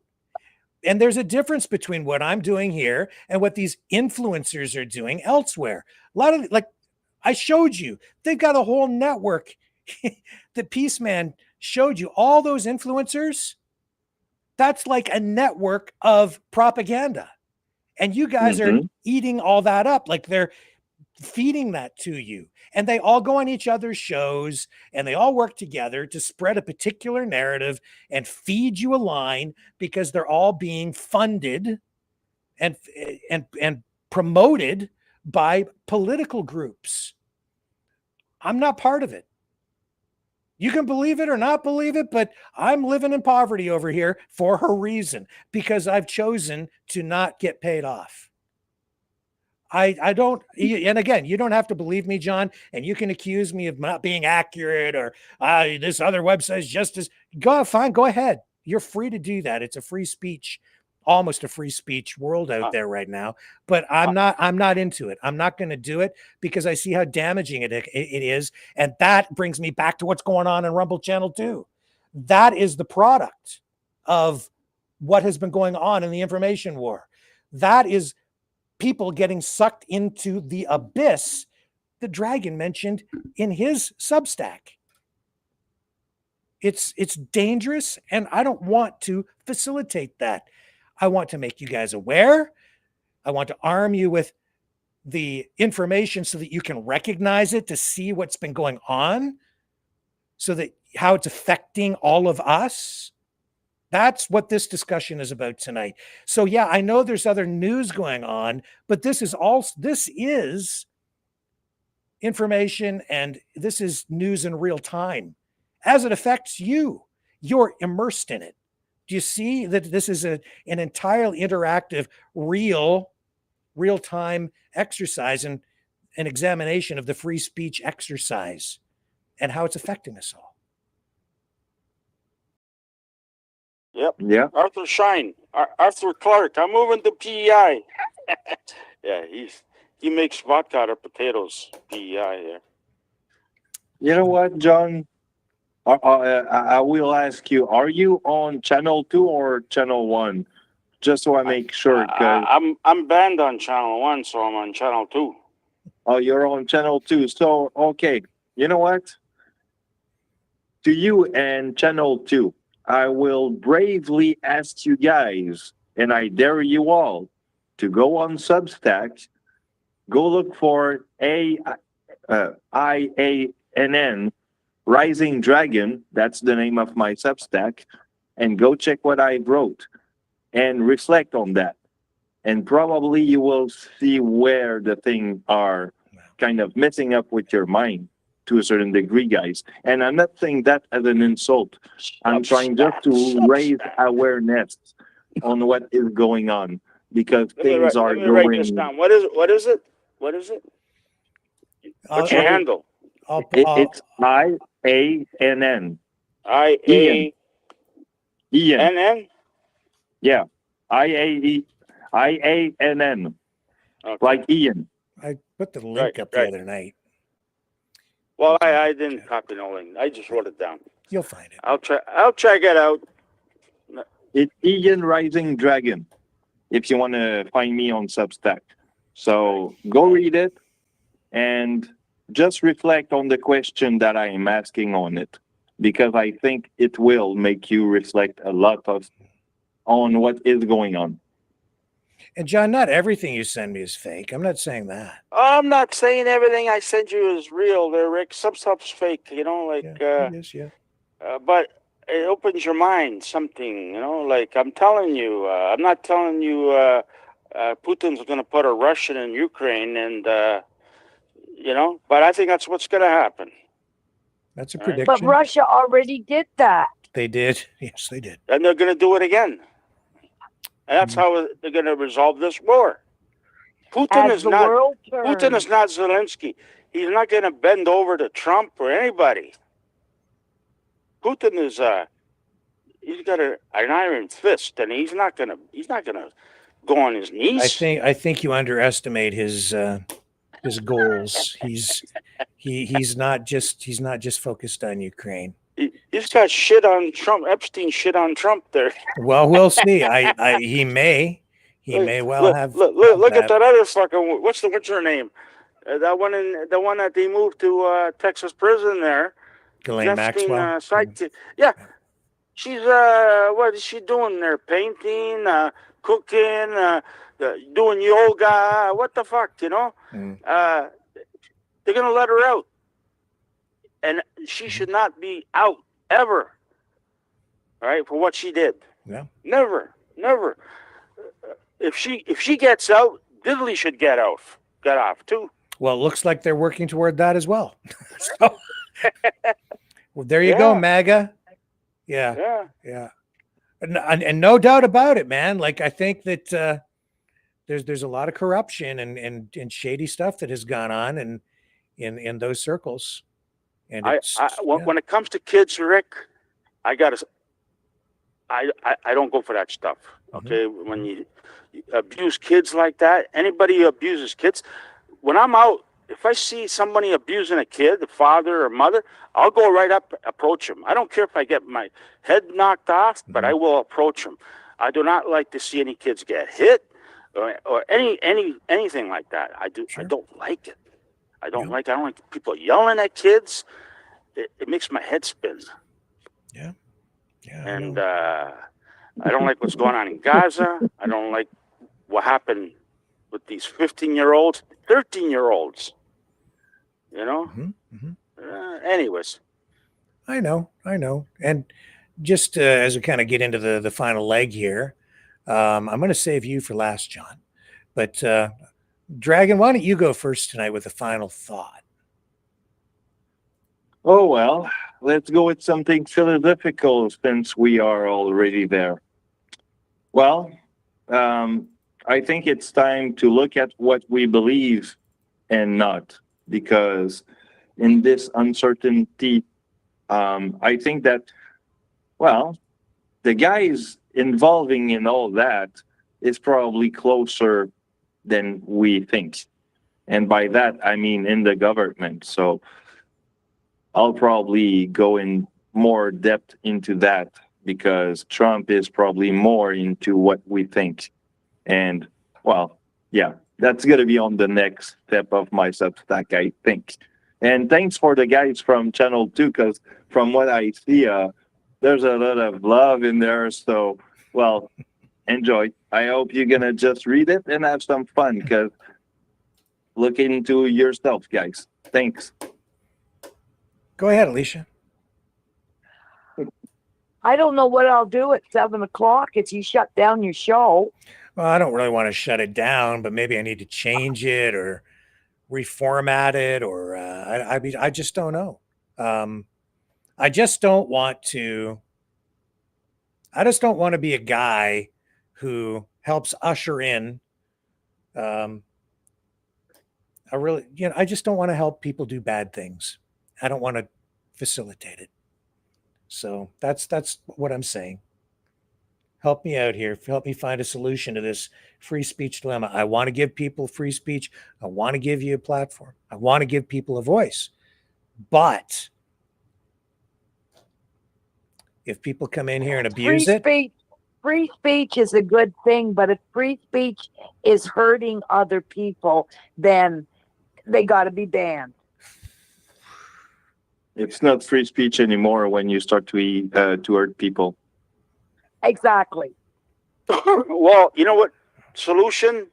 And there's a difference between what I'm doing here and what these influencers are doing elsewhere. A lot of, like I showed you, they've got a whole network. The Peace Man showed you all those influencers. That's like a network of propaganda. And you guys are eating all that up. Like they're feeding that to you. And they all go on each other's shows, and they all work together to spread a particular narrative and feed you a line, because they're all being funded and promoted by political groups. I'm not part of it. You can believe it or not believe it, but I'm living in poverty over here for a reason, because I've chosen to not get paid off. I don't, and again, you don't have to believe me, John, and you can accuse me of not being accurate, or this other website is just as, fine, go ahead. You're free to do that. It's a free speech, almost a free speech world out there right now, but I'm not into it. I'm not going to do it, because I see how damaging it is. And that brings me back to what's going on in Rumble Channel 2. That is the product of what has been going on in the information war. That is people getting sucked into the abyss the Dragon mentioned in his Substack. It's dangerous, and I don't want to facilitate that. I want to make you guys aware. I want to arm you with the information so that you can recognize it, to see what's been going on, so that how it's affecting all of us. That's what this discussion is about tonight. So yeah, I know there's other news going on, but this is information, and this is news in real time as it affects you. You're immersed in it. Do you see that this is an entirely interactive, real-time exercise and an examination of the free speech exercise and how it's affecting us all? Yep. Yeah. Arthur Shine. Arthur Clark. I'm moving to PEI. Yeah, he makes vodka out of potatoes. PEI there. You know what, John? I will ask you, are you on channel 2 or channel 1? Just so I make sure. 'Cause, I'm banned on channel 1, so I'm on channel 2. oh, you're on channel 2. So, okay. You know what? To you and channel 2, I will bravely ask you guys, and I dare you all to go on Substack, go look for IANN Rising Dragon. That's the name of my Substack, and go check what I wrote and reflect on that. And probably you will see where the things are kind of messing up with your mind to a certain degree, guys. And I'm not saying that as an insult. I'm trying just to raise awareness on what is going on, because things are Let me write this going. down. What is it? What is it? What's your handle? It's IANN. IANN? Ian. Yeah. IANN. Okay. Like Ian. I put the link up the other night. Well, I didn't copy no link. I just wrote it down. You'll find it. I'll check it out. It's Ian Rising Dragon, if you want to find me on Substack. So go read it and just reflect on the question that I am asking on it, because I think it will make you reflect a lot on what is going on. And John, not everything you send me is fake. I'm not saying that. I'm not saying everything I send you is real there, Rick. Some stuff's fake, you know, like, it is, yeah. But it opens your mind, something, you know, like I'm telling you, I'm not telling you Putin's going to put a Russian in Ukraine and, you know, but I think that's what's going to happen. That's a prediction. But Russia already did that. They did. Yes, they did. And they're going to do it again. And that's how they're going to resolve this war. Putin is not Zelensky. He's not going to bend over to Trump or anybody. Putin is he's got an iron fist, and he's not going to go on his knees. I think you underestimate his goals. He's not just focused on Ukraine. He's got shit on Trump. Epstein shit on Trump there. Well, we'll see. He may well have. Look at that other fucking. What's her name? The one that they moved to Texas prison there. Ghislaine Maxwell. Yeah, she's what is she doing there? Painting, cooking, doing yoga. What the fuck, you know? They're gonna let her out. And she should not be out ever, all right, for what she did. Yeah. Never. If she gets out, Diddley should get off too. Well, it looks like they're working toward that as well. So, well, there you go, MAGA. Yeah. And no doubt about it, man. Like, I think that there's a lot of corruption and shady stuff that has gone on in those circles. And when it comes to kids, Rick, I don't go for that stuff. Okay, when you abuse kids like that, anybody who abuses kids, when I'm out, if I see somebody abusing a kid, the father or mother, I'll go right up, approach him. I don't care if I get my head knocked off, but I will approach him. I do not like to see any kids get hit or anything like that. I don't like it. I don't like people yelling at kids. It makes my head spin. Yeah. And I don't like what's going on in Gaza. I don't like what happened with these 15-year-olds, 13-year-olds. You know? Anyways. I know. And just as we kind of get into the final leg here, I'm going to save you for last, John. But Dragon, why don't you go first tonight with a final thought? Oh, well, let's go with something philosophical since we are already there. Well, I think it's time to look at what we believe and not, because in this uncertainty, I think that, well, the guys involving in all that is probably closer than we think. And by that, I mean in the government. So I'll probably go in more depth into that because Trump is probably more into what we think. And well, yeah, that's going to be on the next step of my Substack, I think. And thanks for the guys from Channel 2, because from what I see, there's a lot of love in there. So, well, enjoy. I hope you're going to just read it and have some fun, because look into yourself, guys. Thanks. Go ahead, Alicia. I don't know what I'll do at 7:00 if you shut down your show. Well, I don't really want to shut it down, but maybe I need to change it or reformat it, or I just don't know. I just don't want to. I just don't want to be a guy who helps usher in. I just don't want to help people do bad things. I don't want to facilitate it. So that's what I'm saying. Help me out here. Help me find a solution to this free speech dilemma. I want to give people free speech. I want to give you a platform. I want to give people a voice. But if people come in here and abuse Free speech is a good thing, but if free speech is hurting other people, then they got to be banned. It's not free speech anymore when you start to hurt people. Exactly. Well, you know what? Solution: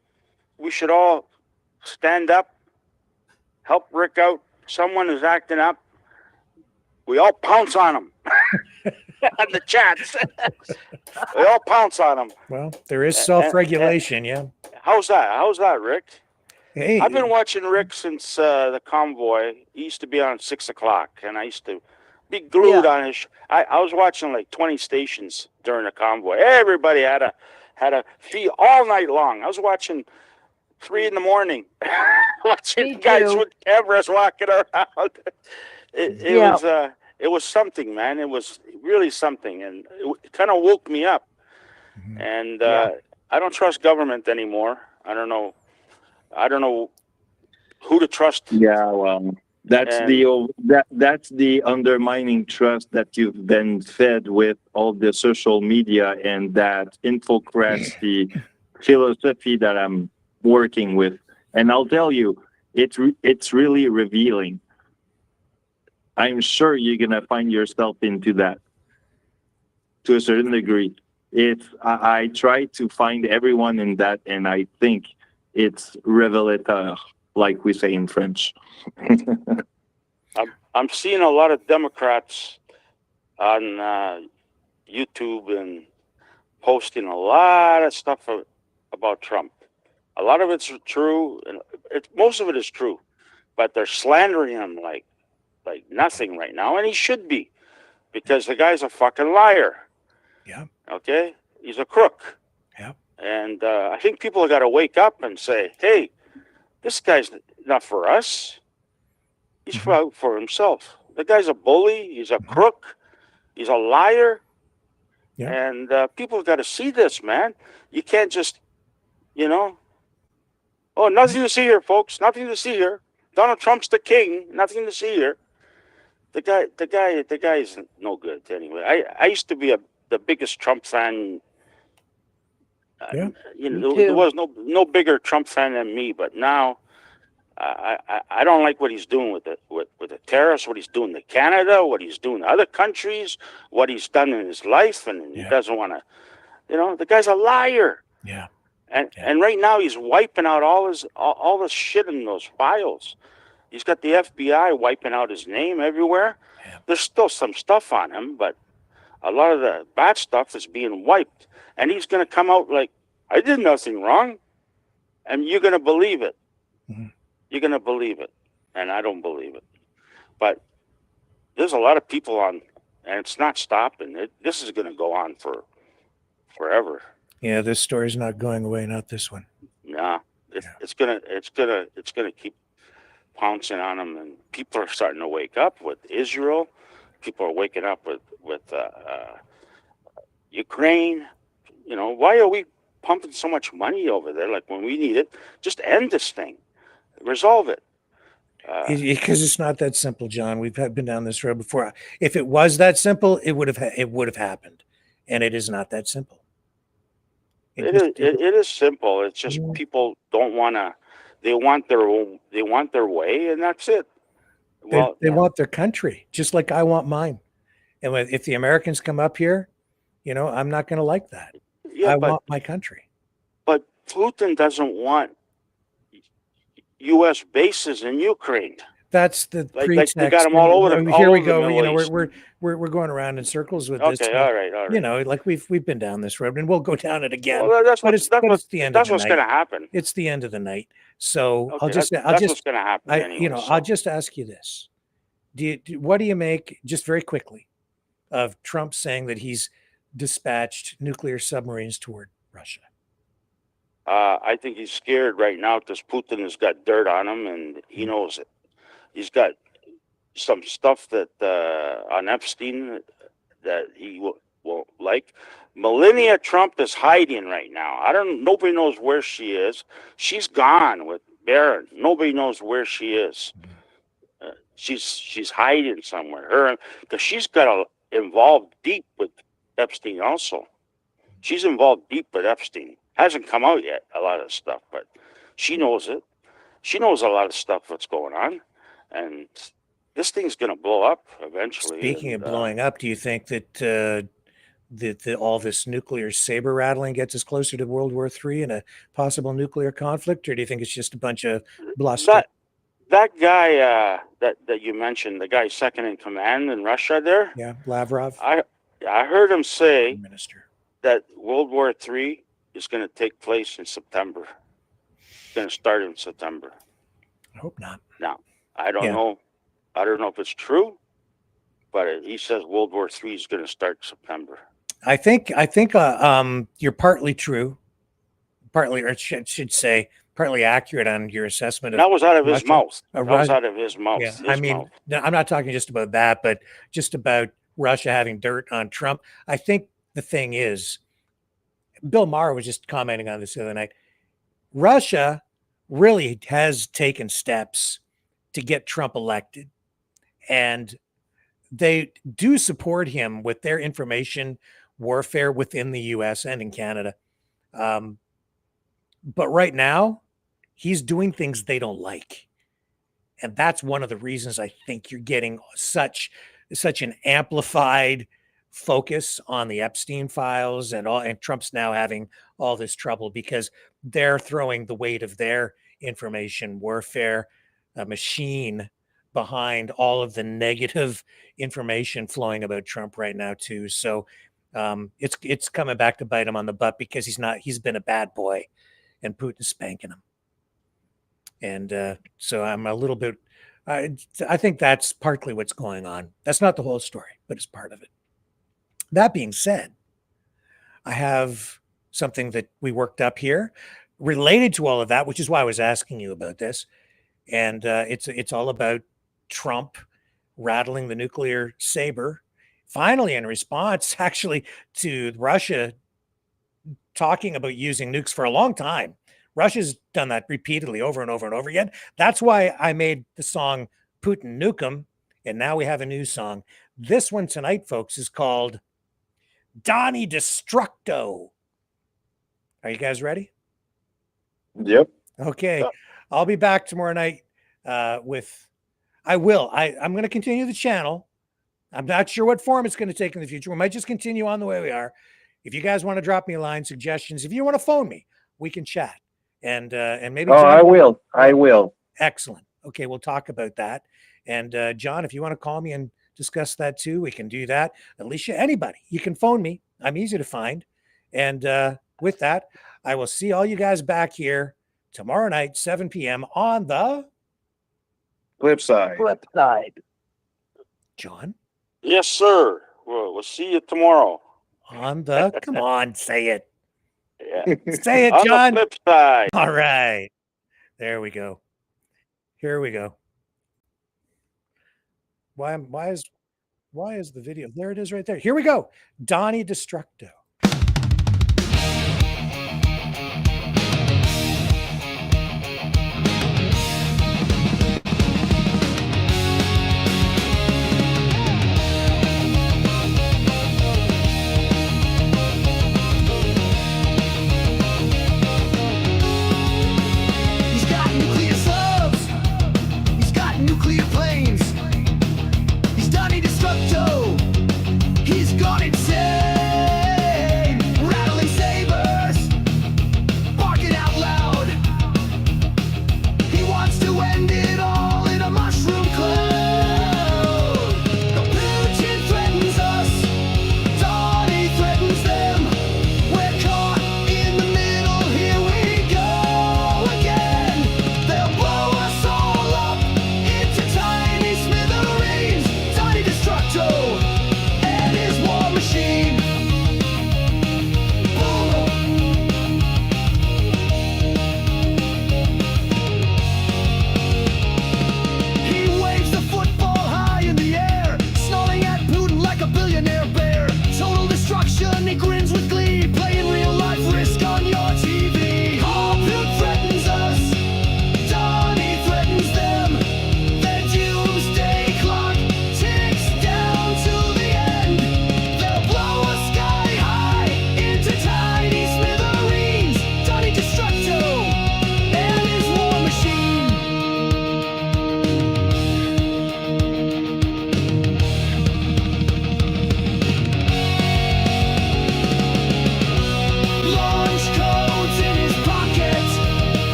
we should all stand up, help Rick out. Someone is acting up. We all pounce on him on the chats. We all pounce on him. Well, there is self-regulation, yeah. How's that? How's that, Rick? Hey, I've been watching Rick since the convoy. He used to be on 6:00, and I used to be glued on his. I was watching like 20 stations during the convoy. Everybody had a feed all night long. I was watching 3 a.m. watching guys with cameras walking around. It was something, man. It was really something, and it kind of woke me up. Mm-hmm. And I don't trust government anymore. I don't know who to trust. Yeah, well, that's the undermining trust that you've been fed with all the social media, and that infiltrates the philosophy that I'm working with. And I'll tell you, it's really revealing. I'm sure you're gonna find yourself into that to a certain degree. I try to find everyone in that, and I think it's révélateur, like we say in French. I'm seeing a lot of Democrats on YouTube and posting a lot of stuff about Trump. A lot of it's true, and most of it is true, but they're slandering him like nothing right now, and he should be, because the guy's a fucking liar. Yeah. Okay? He's a crook. Yeah. And I think people have got to wake up and say, hey, this guy's not for us. He's out for himself. The guy's a bully. He's a crook. He's a liar. Yeah. And people have got to see this, man. You can't just, oh, nothing to see here, folks. Nothing to see here. Donald Trump's the king. Nothing to see here. The guy is no good anyway. I used to be the biggest Trump fan. Yeah. There was no bigger Trump fan than me, but now I don't like what he's doing with the tariffs, what he's doing to Canada, what he's doing to other countries, what he's done in his life, and he doesn't want to. The guy's a liar. Yeah. And right now he's wiping out all the shit in those files. He's got the FBI wiping out his name everywhere. Yeah. There's still some stuff on him, but a lot of the bad stuff is being wiped. And he's going to come out like, I did nothing wrong. And you're going to believe it. Mm-hmm. You're going to believe it. And I don't believe it. But there's a lot of people on, and it's not stopping. This is going to go on for forever. Yeah, this story's not going away, not this one. No, it's gonna keep pouncing on them, and people are starting to wake up with Israel. People are waking up with Ukraine. Why are we pumping so much money over there? Like, when we need it, just end this thing, resolve it. Because it's not that simple, John. We've been down this road before. If it was that simple, it would have happened. And it is not that simple. It is simple. It's just people don't want to. They want their way, and that's it. Well, they want their country, just like I want mine. And if the Americans come up here, I'm not going to like that. yeah, I but want my country. but Putin doesn't want U.S. bases in Ukraine. That's the Like pretext. they got them all over the. Here all we over the go. Middle East. We're going around in circles with this. Okay, all right. Like we've been down this road, and we'll go down it again. Well, that's it's the end. That's of the what's night. going to happen. It's the end of the night. So Okay, that's what's going to happen. Anyway, I'll just ask you this: what do you make, just very quickly, of Trump saying that he's dispatched nuclear submarines toward Russia? I think he's scared right now because Putin has got dirt on him, and he knows it. He's got some stuff that on Epstein that he won't like. Melania Trump is hiding right now. Nobody knows where she is. She's gone with Barron. Nobody knows where she is. She's hiding somewhere. Because she's got involved deep with Epstein also. She's involved deep with Epstein. Hasn't come out yet, a lot of stuff, but she knows it. She knows a lot of stuff that's going on. And this thing's going to blow up eventually. Speaking of blowing up, do you think that all this nuclear saber rattling gets us closer to World War III and a possible nuclear conflict, or do you think it's just a bunch of bluster? That guy that you mentioned, the guy second in command in Russia there. Yeah, Lavrov. I heard him say Minister that World War III is going to take place in September. It's going to start in September. I hope not. Now, I don't know. I don't know if it's true, but he says World War III is going to start in September. I think you're partly true, partly, or should say, partly accurate on your assessment of that was out of his Russia. mouth. That was out of his mouth. Yeah, his mouth. No, I'm not talking just about that, but just about Russia having dirt on Trump. I think the thing is, Bill Maher was just commenting on this the other night. Russia really has taken steps to get Trump elected, and they do support him with their information warfare within the U.S. and in Canada. But right now, he's doing things they don't like. And that's one of the reasons I think you're getting such an amplified focus on the Epstein files and Trump's now having all this trouble because they're throwing the weight of their information warfare machine behind all of the negative information flowing about Trump right now too. So it's coming back to bite him on the butt because he's been a bad boy and Putin's spanking him. And so I'm a little bit, I think that's partly what's going on. That's not the whole story, but it's part of it. That being said, I have something that we worked up here related to all of that, which is why I was asking you about this. And it's all about Trump rattling the nuclear saber, finally in response actually to Russia talking about using nukes for a long time. Russia's done that repeatedly over and over and over again. That's why I made the song Putin Nukem, and now we have a new song. This one tonight, folks, is called Donnie Destructo. Are you guys ready? Yep. Okay. I'll be back tomorrow night I'm going to continue the channel. I'm not sure what form it's going to take in the future. We might just continue on the way we are. If you guys want to drop me a line, suggestions, if you want to phone me, we can chat. And maybe Oh, John, I will. Excellent. Okay, we'll talk about that. And John, if you want to call me and discuss that too, we can do that. Alicia, anybody, you can phone me. I'm easy to find. And with that, I will see all you guys back here tomorrow night, 7 p.m. on the Flip side. John? Yes, sir. We'll see you tomorrow. On the, come on, say it. Yeah. Say it, On John. the flip side. All right. There we go. Here we go. Why is the video? There it is right there. Here we go. Donnie Destructo.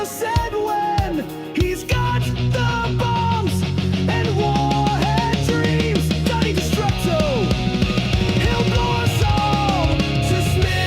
Bill said when he's got the bombs and warhead dreams, Donnie Destructo, he'll blow us all to smithereens.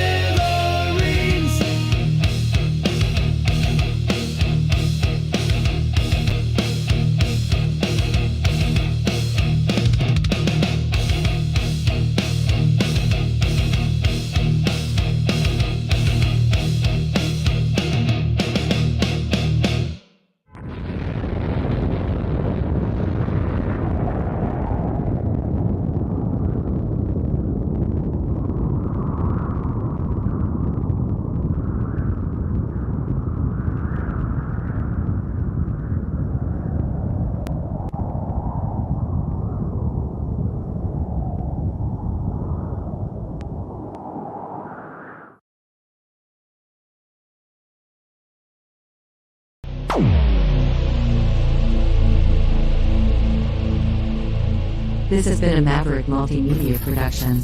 This has been a Maverick Multimedia production.